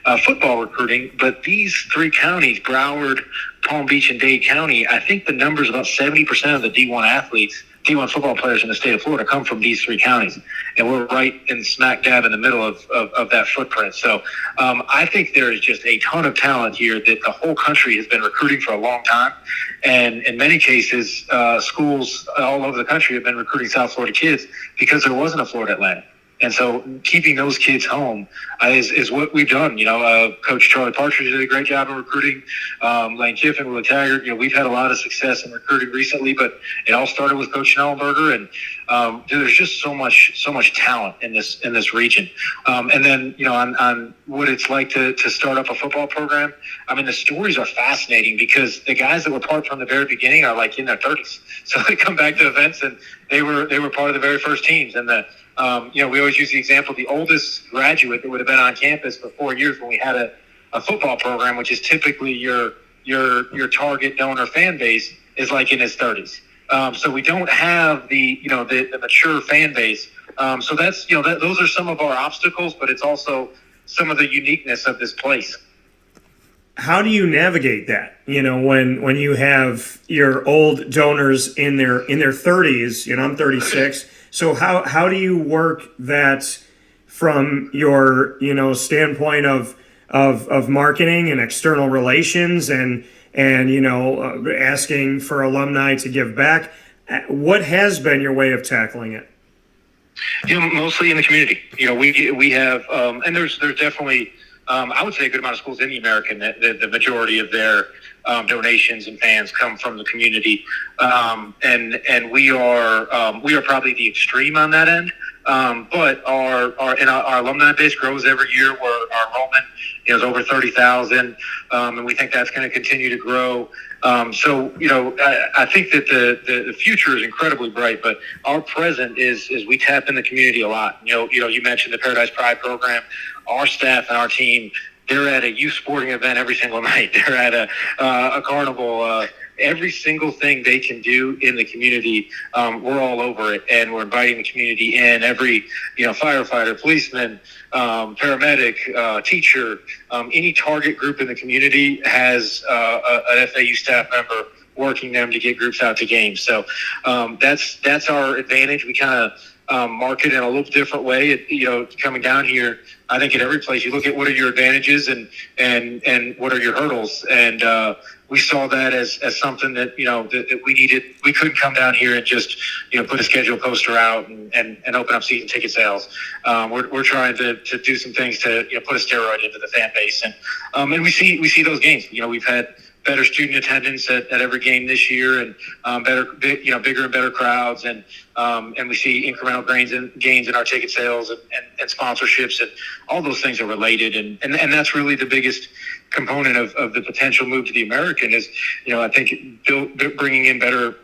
of football recruiting. But these 3 counties, Broward, Palm Beach, and Dade County, I think the number is about 70% of the D1 athletes D1 football players in the state of Florida come from these three counties, and we're right in smack dab in the middle of that footprint. So I think there is just a ton of talent here that the whole country has been recruiting for a long time, and in many cases, schools all over the country have been recruiting South Florida kids because there wasn't a Florida Atlantic. And so keeping those kids home is what we've done. Coach Charlie Partridge did a great job in recruiting. Lane Kiffin, Will Taggart. We've had a lot of success in recruiting recently, but it all started with Coach Schnellenberger. And there's just so much talent in this region. And then on what it's like to start up a football program. I mean, the stories are fascinating because the guys that were part from the very beginning are like in their 30s. So they come back to events and they were part of the very first teams. And we always use the example, the oldest graduate that would have been on campus for 4 years when we had a football program, which is typically your target donor fan base, is like in his 30s. So we don't have the mature fan base. So that's, those are some of our obstacles, but it's also some of the uniqueness of this place. How do you navigate that? When you have your old donors in their 30s, I'm 36. So how do you work that from your, standpoint of marketing and external relations and asking for alumni to give back? What has been your way of tackling it? Mostly in the community. We have, and there's definitely, I would say a good amount of schools in the American that the majority of their donations and fans come from the community, and we are probably the extreme on that end. But our alumni base grows every year. Where our enrollment is over 30,000, and we think that's going to continue to grow. So I think that the future is incredibly bright, but our present is we tap in the community a lot. You mentioned the Paradise Pride program. Our staff and our team, they're at a youth sporting event every single night. They're at a carnival. Every single thing they can do in the community, we're all over it, and we're inviting the community in. Every firefighter, policeman, paramedic, teacher, any target group in the community has an FAU staff member working them to get groups out to games. So that's our advantage. We kind of market in a little different way. Coming down here, I think at every place you look at what are your advantages and what are your hurdles, and we saw that as something that that we needed. We couldn't come down here and just put a schedule poster out and open up season ticket sales. We're trying to do some things to put a steroid into the fan base, and we see those gains. We've had better student attendance at every game this year, and bigger and better crowds, and we see incremental gains in our ticket sales and sponsorships, and all those things are related, and that's really the biggest component of the potential move to the American is, I think bringing in better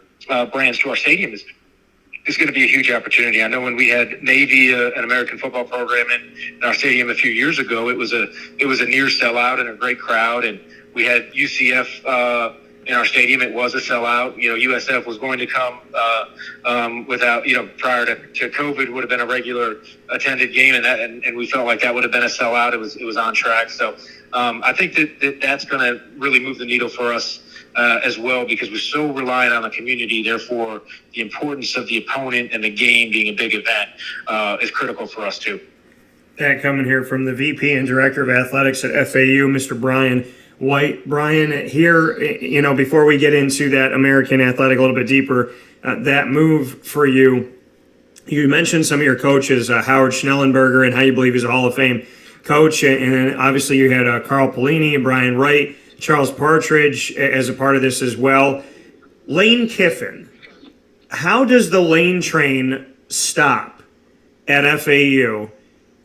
brands to our stadium is going to be a huge opportunity. I know when we had Navy, an American football program in our stadium a few years ago, it was a near sellout and a great crowd, and we had UCF in our stadium. It was a sellout. USF was going to come without, prior to COVID, would have been a regular attended game, and we felt like that would have been a sellout. It was on track. So I think that's going to really move the needle for us as well, because we're so reliant on the community. Therefore, the importance of the opponent and the game being a big event is critical for us too. That coming here from the VP and Director of Athletics at FAU, Mr. Brian White. Brian, here, before we get into that American Athletic a little bit deeper, that move for you, you mentioned some of your coaches, Howard Schnellenberger, and how you believe he's a Hall of Fame coach, and then obviously you had Carl Pelini and Brian Wright, Charles Partridge as a part of this as well. Lane Kiffin, how does the Lane train stop at FAU?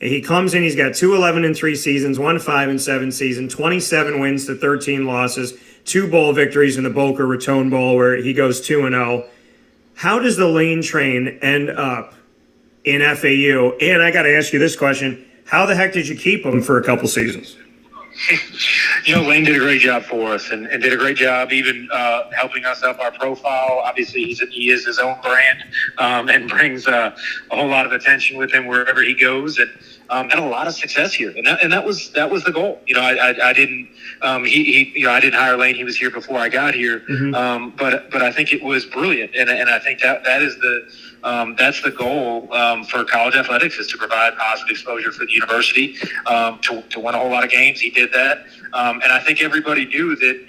He comes in, he's got 2-11-3 seasons, 1-5-7 season, 27 wins to 13 losses, 2 bowl victories in the Boca Raton Bowl where he goes 2-0. How does the Lane train end up in FAU? And I got to ask you this question, how the heck did you keep him for a couple seasons? Lane did a great job for us and did a great job even helping us up our profile. Obviously, he is his own brand and brings a whole lot of attention with him wherever he goes. And had a lot of success here, and that was the goal. I didn't I didn't hire Lane. He was here before I got here, but I think it was brilliant, and I think that is that's the goal for college athletics, is to provide positive exposure for the university to win a whole lot of games. He did that, and I think everybody knew that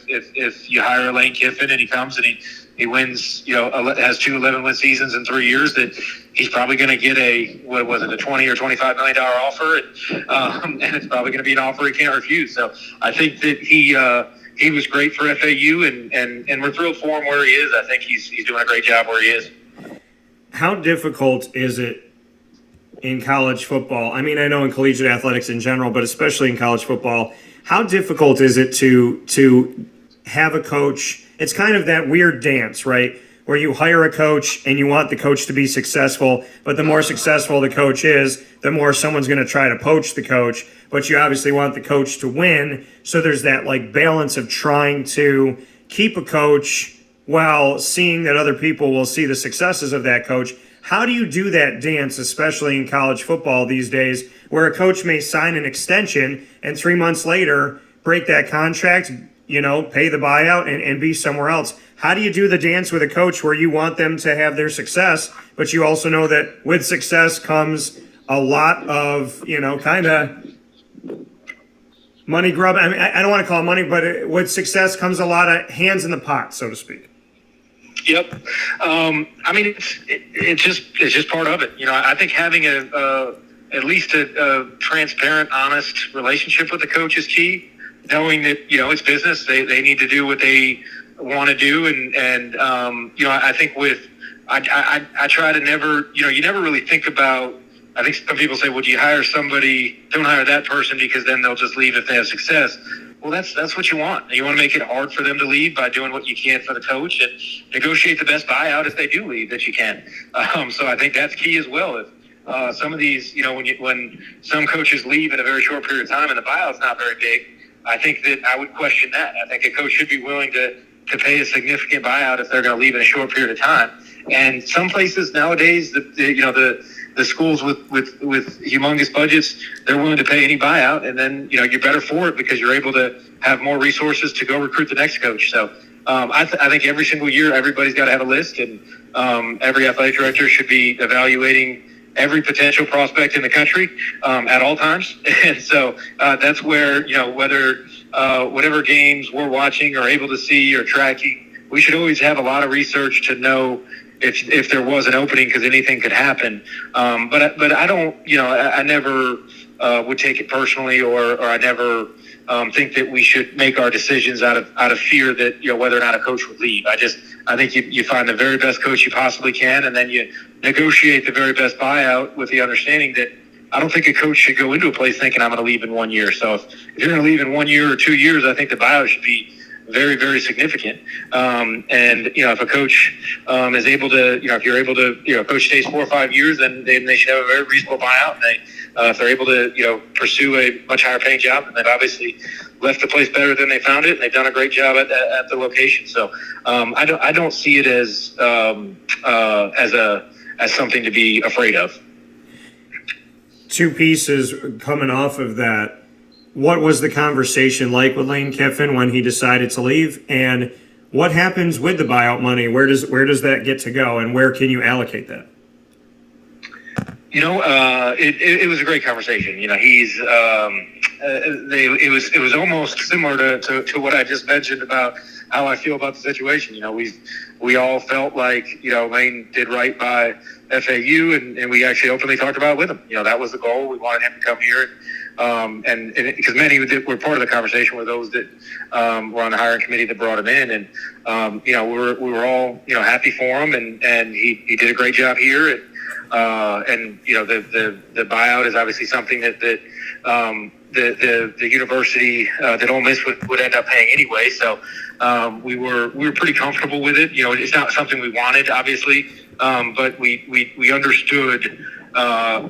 if you hire Lane Kiffin and he comes and he wins, has 2 11-win seasons in 3 years, that he's probably going to get a $20 or $25 million offer, and it's probably going to be an offer he can't refuse. So I think that he was great for FAU, and we're thrilled for him where he is. I think he's doing a great job where he is. How difficult is it in college football? I mean, I know in collegiate athletics in general, but especially in college football, how difficult is it to have a coach? It's kind of that weird dance, right? Where you hire a coach and you want the coach to be successful, but the more successful the coach is, the more someone's going to try to poach the coach, but you obviously want the coach to win. So there's that balance of trying to keep a coach while seeing that other people will see the successes of that coach. How do you do that dance, especially in college football these days, where a coach may sign an extension and 3 months later break that contract, pay the buyout and be somewhere else? How do you do the dance with a coach where you want them to have their success, but you also know that with success comes a lot of, kind of money grub? I mean, I don't want to call it money, but with success comes a lot of hands in the pot, so to speak. Yep. I mean, it's just part of it. I think having at least a transparent, honest relationship with the coach is key. Knowing that, it's business. They need to do what they want to do. And I think I try to never, you never really think about, I think some people say, well, do you hire somebody, don't hire that person because then they'll just leave if they have success. Well, that's what you want. You want to make it hard for them to leave by doing what you can for the coach and negotiate the best buyout if they do leave that you can. So I think that's key as well. If some of these, when some coaches leave in a very short period of time and the buyout's not very big, I think that I would question that. I think a coach should be willing to pay a significant buyout if they're going to leave in a short period of time. And some places nowadays, the schools with humongous budgets, they're willing to pay any buyout, and then you're better for it because you're able to have more resources to go recruit the next coach. So I think every single year everybody's got to have a list, and every athletic director should be evaluating every potential prospect in the country at all times. And so that's where whether whatever games we're watching or able to see or tracking, we should always have a lot of research to know if there was an opening, because anything could happen. But I don't, I never would take it personally, or I never think that we should make our decisions out of fear that, whether or not a coach would leave. I think you find the very best coach you possibly can, and then you negotiate the very best buyout with the understanding that I don't think a coach should go into a place thinking I'm going to leave in 1 year. So if you're going to leave in 1 year or 2 years, I think the buyout should be very, very significant. And, if a coach is able to, if you're able to, coach stays 4 or 5 years, then they should have a very reasonable buyout. And if they're able to, pursue a much higher paying job, and they've obviously left the place better than they found it, and they've done a great job at the location. So I don't see it as something to be afraid of. Two pieces coming off of that. What was the conversation like with Lane Kiffin when he decided to leave, and what happens with the buyout money? Where does that get to go, and where can you allocate that? It was a great conversation. He's it was almost similar to what I just mentioned about how I feel about the situation. We all felt like Lane did right by FAU, and we actually openly talked about it with him. That was the goal. We wanted him to come here, and because many were part of the conversation were those that were on the hiring committee that brought him in, and we were all happy for him, and he did a great job here, and the buyout is obviously something that the university that Ole Miss would end up paying anyway. So we were pretty comfortable with it. It's not something we wanted, obviously, but we understood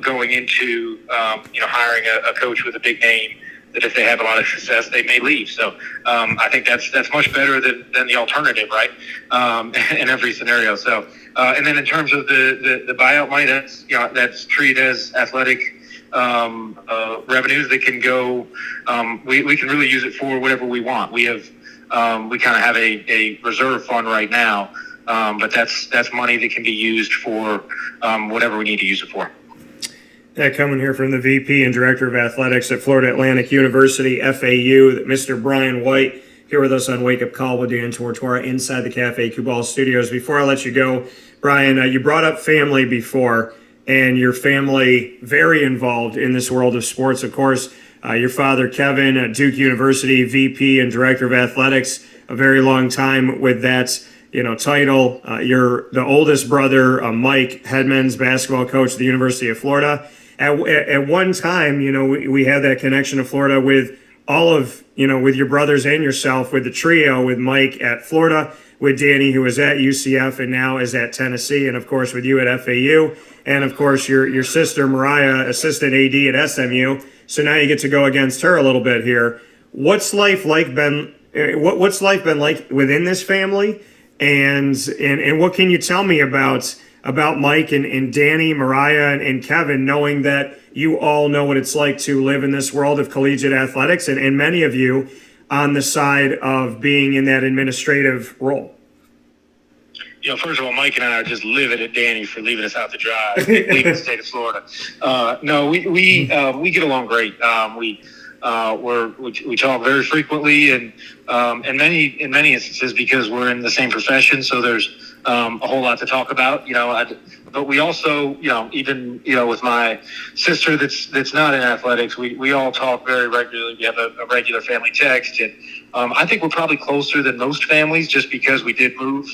going into hiring a coach with a big name that if they have a lot of success, they may leave. So I think that's much better than the alternative, right? In every scenario. So and then in terms of the buyout money, that's treated as athletic revenues that can go. We can really use it for whatever we want. We have we kind of have a reserve fund right now, but that's money that can be used for whatever we need to use it for. Coming here from the VP and Director of Athletics at Florida Atlantic University, FAU, Mr. Brian White, here with us on Wake Up Call with Dan Tortora inside the Cafe Kubal studios. Before I let you go, Brian, you brought up family before, and your family very involved in this world of sports. Of course, your father, Kevin, at Duke University, VP and Director of Athletics, a very long time with that title. You're the oldest brother, Mike, head men's basketball coach at the University of Florida. At one time, we had that connection to Florida with all of, with your brothers and yourself, with the trio, with Mike at Florida, with Danny, who was at UCF and now is at Tennessee, and of course with you at FAU, and of course your sister Mariah, assistant AD at SMU. So now you get to go against her a little bit here. What's life been like within this family, and what can you tell me about Mike and Danny, Mariah, and Kevin, knowing that you all know what it's like to live in this world of collegiate athletics, and many of you on the side of being in that administrative role? First of all, Mike and I are just livid at Danny for leaving us out to dry, leaving the state of Florida. No, we get along great. We talk very frequently, and in many instances, because we're in the same profession, so there's a whole lot to talk about. But we also, even with my sister that's not in athletics, we all talk very regularly. We have a regular family text, and I think we're probably closer than most families, just because we did move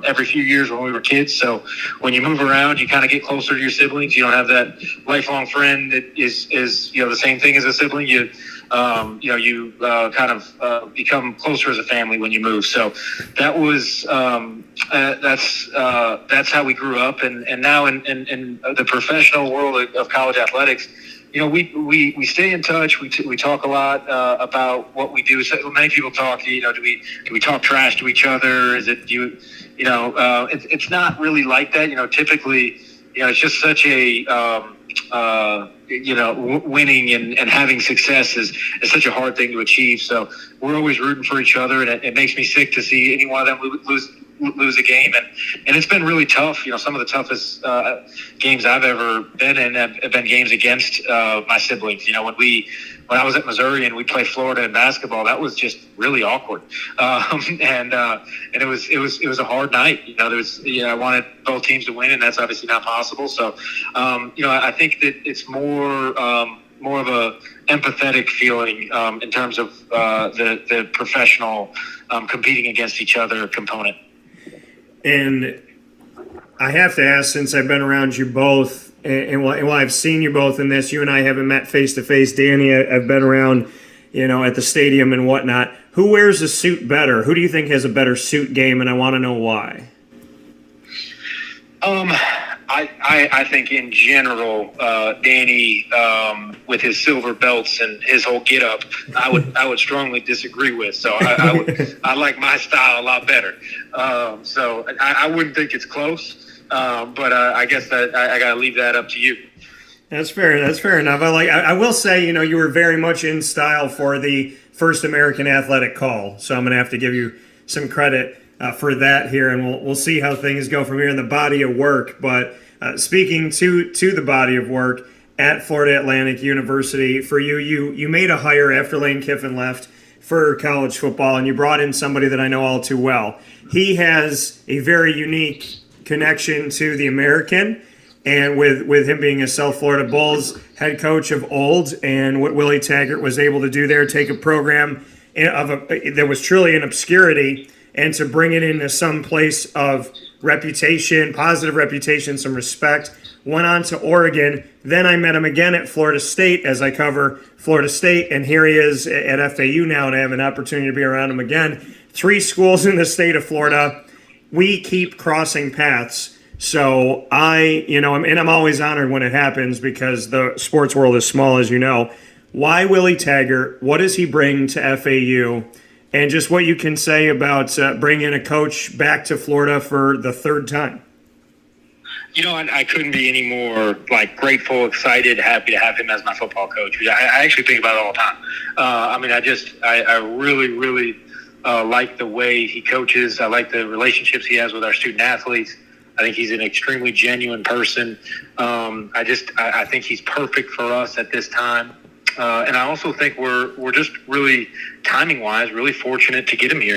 every few years when we were kids. So when you move around, you kind of get closer to your siblings. You don't have that lifelong friend that is the same thing as a sibling. You kind of become closer as a family when you move. So that was that's how we grew up, and now in the professional world of college athletics, we stay in touch. We talk a lot about what we do. So many people talk. Do we talk trash to each other? Is it it's not really like that. Typically, it's just such a winning and having success is such a hard thing to achieve. So we're always rooting for each other, and it makes me sick to see any one of them lose a game. And it's been really tough. Some of the toughest games I've ever been in have been games against my siblings. When I was at Missouri and we played Florida in basketball, that was just really awkward. And it was a hard night. I wanted both teams to win, and that's obviously not possible. So, I think that it's more of a empathetic feeling in terms of the professional competing against each other component. And I have to ask, since I've been around you both, and while I've seen you both in this, you and I haven't met face to face. Danny, I've been around, at the stadium and whatnot. Who wears a suit better? Who do you think has a better suit game? And I want to know why. I think in general, Danny, with his silver belts and his whole get up, I would strongly disagree with. So I like my style a lot better. So I wouldn't think it's close. But I guess that I got to leave that up to you. That's fair. That's fair enough. I will say, you were very much in style for the first American Athletic Call. So I'm going to have to give you some credit for that here, and we'll see how things go from here in the body of work. But speaking to the body of work at Florida Atlantic University, for you made a hire after Lane Kiffin left for college football, and you brought in somebody that I know all too well. He has a very unique connection to the American, and with him being a South Florida Bulls head coach of old, and what Willie Taggart was able to do there, take a program that was truly in obscurity, and to bring it into some place of reputation, positive reputation, some respect. Went on to Oregon. Then I met him again at Florida State as I cover Florida State, and here he is at FAU now, and I have an opportunity to be around him again. 3 schools in the state of Florida. We keep crossing paths. So I'm always honored when it happens, because the sports world is small, as you know. Why Willie Taggart? What does he bring to FAU? And just what you can say about bringing a coach back to Florida for the third time. I couldn't be any more grateful, excited, happy to have him as my football coach. I actually think about it all the time. I really, really like the way he coaches. I like the relationships he has with our student athletes. I think he's an extremely genuine person. I think he's perfect for us at this time. And I also think we're just really timing wise, really fortunate to get him here.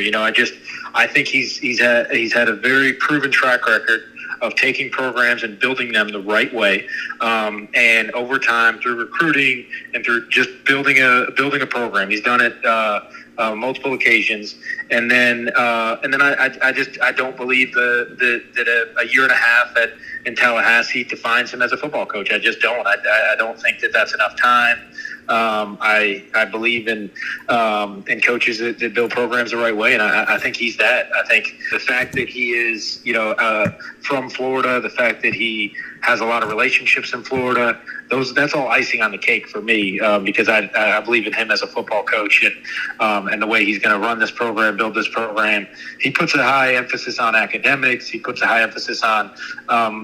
I think he's had a very proven track record of taking programs and building them the right way. And over time, through recruiting and through just building a program, he's done it multiple occasions. And then I don't believe that a year and a half in Tallahassee defines him as a football coach. I just don't. I don't think that that's enough time. I believe in coaches that build programs the right way, and I think he's that. I think the fact that he is, from Florida, the fact that he has a lot of relationships in Florida, that's all icing on the cake for me, because I believe in him as a football coach and the way he's going to run this program, build this program. He puts a high emphasis on academics. He puts a high emphasis on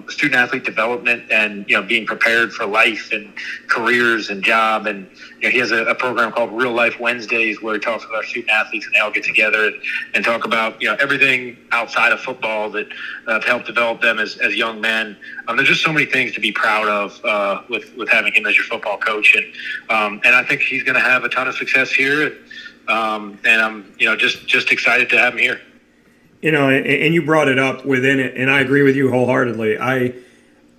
student athlete development and being prepared for life and careers and job. And he has a program called Real Life Wednesdays where he talks with our student athletes, and they all get together and talk about everything outside of football that have helped develop them as young men. There's just so many things to be proud of with having him as your football coach, and I think he's going to have a ton of success here. And I'm just excited to have him here. And you brought it up within it, and I agree with you wholeheartedly. I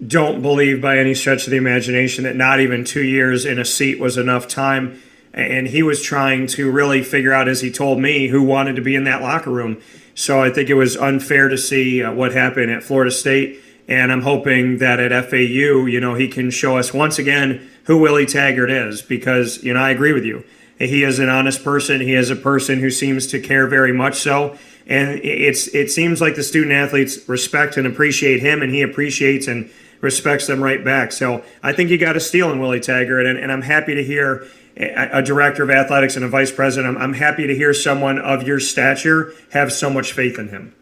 don't believe by any stretch of the imagination that not even 2 years in a seat was enough time. And he was trying to really figure out, as he told me, who wanted to be in that locker room. So I think it was unfair to see what happened at Florida State. And I'm hoping that at FAU, he can show us once again who Willie Taggart is, because, I agree with you. He is an honest person. He is a person who seems to care very much so. And it seems like the student athletes respect and appreciate him, and he appreciates and respects them right back. So I think you got a steal in Willie Taggart, and I'm happy to hear a director of athletics and a vice president. I'm happy to hear someone of your stature have so much faith in him.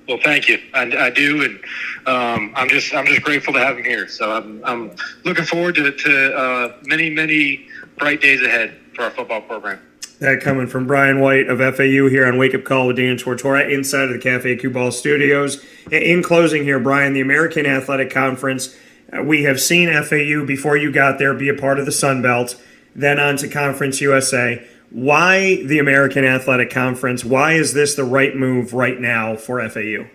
Well, thank you. I do, and I'm just grateful to have him here. So I'm looking forward to many bright days ahead for our football program. That coming from Brian White of FAU here on Wake Up Call with Dan Tortora inside of the Cafe Cuball Studios. In closing here, Brian, the American Athletic Conference, we have seen FAU before you got there be a part of the Sun Belt, then on to Conference USA. Why the American Athletic Conference? Why is this the right move right now for FAU?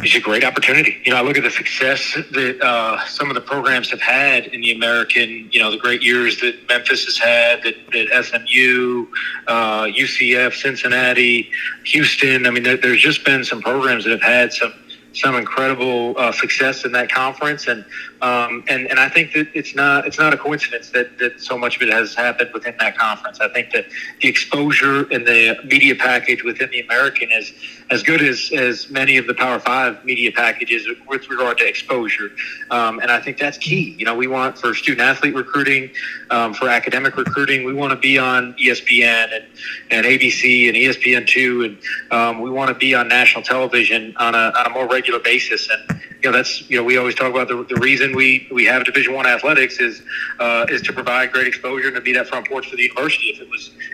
It's a great opportunity. I look at the success that some of the programs have had in the American, the great years that Memphis has had, that SMU, UCF, Cincinnati, Houston. There's just been some programs that have had some incredible success in that conference, and I think that it's not a coincidence that so much of it has happened within that conference. I think that the exposure and the media package within the American is as good as many of the Power 5 media packages with regard to exposure, and I think that's key. We want, for student athlete recruiting, for academic recruiting, we want to be on ESPN and ABC and ESPN2, and we want to be on national television on a more regular basis. And that's we always talk about the reason we have Division I athletics is to provide great exposure and to be that front porch for the university.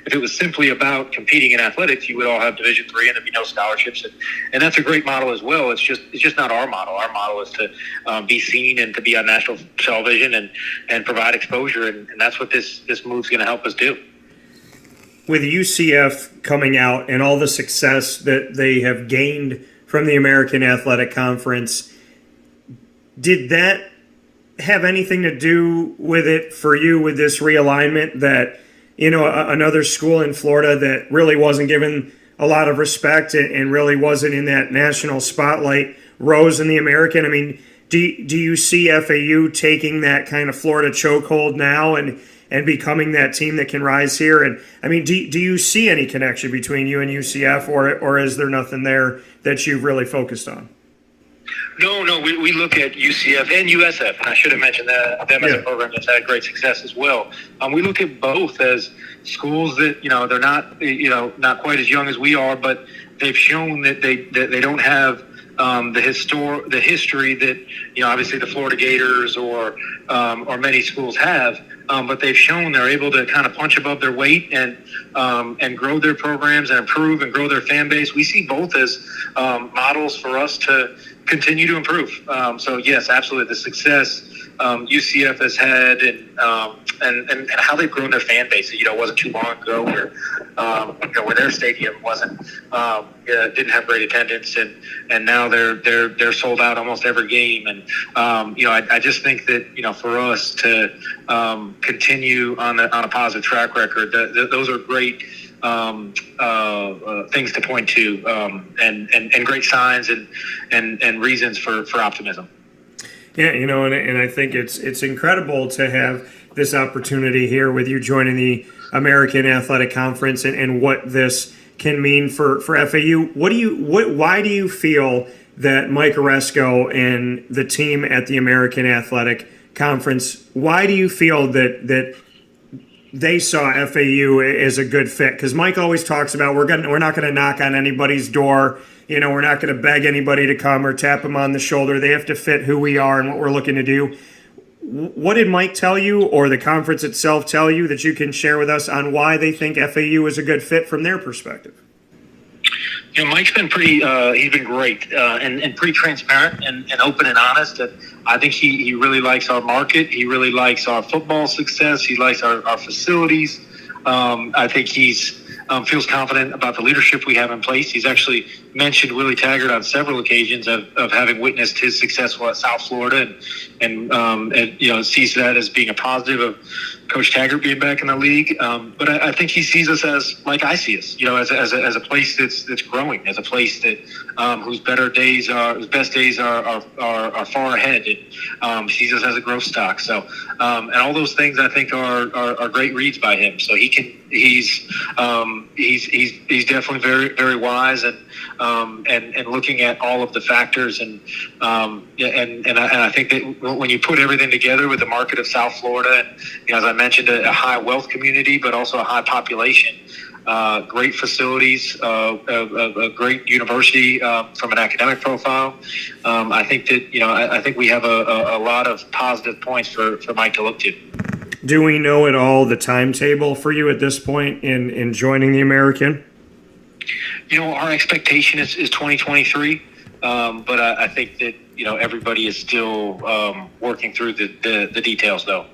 If it was simply about competing in athletics, you would all have Division III and there'd be no scholarships, and that's a great model as well. It's just not our model. Our model is to be seen and to be on national television and provide exposure, and that's what this move's going to help us do. With UCF coming out and all the success that they have gained from the American Athletic Conference, did that have anything to do with it for you, with this realignment, that another school in Florida that really wasn't given a lot of respect and really wasn't in that national spotlight rose in the American? Do you see FAU taking that kind of Florida chokehold now and becoming that team that can rise here? And do you see any connection between you and UCF, or is there nothing there that you've really focused on? No, we look at UCF and USF, and I should have mentioned them as a program that's had great success as well. We look at both as schools that they're not not quite as young as we are, but they've shown that they don't have the history that, obviously the Florida Gators or many schools have. But they've shown they're able to kind of punch above their weight and grow their programs and improve and grow their fan base. We see both as models for us to continue to improve. So yes, absolutely, the success UCF has had and how they've grown their fan base. It wasn't too long ago where their stadium didn't have great attendance, and now they're sold out almost every game. And I just think that for us to continue on a positive track record, those are great things to point to, and great signs and reasons for optimism. Yeah, and I think it's incredible to have this opportunity here with you joining the American Athletic Conference and what this can mean for FAU. Why do you feel that Mike Oresco and the team at the American Athletic Conference, why do you feel that they saw FAU as a good fit? Because Mike always talks about we're not going to knock on anybody's door. We're not going to beg anybody to come or tap them on the shoulder. They have to fit who we are and what we're looking to do. What did Mike tell you, or the conference itself tell you, that you can share with us on why they think FAU is a good fit from their perspective? Mike's been he's been great and pretty transparent and open and honest. And I think he really likes our market. He really likes our football success. He likes our facilities. I think feels confident about the leadership we have in place. He's actually mentioned Willie Taggart on several occasions of having witnessed his success at South Florida and sees that as being a positive of Coach Taggart being back in the league. But I think he sees us as, like I see us, as a place that's growing, as a place that whose best days are far ahead, and sees us as a growth stock. So and all those things I think are great reads by him. So he's definitely very, very wise and looking at all of the factors and I think that when you put everything together with the market of South Florida and as I mentioned, a high wealth community, but also a high population, great facilities, a great university from an academic profile. I think that I think we have a lot of positive points for Mike to look to. Do we know at all the timetable for you at this point in joining the American? Our expectation is 2023, but I think that everybody is still working through the details, though.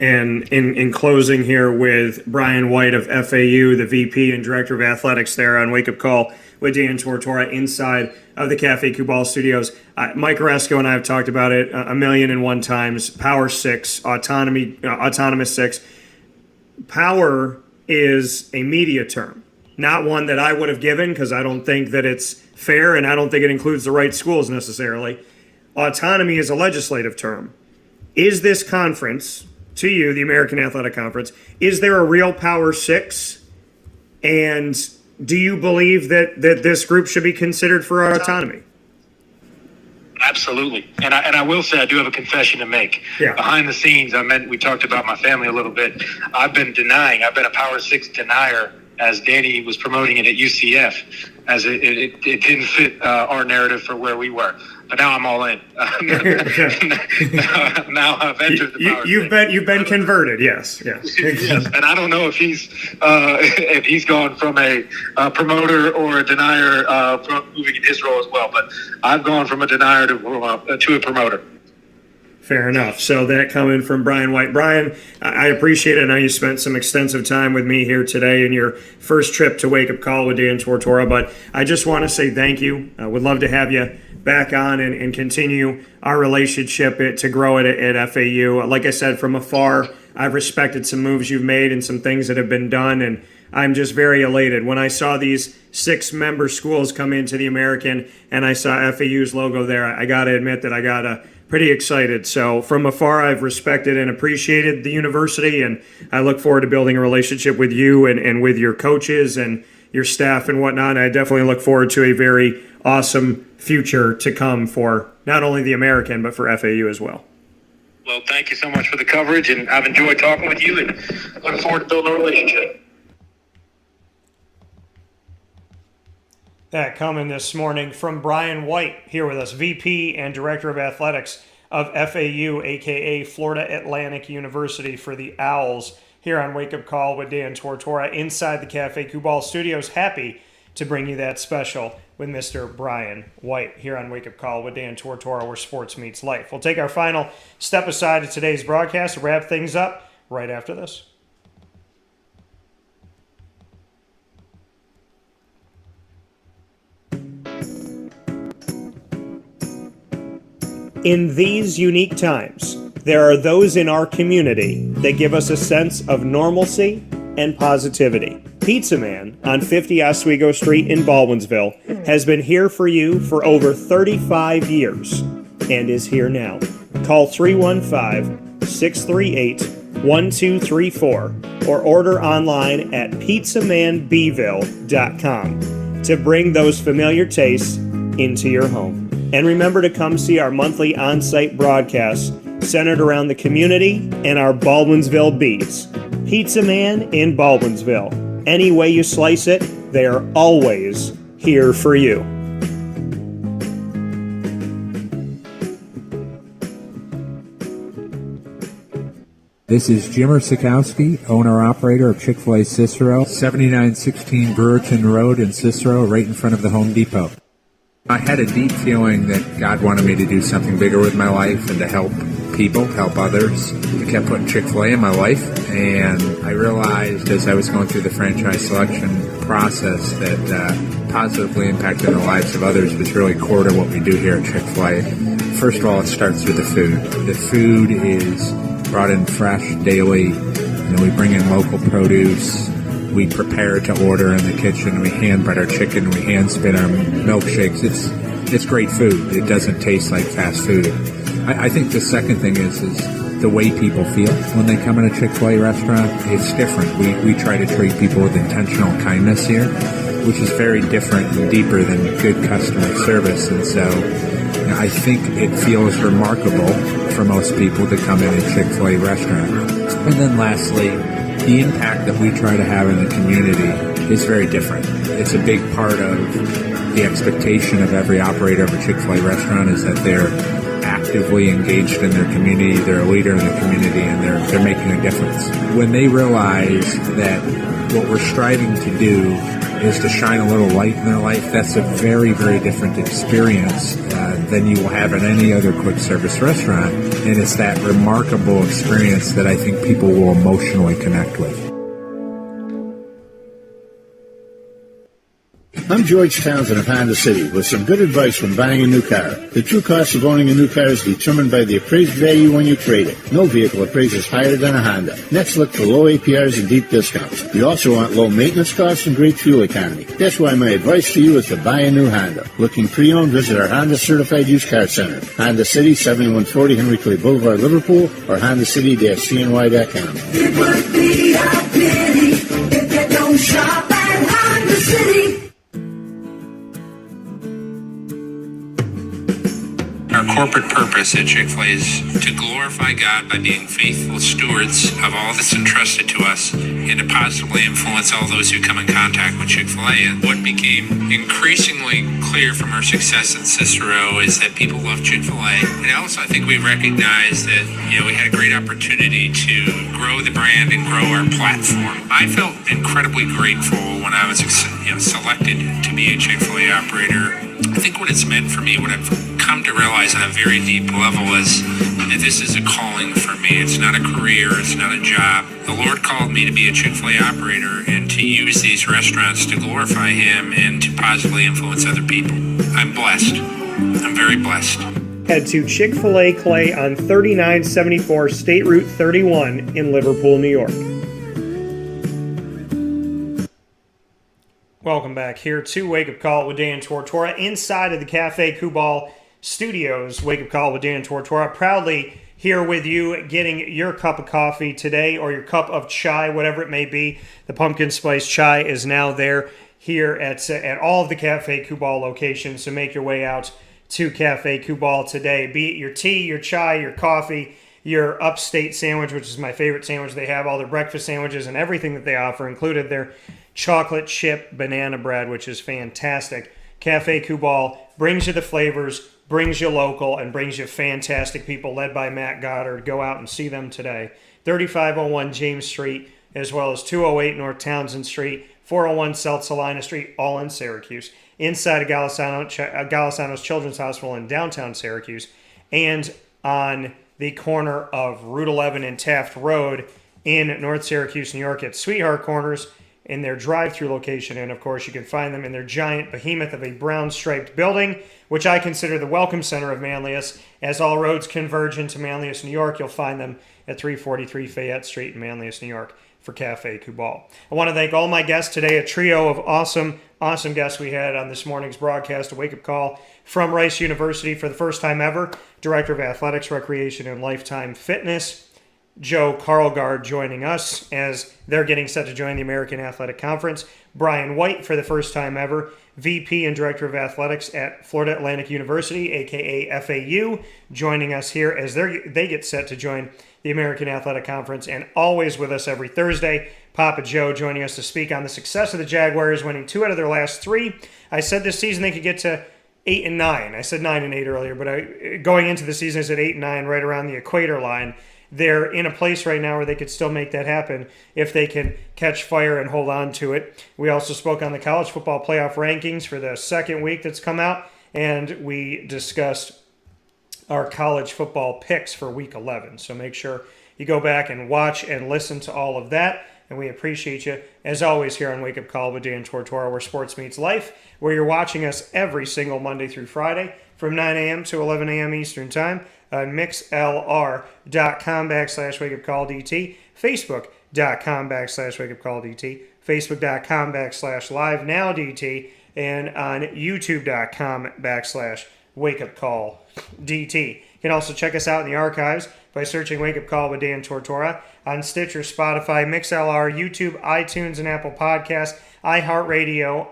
And in closing here with Brian White of FAU, the VP and Director of Athletics there on Wake Up Call with Dan Tortora inside of the Cafe Kubal Studios. Mike Oresco and I have talked about it a million and one times. Power 6, autonomous 6. Power is a media term, not one that I would have given because I don't think that it's fair and I don't think it includes the right schools necessarily. Autonomy is a legislative term. Is this conference, to you, the American Athletic Conference, is there a real Power 6? And do you believe that this group should be considered for our autonomy? Absolutely. And I will say I do have a confession to make. Yeah. Behind the scenes, we talked about my family a little bit. I've been a Power 6 denier as Danny was promoting it at UCF, as it didn't fit our narrative for where we were. But now I'm all in. Now I've entered the Power 6. You've been converted, yes. Yes, and I don't know if he's gone from a promoter or a denier moving in his role as well. But I've gone from a denier to a promoter. Fair enough. So that coming from Brian White. Brian, I appreciate it. I know you spent some extensive time with me here today in your first trip to Wake Up Call with Dan Tortora, but I just want to say thank you. I would love to have you back on and continue our relationship to grow it at FAU. Like I said, from afar, I've respected some moves you've made and some things that have been done, and I'm just very elated. When I saw these 6-member schools come into the American and I saw FAU's logo there, I got to admit that I got pretty excited. So from afar, I've respected and appreciated the university, and I look forward to building a relationship with you and with your coaches and your staff and whatnot. I definitely look forward to a very awesome future to come for not only the American, but for FAU as well. Well, thank you so much for the coverage, and I've enjoyed talking with you and look forward to building a relationship. That coming this morning from Brian White, here with us, VP and Director of Athletics of FAU, aka Florida Atlantic University, for the Owls, here on Wake Up Call with Dan Tortora inside the Cafe Kubal Studios. Happy to bring you that special with Mr. Brian White here on Wake Up Call with Dan Tortora, where sports meets life. We'll take our final step aside of today's broadcast to wrap things up right after this. In these unique times, there are those in our community that give us a sense of normalcy and positivity. Pizza Man on 50 Oswego Street in Baldwinsville has been here for you for over 35 years and is here now. Call 315-638-1234 or order online at pizzamanbville.com to bring those familiar tastes into your home. And remember to come see our monthly on-site broadcasts centered around the community and our Baldwinsville beats. Pizza Man in Baldwinsville. Any way you slice it, they are always here for you. This is Jimmer Sikowski, owner-operator of Chick-fil-A Cicero, 7916 Brewerton Road in Cicero, right in front of the Home Depot. I had a deep feeling that God wanted me to do something bigger with my life and to help people, help others. I kept putting Chick-fil-A in my life, and I realized as I was going through the franchise selection process that positively impacting the lives of others was really core to what we do here at Chick-fil-A. First of all, it starts with the food. The food is brought in fresh daily. We bring in local produce. We prepare to order in the kitchen. We hand bread our chicken. We hand spin our milkshakes. It's great food. It doesn't taste like fast food. I think the second thing is the way people feel when they come in a Chick-fil-A restaurant. It's different. We try to treat people with intentional kindness here, which is very different and deeper than good customer service. And so I think it feels remarkable for most people to come in a Chick-fil-A restaurant. And then lastly, the impact that we try to have in the community is very different. It's a big part of the expectation of every operator of a Chick-fil-A restaurant is that they're actively engaged in their community, they're a leader in the community, and they're making a difference. When they realize that what we're striving to do is to shine a little light in their life, that's a very, very different experience than you will have in any other quick service restaurant. And it's that remarkable experience that I think people will emotionally connect with. I'm George Townsend of Honda City with some good advice when buying a new car. The true cost of owning a new car is determined by the appraised value when you trade it. No vehicle appraises higher than a Honda. Next, look for low APRs and deep discounts. You also want low maintenance costs and great fuel economy. That's why my advice to you is to buy a new Honda. Looking pre-owned, visit our Honda Certified Used Car Center. Honda City, 7140 Henry Clay Boulevard, Liverpool, or HondaCity-CNY.com. It would be a pity if you don't shop at Honda City. Our corporate purpose at Chick-fil-A is to glorify God by being faithful stewards of all that's entrusted to us and to positively influence all those who come in contact with Chick-fil-A. And what became increasingly clear from our success in Cicero is that people love Chick-fil-A. And also I think we recognized that, we had a great opportunity to grow the brand and grow our platform. I felt incredibly grateful when I was selected to be a Chick-fil-A operator. I think what it's meant for me, what I've come to realize on a very deep level is that this is a calling for me. It's not a career. It's not a job. The Lord called me to be a Chick-fil-A operator and to use these restaurants to glorify Him and to positively influence other people. I'm blessed. I'm very blessed. Head to Chick-fil-A Clay on 3974 State Route 31 in Liverpool, New York. Welcome back here to Wake Up Call with Dan Tortora inside of the Cafe Kubal Studios. Wake Up Call with Dan Tortora proudly here with you, getting your cup of coffee today or your cup of chai, whatever it may be. The pumpkin spice chai is now there here at all of the Cafe Kubal locations, so make your way out to Cafe Kubal today. Be it your tea, your chai, your coffee, your upstate sandwich, which is my favorite sandwich. They have all their breakfast sandwiches and everything that they offer, included their chocolate chip banana bread, which is fantastic. Cafe Kubal brings you the flavors, brings you local, and brings you fantastic people led by Matt Goddard. Go out and see them today. 3501 James Street, as well as 208 North Townsend Street, 401 South Salina Street, all in Syracuse. Inside of Golisano's Children's Hospital in downtown Syracuse, and on the corner of Route 11 and Taft Road in North Syracuse, New York at Sweetheart Corners in their drive-through location. And, of course, you can find them in their giant behemoth of a brown-striped building, which I consider the welcome center of Manlius. As all roads converge into Manlius, New York, you'll find them at 343 Fayette Street in Manlius, New York for Cafe Kubal. I want to thank all my guests today, a trio of awesome guests we had on this morning's broadcast, a wake-up call from Rice University for the first time ever, Director of Athletics, Recreation, and Lifetime Fitness, Joe Karlgaard, joining us as they're getting set to join the American Athletic Conference. Brian White, for the first time ever, VP and Director of Athletics at Florida Atlantic University, a.k.a. FAU, joining us here as they get set to join the American Athletic Conference. And always with us every Thursday, Papa Joe, joining us to speak on the success of the Jaguars, winning 2 out of their last 3. I said this season they could get to 8 and 9. I said 9 and 8 earlier, but going into the season I said 8 and 9, right around the equator line. They're in a place right now where they could still make that happen if they can catch fire and hold on to it. We also spoke on the college football playoff rankings for the second week that's come out, and we discussed our college football picks for week 11. So make sure you go back and watch and listen to all of that. And we appreciate you, as always, here on Wake Up Call with Dan Tortora, where sports meets life, where you're watching us every single Monday through Friday from 9 a.m. to 11 a.m. Eastern Time on mixlr.com/wakeupcalldt, facebook.com/wakeupcalldt, facebook.com/livenowdt, and on youtube.com/wakeupcalldt. You can also check us out in the archives by searching Wake Up Call with Dan Tortora on Stitcher, Spotify, MixLR, YouTube, iTunes, and Apple Podcasts, iHeartRadio,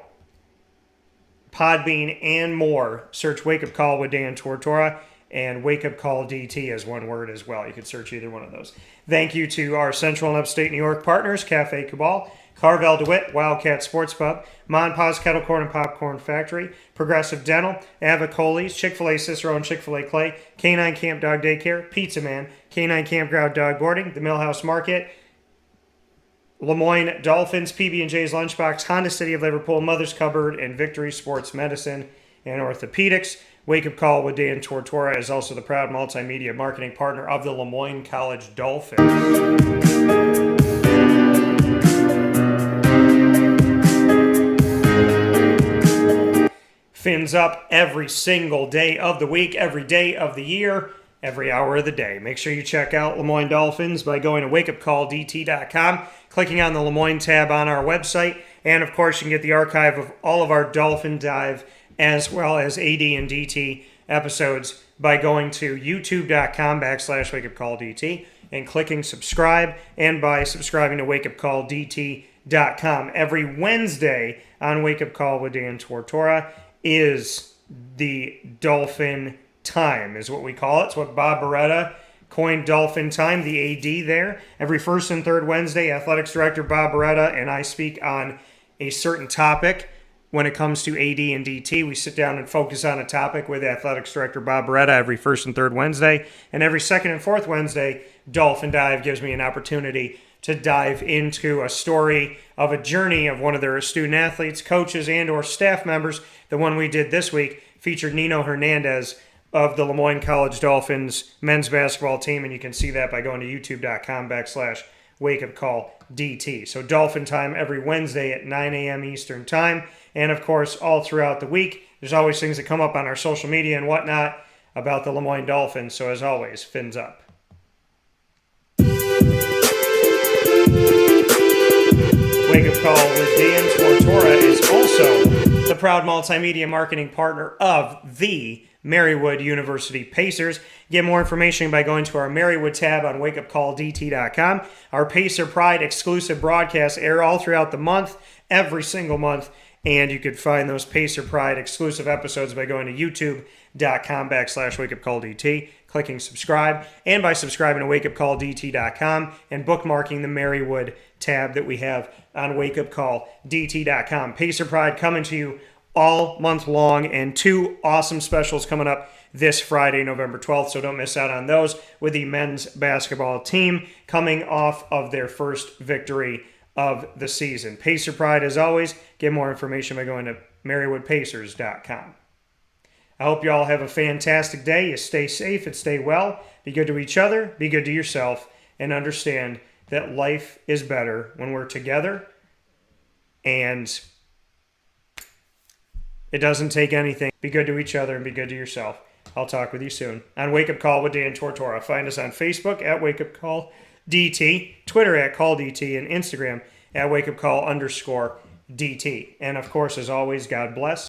Podbean, and more. Search Wake Up Call with Dan Tortora, and Wake Up Call DT as one word as well. You can search either one of those. Thank you to our Central and Upstate New York partners, Cafe Kubal, Carvel DeWitt, Wildcat Sports Pub, Mon Pa's Kettle Corn and Popcorn Factory, Progressive Dental, Avacoles, Chick-fil-A Cicero and Chick-fil-A Clay, Canine Camp Dog Daycare, Pizza Man, Canine Campground Dog Boarding, the Millhouse Market, Lemoyne Dolphins, PB&J's Lunchbox, Honda City of Liverpool, Mother's Cupboard, and Victory Sports Medicine and Orthopedics. Wake Up Call with Dan Tortora is also the proud multimedia marketing partner of the Lemoyne College Dolphins. Fins up every single day of the week, every day of the year, every hour of the day. Make sure you check out Lemoyne Dolphins by going to wakeupcalldt.com, clicking on the Lemoyne tab on our website, and of course you can get the archive of all of our Dolphin Dive as well as AD and DT episodes by going to youtube.com/wakeupcalldt and clicking subscribe, and by subscribing to wakeupcalldt.com. Every Wednesday on Wake Up Call with Dan Tortora is the Dolphin Time, is what we call it. It's what Bob Beretta coined, Dolphin Time, the AD there. Every first and third Wednesday, Athletics Director Bob Beretta and I speak on a certain topic. When it comes to AD and DT, we sit down and focus on a topic with Athletics Director Bob Beretta every first and third Wednesday. And every second and fourth Wednesday, Dolphin Dive gives me an opportunity to dive into a story of a journey of one of their student athletes, coaches, and or staff members. The one we did this week featured Nino Hernandez of the Lemoyne College Dolphins men's basketball team, and you can see that by going to youtube.com/wakeupcalldt. So Dolphin Time every Wednesday at 9 a.m. Eastern Time. And, of course, all throughout the week, there's always things that come up on our social media and whatnot about the Lemoyne Dolphins. So, as always, fins up. Wake Up Call with Dan Tortora is also the proud multimedia marketing partner of the Marywood University Pacers. Get more information by going to our Marywood tab on wakeupcalldt.com. Our Pacer Pride exclusive broadcasts air all throughout the month, every single month. And you could find those Pacer Pride exclusive episodes by going to youtube.com/wakeupcalldt, clicking subscribe, and by subscribing to wakeupcalldt.com and bookmarking the Marywood tab that we have on wakeupcalldt.com. Pacer Pride coming to you all month long, and 2 awesome specials coming up this Friday, November 12th, so don't miss out on those, with the men's basketball team coming off of their first victory of the season. Pacer Pride, as always. Get more information by going to marywoodpacers.com. I hope you all have a fantastic day. You stay safe and stay well. Be good to each other, be good to yourself, and understand that life is better when we're together, and it doesn't take anything. Be good to each other and be good to yourself. I'll talk with you soon on Wake Up Call with Dan Tortora. Find us on Facebook at WakeUpCallDT, Twitter at CallDT, and Instagram at WakeUpCall_DT. And of course, as always, God bless.